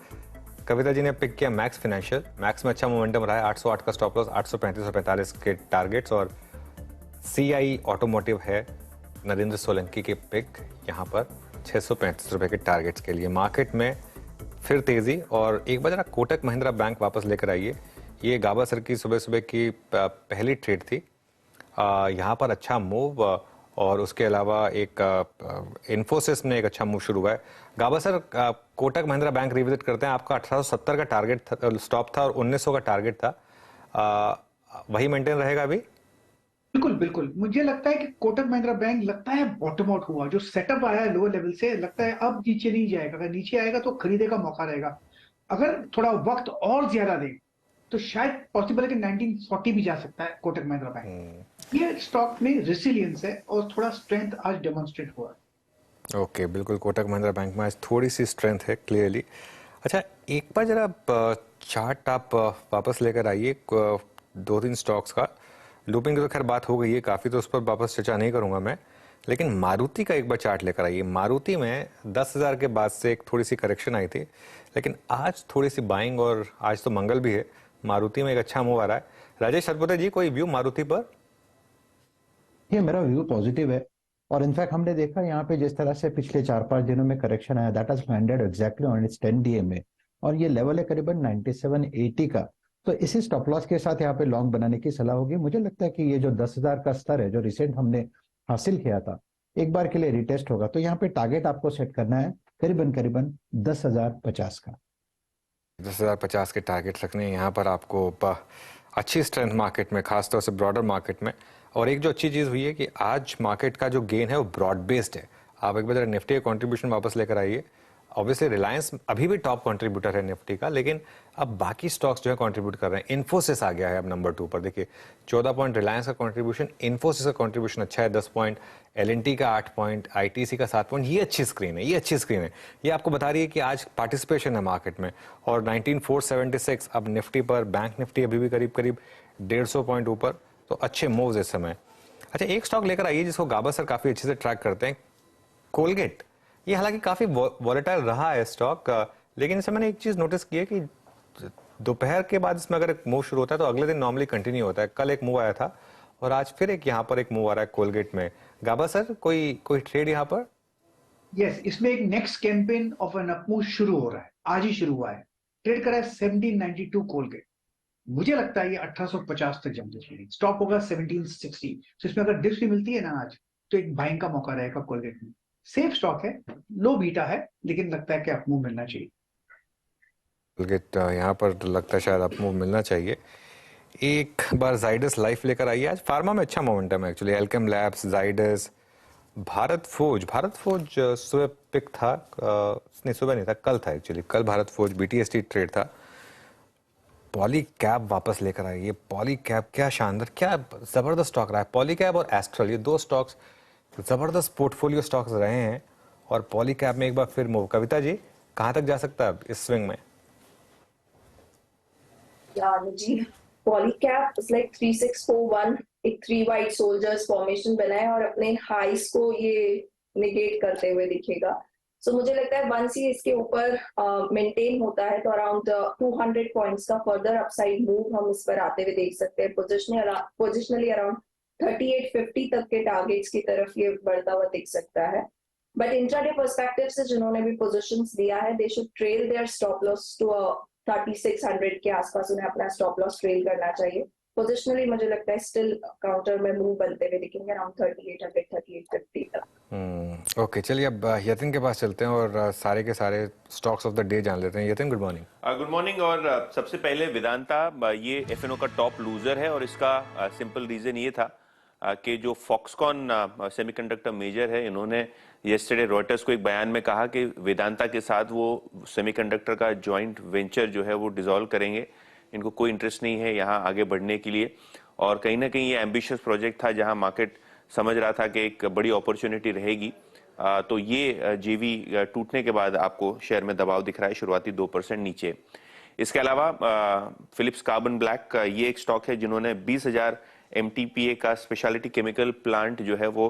कविता जी ने पिक किया मैक्स फाइनेंशियल। मैक्स में अच्छा मोमेंटम रहा है, 808 का स्टॉप लॉस, 835 और 45 के टारगेट्स। और CIE ऑटोमोटिव है नरेंद्र सोलंकी के पिक, यहाँ पर 635 रुपए के टारगेट्स के लिए। मार्केट में फिर तेजी और एक बार जरा कोटक महिंद्रा बैंक वापस लेकर आइए। ये गाबा सर की सुबह सुबह की पहली ट्रेड थी। यहाँ पर अच्छा मूव और उसके अलावा एक इन्फोसिस में एक अच्छा मूव शुरू हुआ है। गाबा सर, कोटक महिंद्रा बैंक रिविजिट करते हैं, आपका 1870 का टारगेट स्टॉप था और 1900 का टारगेट था, वही मेंटेन रहेगा अभी? बिल्कुल बिल्कुल, मुझे लगता है कि कोटक महिंद्रा बैंक लगता है बॉटम आउट हुआ, जो सेटअप आया है लोअर लेवल से, लगता है अब नीचे नहीं जाएगा। अगर नीचे आएगा तो खरीदे का मौका रहेगा। अगर थोड़ा वक्त और ज्यादा दे तो शायद पॉसिबल है कि 1940 भी जा सकता है कोटक महिंद्रा बैंक। ये स्टॉक में रेसिलियंस है और थोड़ा स्ट्रेंथ आज डेमोन्स्ट्रेट हुआ है। ओके, बिल्कुल कोटक महिंद्रा बैंक में आज थोड़ी सी स्ट्रेंथ है क्लियरली। अच्छा, एक बार जरा चार्ट आप वापस लेकर आइए 2-3 स्टॉक्स का। लूपिंग की तो खैर बात हो गई है काफ़ी, तो उस पर वापस चर्चा नहीं करूंगा मैं, लेकिन मारुति का एक बार चार्ट लेकर आइए। मारुति में 10,000 के बाद से एक थोड़ी सी करेक्शन आई थी, लेकिन आज थोड़ी सी बाइंग, और आज तो मंगल भी है, मारुति में एक अच्छा मूव आ रहा है। राजेश सतपुते जी, कोई व्यू मारुति पर? ये मेरा व्यू पॉजिटिव है, और इनफैक्ट हमने देखा यहाँ पे जिस तरह से पिछले 4-5 दिनों में करेक्शन आया, that has landed exactly on it's 10 DMA, और ये लेवल है करीबन 9780 का। तो इसी स्टॉप लॉस के साथ यहाँ पे लॉन्ग बनाने की सलाह होगी। मुझे लगता है कि ये जो 10,000 का स्तर है जो रिसेंट हमने हासिल किया था, एक बार के लिए रिटेस्ट होगा। तो यहाँ पे टारगेट आपको सेट करना है करीबन 10,050 का। 10,050 के टारगेट रखने हैं यहाँ पर आपको। अच्छी स्ट्रेंथ मार्केट में, खासतौर से ब्रॉडर मार्केट में। और एक जो अच्छी चीज़ हुई है कि आज मार्केट का जो गेन है वो ब्रॉड बेस्ड है। आप एक बार निफ्टी का कॉन्ट्रीब्यूशन वापस लेकर आइए। ऑब्वियसली रिलायंस अभी भी टॉप कंट्रीब्यूटर है निफ्टी का, लेकिन अब बाकी स्टॉक्स जो है कंट्रीब्यूट कर रहे हैं। इन्फोसिस आ गया है अब नंबर 2 पर। देखिए 14 पॉइंट रिलायंस का कंट्रीब्यूशन, इन्फोसिस का कंट्रीब्यूशन अच्छा है 10 पॉइंट, एलएनटी का 8 पॉइंट, आईटीसी का 7 पॉइंट। ये अच्छी स्क्रीन है, ये अच्छी स्क्रीन है। ये आपको बता रही है कि आज पार्टिसिपेशन है मार्केट में। और 19,476 अब निफ्टी पर, बैंक निफ्टी अभी भी करीब 150 पॉइंट ऊपर। तो अच्छे मूव्स इस समय। अच्छा, एक स्टॉक लेकर आइए जिसको गाबा सर काफी अच्छे से ट्रैक करते हैं, कोलगेट। ये हालांकि काफी वॉलेटाइल रहा है स्टॉक, लेकिन इसमें मैंने एक चीज नोटिस की है कि दोपहर के बाद इसमें अगर एक मूव शुरू होता है तो अगले दिन नॉर्मली कंटिन्यू होता है। कल एक मूव आया था और आज फिर एक यहाँ पर एक मूव आ रहा है कोलगेट में। गाबा सर, कोई ट्रेड यहाँ पर? यस, इसमें एक next campaign of an up move शुरू हो रहा है, आज ही शुरू हुआ है। ट्रेड करा है 1792 कोलगेट। मुझे लगता है ये 1850 तक जम जाएगी। स्टॉप होगा 1760। तो इसमें अगर डिप्स भी मिलती है ना आज, तो एक बाइंग का मौका रहेगा कोलगेट में। सेफ स्टॉक है, लो बीटा है, लेकिन लगता है कि अपमूव मिलना चाहिए। कोलगेट यहाँ पर लगता है शायद अपमूव मिलना चाहिए। एक बार जाइडस लाइफ लेकर आइए। आज फार्मा में अच्छा मोमेंटम है actually. Alkem labs, Zydus, Bharat forge सुबह पिक था, नहीं सुबह नहीं था, कल था एक्चुअली। कल भारत फोर्ज BTST ट्रेड था। पॉली कैब वापस लेकर आई। ये पॉली कैब क्या शानदार, क्या जबरदस्त स्टॉक रहा है। पॉली कैब और एस्ट्रल, ये 2 स्टॉक्स जबरदस्त पोर्टफोलियो स्टॉक्स रहे हैं, और पॉली कैब में एक बार फिर मूव। कविता जी, कहां तक जा सकता है इस स्विंग में? जी, पॉली कैब इज लाइक 3641, एक 3 वाइट सोल्जर्स फॉर्मेशन बना है और अपने हाइस को ये निगेट करते हुए दिखेगा। सो मुझे लगता है वंस ये इसके ऊपर मेंटेन होता है तो अराउंड 200 पॉइंट्स का फर्दर अपसाइड मूव हम इस पर आते हुए देख सकते हैं। पोजिशनली अराउंड 3850 तक के टारगेट्स की तरफ ये बढ़ता हुआ दिख सकता है। बट इंट्राडे पर्सपेक्टिव से जिन्होंने भी पोजीशंस दिया है, they should trail their stop loss to 3600 के आसपास उन्हें अपना स्टॉप लॉस ट्रेल करना चाहिए। पोजिशनली मुझे लगता है स्टिल काउंटर में मूव बनते हुए दिखेंगे अराउंड 3800 3850 तक। ओके, चलिए अब यतिन के पास चलते हैं और सारे के सारे स्टॉक्स ऑफ द डे जान लेते हैं। Yatin, good morning. Good morning. और सबसे पहले वेदांता, ये एफएनओ का टॉप लूजर है, और इसका सिंपल रीजन ये था कि जो फॉक्सकॉन सेमीकंडक्टर मेजर है, इन्होंने येस्टरडे रॉयटर्स को एक बयान में कहा कि वेदांता के साथ वो सेमीकंडक्टर का जॉइंट वेंचर जो है वो डिसॉल्व करेंगे। इनको कोई इंटरेस्ट नहीं है यहाँ आगे बढ़ने के लिए, और कहीं ना कहीं ये एम्बिशियस प्रोजेक्ट था जहाँ मार्केट समझ रहा था कि एक बड़ी अपॉर्चुनिटी रहेगी। तो ये जेवी टूटने के बाद आपको शेयर में दबाव दिख रहा है, शुरुआती 2% नीचे। इसके अलावा फिलिप्स कार्बन ब्लैक, ये एक स्टॉक है जिन्होंने 20,000 MTPA का स्पेशलिटी केमिकल प्लांट जो है वो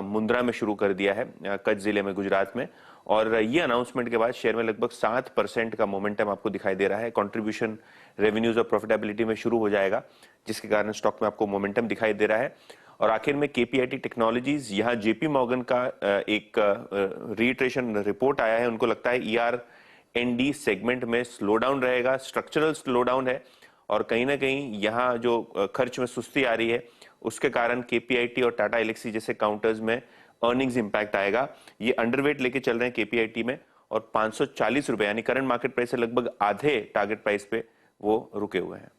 मुंद्रा में शुरू कर दिया है, कच्छ जिले में, गुजरात में। और ये अनाउंसमेंट के बाद शेयर में लगभग 7% का मोमेंटम आपको दिखाई दे रहा है। कंट्रीब्यूशन रेवेन्यूज और प्रॉफिटेबिलिटी में शुरू हो जाएगा, जिसके कारण स्टॉक में आपको मोमेंटम दिखाई दे रहा है। और आखिर में KPIT टेक्नोलॉजीज, यहाँ JP मॉर्गन का एक रीट्रेशन रिपोर्ट आया है। उनको लगता है ER&D सेगमेंट में स्लो डाउन रहेगा, स्ट्रक्चरल स्लो डाउन है, और कहीं ना कहीं यहाँ जो खर्च में सुस्ती आ रही है उसके कारण केपीआईटी और टाटा एलेक्सी जैसे काउंटर्स में अर्निंग्स इंपैक्ट आएगा। ये अंडरवेट लेके चल रहे हैं केपीआईटी में और 540 रुपए यानी करंट मार्केट प्राइस से लगभग आधे टारगेट प्राइस पे वो रुके हुए हैं।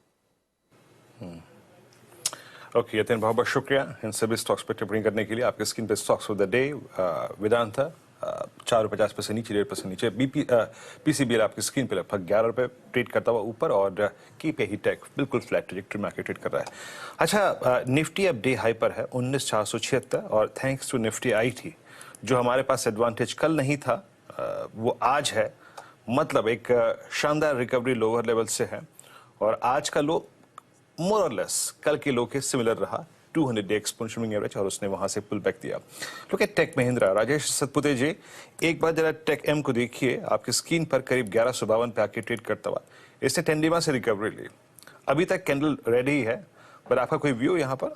ओके यतिन, बहुत बहुत शुक्रिया इन सभी स्टॉक्स पर टिप्पणी करने के लिए। आपके स्क्रीन पे stocks of the day, Vedanta 4.50 नीचे, 1.5% नीचे, पीसीबीएल आपकी स्क्रीन पे लगभग 11 रुपए ट्रेड करता हुआ ऊपर, और की टेक बिल्कुल फ्लैट ट्रैजेक्टरी में आके ट्रेड कर रहा है। अच्छा, निफ्टी अब डे हाई पर है 19,476 और थैंक्स टू निफ्टी आईटी जो हमारे पास एडवांटेज कल नहीं था वो आज है, मतलब एक शानदार रिकवरी लोअर लेवल से है और आज का लो मोर और लेस कल के लो के सिमिलर रहा 200 डे एक्सपोनेंशियल मूविंग एवरेज और उसने वहां से पुल बैक दिया। Look at Tech Mahindra. राजेश सतपुते जी, एक बार जरा टेक एम को देखिए, आपकी स्क्रीन पर करीब 1152 पे आके ट्रेड करता हुआ इसने 10 डे से रिकवरी ली। अभी तक कैंडल रेडी है, पर आपका कोई व्यू यहाँ पर?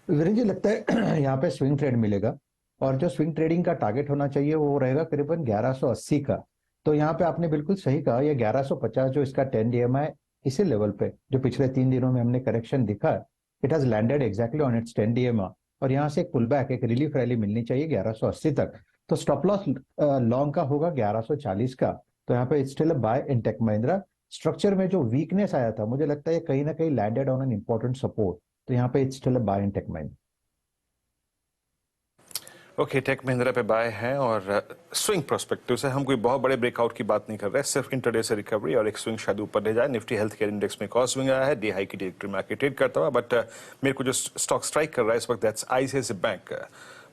वीरेंद्र जी, लगता है यहाँ पे स्विंग ट्रेड मिलेगा और जो स्विंग ट्रेडिंग का टारगेट होना चाहिए वो रहेगा करीबन 1180 का। तो यहाँ पे आपने बिल्कुल सही कहा, ये 1150 जो इसका 10 DMI इसी लेवल पे जो पिछले 3 दिनों में हमने करेक्शन दिखा, it has landed exactly on it's 10 DMI और यहाँ से एक पुल बैक, एक रिलीफ रैली मिलनी चाहिए 1180 तक। तो स्टॉप लॉस लॉन्ग का होगा 1140 का। तो यहाँ पे still buy in Tech Mahindra. Structure में जो वीकनेस आया था, मुझे लगता है कहीं ना कहीं landed on an important support, तो यहाँ पे still buy in Tech Mahindra. Okay, Tech Mahindra पे बाय है और स्विंग प्रोस्पेक्टिव से हम कोई बहुत बड़े ब्रेकआउट की बात नहीं कर रहे, सिर्फ इंटरडे से रिकवरी और एक स्विंग शायद ऊपर ले जाए। निफ्टी हेल्थ केयर इंडेक्स में कॉस्ट स्विंग आया है, डे हाई की ट्रेजेक्टरी में आके ट्रेड करता हुआ, बट मेरे को जो स्टॉक स्ट्राइक कर रहा है इस वक्त that's ICICI bank.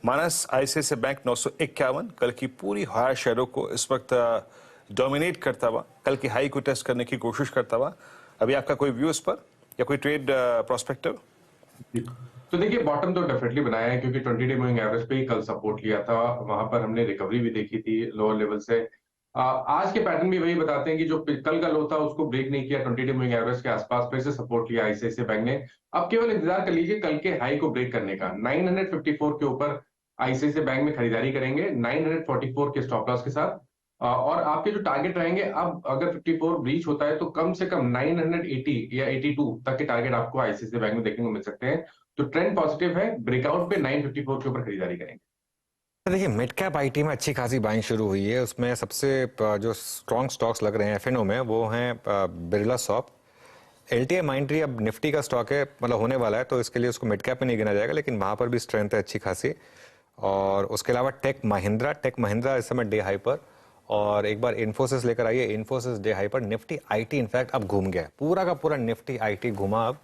Manas, ICICI bank 951 कल की पूरी हायर शेयरों को इस वक्त डोमिनेट करता हुआ, कल की हाई को टेस्ट करने की कोशिश करता हुआ। अभी आपका कोई व्यू इस पर या कोई ट्रेड प्रोस्पेक्टिव? तो देखिए, बॉटम तो डेफिनेटली बनाया है क्योंकि 20 डे मूविंग एवरेज पे ही कल सपोर्ट लिया था, वहां पर हमने रिकवरी भी देखी थी लोअर लेवल से। आज के पैटर्न भी वही बताते हैं कि जो कल का लो था उसको ब्रेक नहीं किया, 20 डे मूविंग एवरेज के आसपास फिर से सपोर्ट लिया आईसीआईसीआई बैंक ने। अब केवल इंतजार कर लीजिए कल के हाई को ब्रेक करने का। 954 के ऊपर आईसीआईसीआई बैंक में खरीदारी करेंगे 944 के स्टॉप लॉस के साथ, और आपके जो टारगेट रहेंगे, अब अगर 54 ब्रीच होता है तो कम से कम 980 या 82 तक के टारगेट आपको आईसीआईसीआई बैंक में देखने को मिल सकते हैं। तो ट्रेंड पॉजिटिव है, ब्रेकआउट पे 954 के ऊपर खरीदारी करेंगे। देखिए, मिड कैप आईटी में अच्छी खासी बाइंग शुरू हुई है। उसमें सबसे जो स्ट्रॉन्ग स्टॉक्स लग रहे हैं एफएनओ में वो हैं बिरला सॉफ्ट। एलटीआई माइंड्री अब निफ्टी का स्टॉक है, मतलब होने वाला है, तो इसके लिए उसको मिड कैप में नहीं गिना जाएगा, लेकिन वहां पर भी स्ट्रेंथ है अच्छी खासी। और उसके अलावा टेक महिंद्रा इस समय डे हाई पर, और एक बार इन्फोसिस लेकर आइए, इन्फोसिस डे हाई पर। निफ्टी आईटी इनफैक्ट अब घूम गया, पूरा का पूरा निफ्टी आईटी घुमा अब,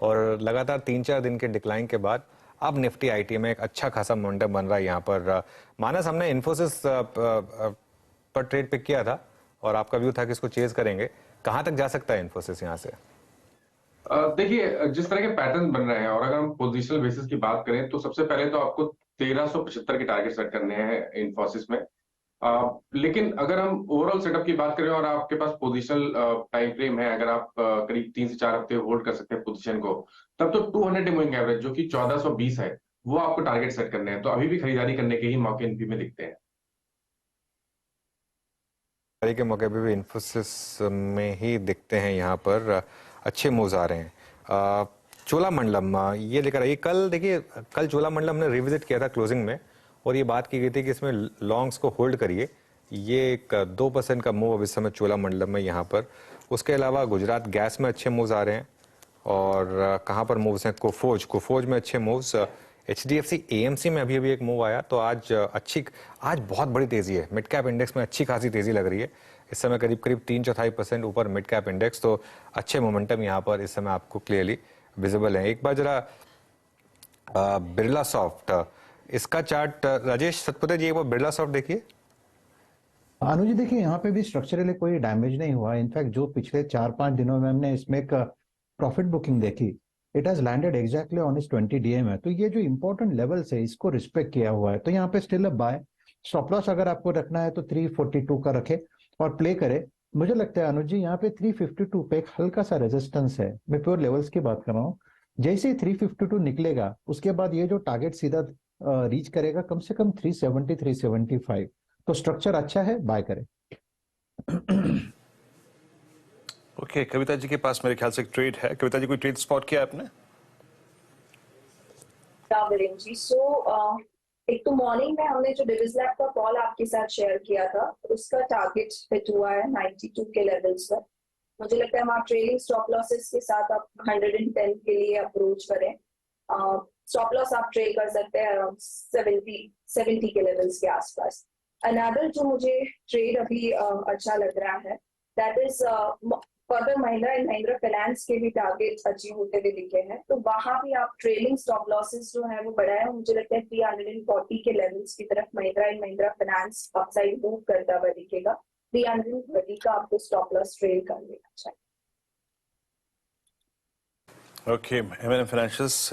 और लगातार 3-4 दिन के डिक्लाइन के बाद अब निफ्टी आईटी में एक अच्छा खासा मोमेंटम बन रहा है यहाँ पर। मानस, हमने इन्फोसिस पर ट्रेड पिक किया था और आपका व्यू था कि इसको चेज करेंगे, कहां तक जा सकता है इन्फोसिस यहाँ से? देखिए, जिस तरह के पैटर्न बन रहे हैं और अगर हम पोजिशनल बेसिस की बात करें तो सबसे पहले तो आपको 1375 के टारगेट सेट करने हैं इन्फोसिस में। लेकिन अगर हम ओवरऑल सेटअप की बात करें और आपके पास पोजिशनल टाइम फ्रेम है, अगर आप करीब 3 से 4 हफ्ते होल्ड कर सकते हैं पोजीशन को, तब तो 200 डे मूविंग एवरेज जो कि 1420 है वो आपको टारगेट सेट करने हैं। तो अभी भी खरीदारी करने के ही मौके इनपी में दिखते हैं। के मौके पे भी इन्फोसिस में ही दिखते हैं, यहाँ पर अच्छे मूव्स आ रहे हैं। चोलामंडलम ये लेकर आइए। कल देखिए, कल चोलामंडलम ने रिविजिट किया था क्लोजिंग में और ये बात की गई थी कि इसमें लॉन्ग्स को होल्ड करिए। ये एक 2% का मूव अब इस समय चोलामंडलम में यहाँ पर। उसके अलावा गुजरात गैस में अच्छे मूव्स आ रहे हैं, और कहाँ पर मूव्स हैं? कोफोज में अच्छे मूव्स। HDFC AMC में अभी एक मूव आया, तो आज बहुत बड़ी तेजी है। मिड कैप इंडेक्स में अच्छी खासी तेजी लग रही है इस समय, करीब 3/4% ऊपर मिड कैप इंडेक्स। तो अच्छे मोमेंटम यहाँ पर इस समय आपको क्लियरली विजिबल है। एक बार जरा बिरला सॉफ्ट, इसका चार्ट राजेश सतपुते जी, एक बार बिरला सॉफ्ट देखिए। अनुज जी, देखिए यहाँ पे भी स्ट्रक्चरली कोई डैमेज नहीं हुआ। इनफैक्ट जो पिछले 4-5 दिनों में हमने इसमें एक प्रॉफिट बुकिंग देखी, it has landed exactly on इस 20 DM है। तो ये जो इंपॉर्टेंट लेवल्स है इसको रिस्पेक्ट किया हुआ है, तो यहाँ पे still a buy. Stop loss अगर आपको रखना है तो 342 का रखे और प्ले करे। मुझे लगता है अनुज जी यहाँ पे 352 पे एक हल्का सा रेजिस्टेंस है। मैं प्योर लेवल्स की बात कर रहा हूँ। जैसे ही 352 निकलेगा उसके बाद ये जो टारगेट सीधा रीच करेगा कम से कम 370 375। तो स्ट्रक्चर अच्छा है, बाय करें। ओके, कविता जी के पास मेरे ख्याल से एक ट्रेड है। कविता जी, कोई ट्रेड स्पॉट किया आपने? जी, एक तो मॉर्निंग में हमने जो डिविज लैब का कॉल आपके साथ शेयर किया था, उसका टारगेट हिट हुआ है 92 के लेवल्स पर। मुझे लगता है वहाँ ट्रेलिंग स्टॉप लॉसेस के साथ आप 110 के लिए अप्रोच करें। स्टॉप लॉस आप ट्रेल कर सकते हैं अराउंड 70 के लेवल्स के आसपास। अनदर जो मुझे ट्रेड अभी अच्छा लग रहा है, that is further Mahindra and Mahindra finance के भी टारगेट अचीव होते हुए दिखे हैं, तो वहां भी आप ट्रेलिंग स्टॉप लॉसेस जो है वो बढ़ाए। मुझे लगता है 340 के लेवल्स की तरफ Mahindra and Mahindra finance upside move करता हुआ दिखेगा। 330 का आपको स्टॉप लॉस ट्रेल कर लेना चाहिए। Okay, M N M financials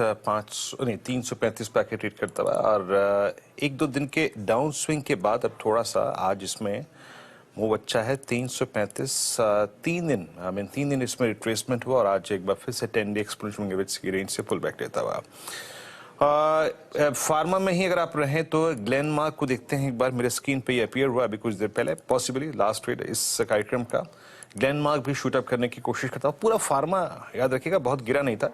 335 packet trade करता हुआ और एक दो दिन के डाउन स्विंग के बाद अब थोड़ा सा आज इसमें मूव अच्छा है। 335 तीन दिन इसमें रिट्रेसमेंट हुआ और आज एक बार फिर से 10 डे एक्सपोनेंशियल मूविंग एवरेज की रेंज से पुल बैक लेता हुआ। फार्मा में ही अगर आप रहें तो ग्लेनमार्क को देखते हैं एक बार। मेरे स्क्रीन पे ये अपीयर हुआ अभी कुछ देर पहले, पॉसिबली लास्ट ट्रेड इस कार्यक्रम का। ग्लेनमार्क भी शूट अप करने की कोशिश करता हूँ। पूरा फार्मा याद रखिएगा बहुत गिरा नहीं था,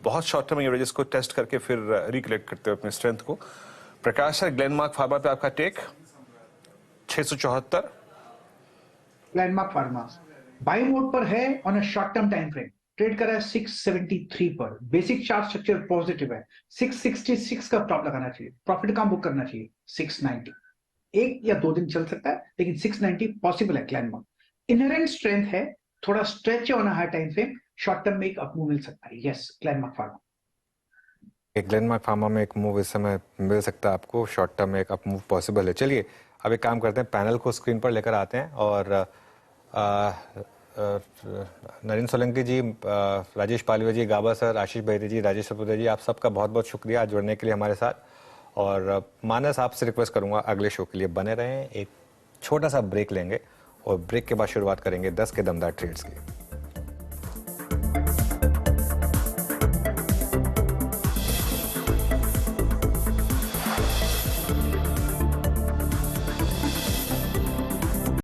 बहुत शॉर्ट टर्म एवरेजेस को टेस्ट करके फिर रिकलेक्ट करते हुए अपने स्ट्रेंथ को। प्रकाश सर, ग्लेनमार्क फार्मा पे आपका take 674 Glenmark pharma buy mode पर है on a short term time frame. Trade कर रहा है 673 पर। बेसिक चार्ट स्ट्रक्चर पॉजिटिव है। 666 का टॉप लगाना चाहिए, प्रॉफिट का बुक करना चाहिए 690। एक या दो दिन चल सकता है लेकिन 690 पॉसिबल है। ग्लेनमार्क इनहेरेंट स्ट्रेंथ है, थोड़ा स्ट्रेच है on a high time frame. Short term में एक अप मूव मिल सकता है। Yes, Glenmark pharma. Glenmark pharma में एक मूव इस समय मिल सकता है आपको, शॉर्ट टर्म में एक अप मूव पॉसिबल है। चलिए अब एक काम करते हैं, पैनल को स्क्रीन पर लेकर आते हैं और नरेंद्र सोलंकी जी, राजेश पालवे जी, गाबा सर, आशीष बहरी जी, राजेश सपुदे जी, आप सबका बहुत बहुत शुक्रिया जुड़ने के लिए हमारे साथ। और मानस, आपसे रिक्वेस्ट करूंगा अगले शो के लिए बने रहें। एक छोटा सा ब्रेक लेंगे और ब्रेक के बाद शुरुआत करेंगे 10 के दमदार ट्रेड्स की।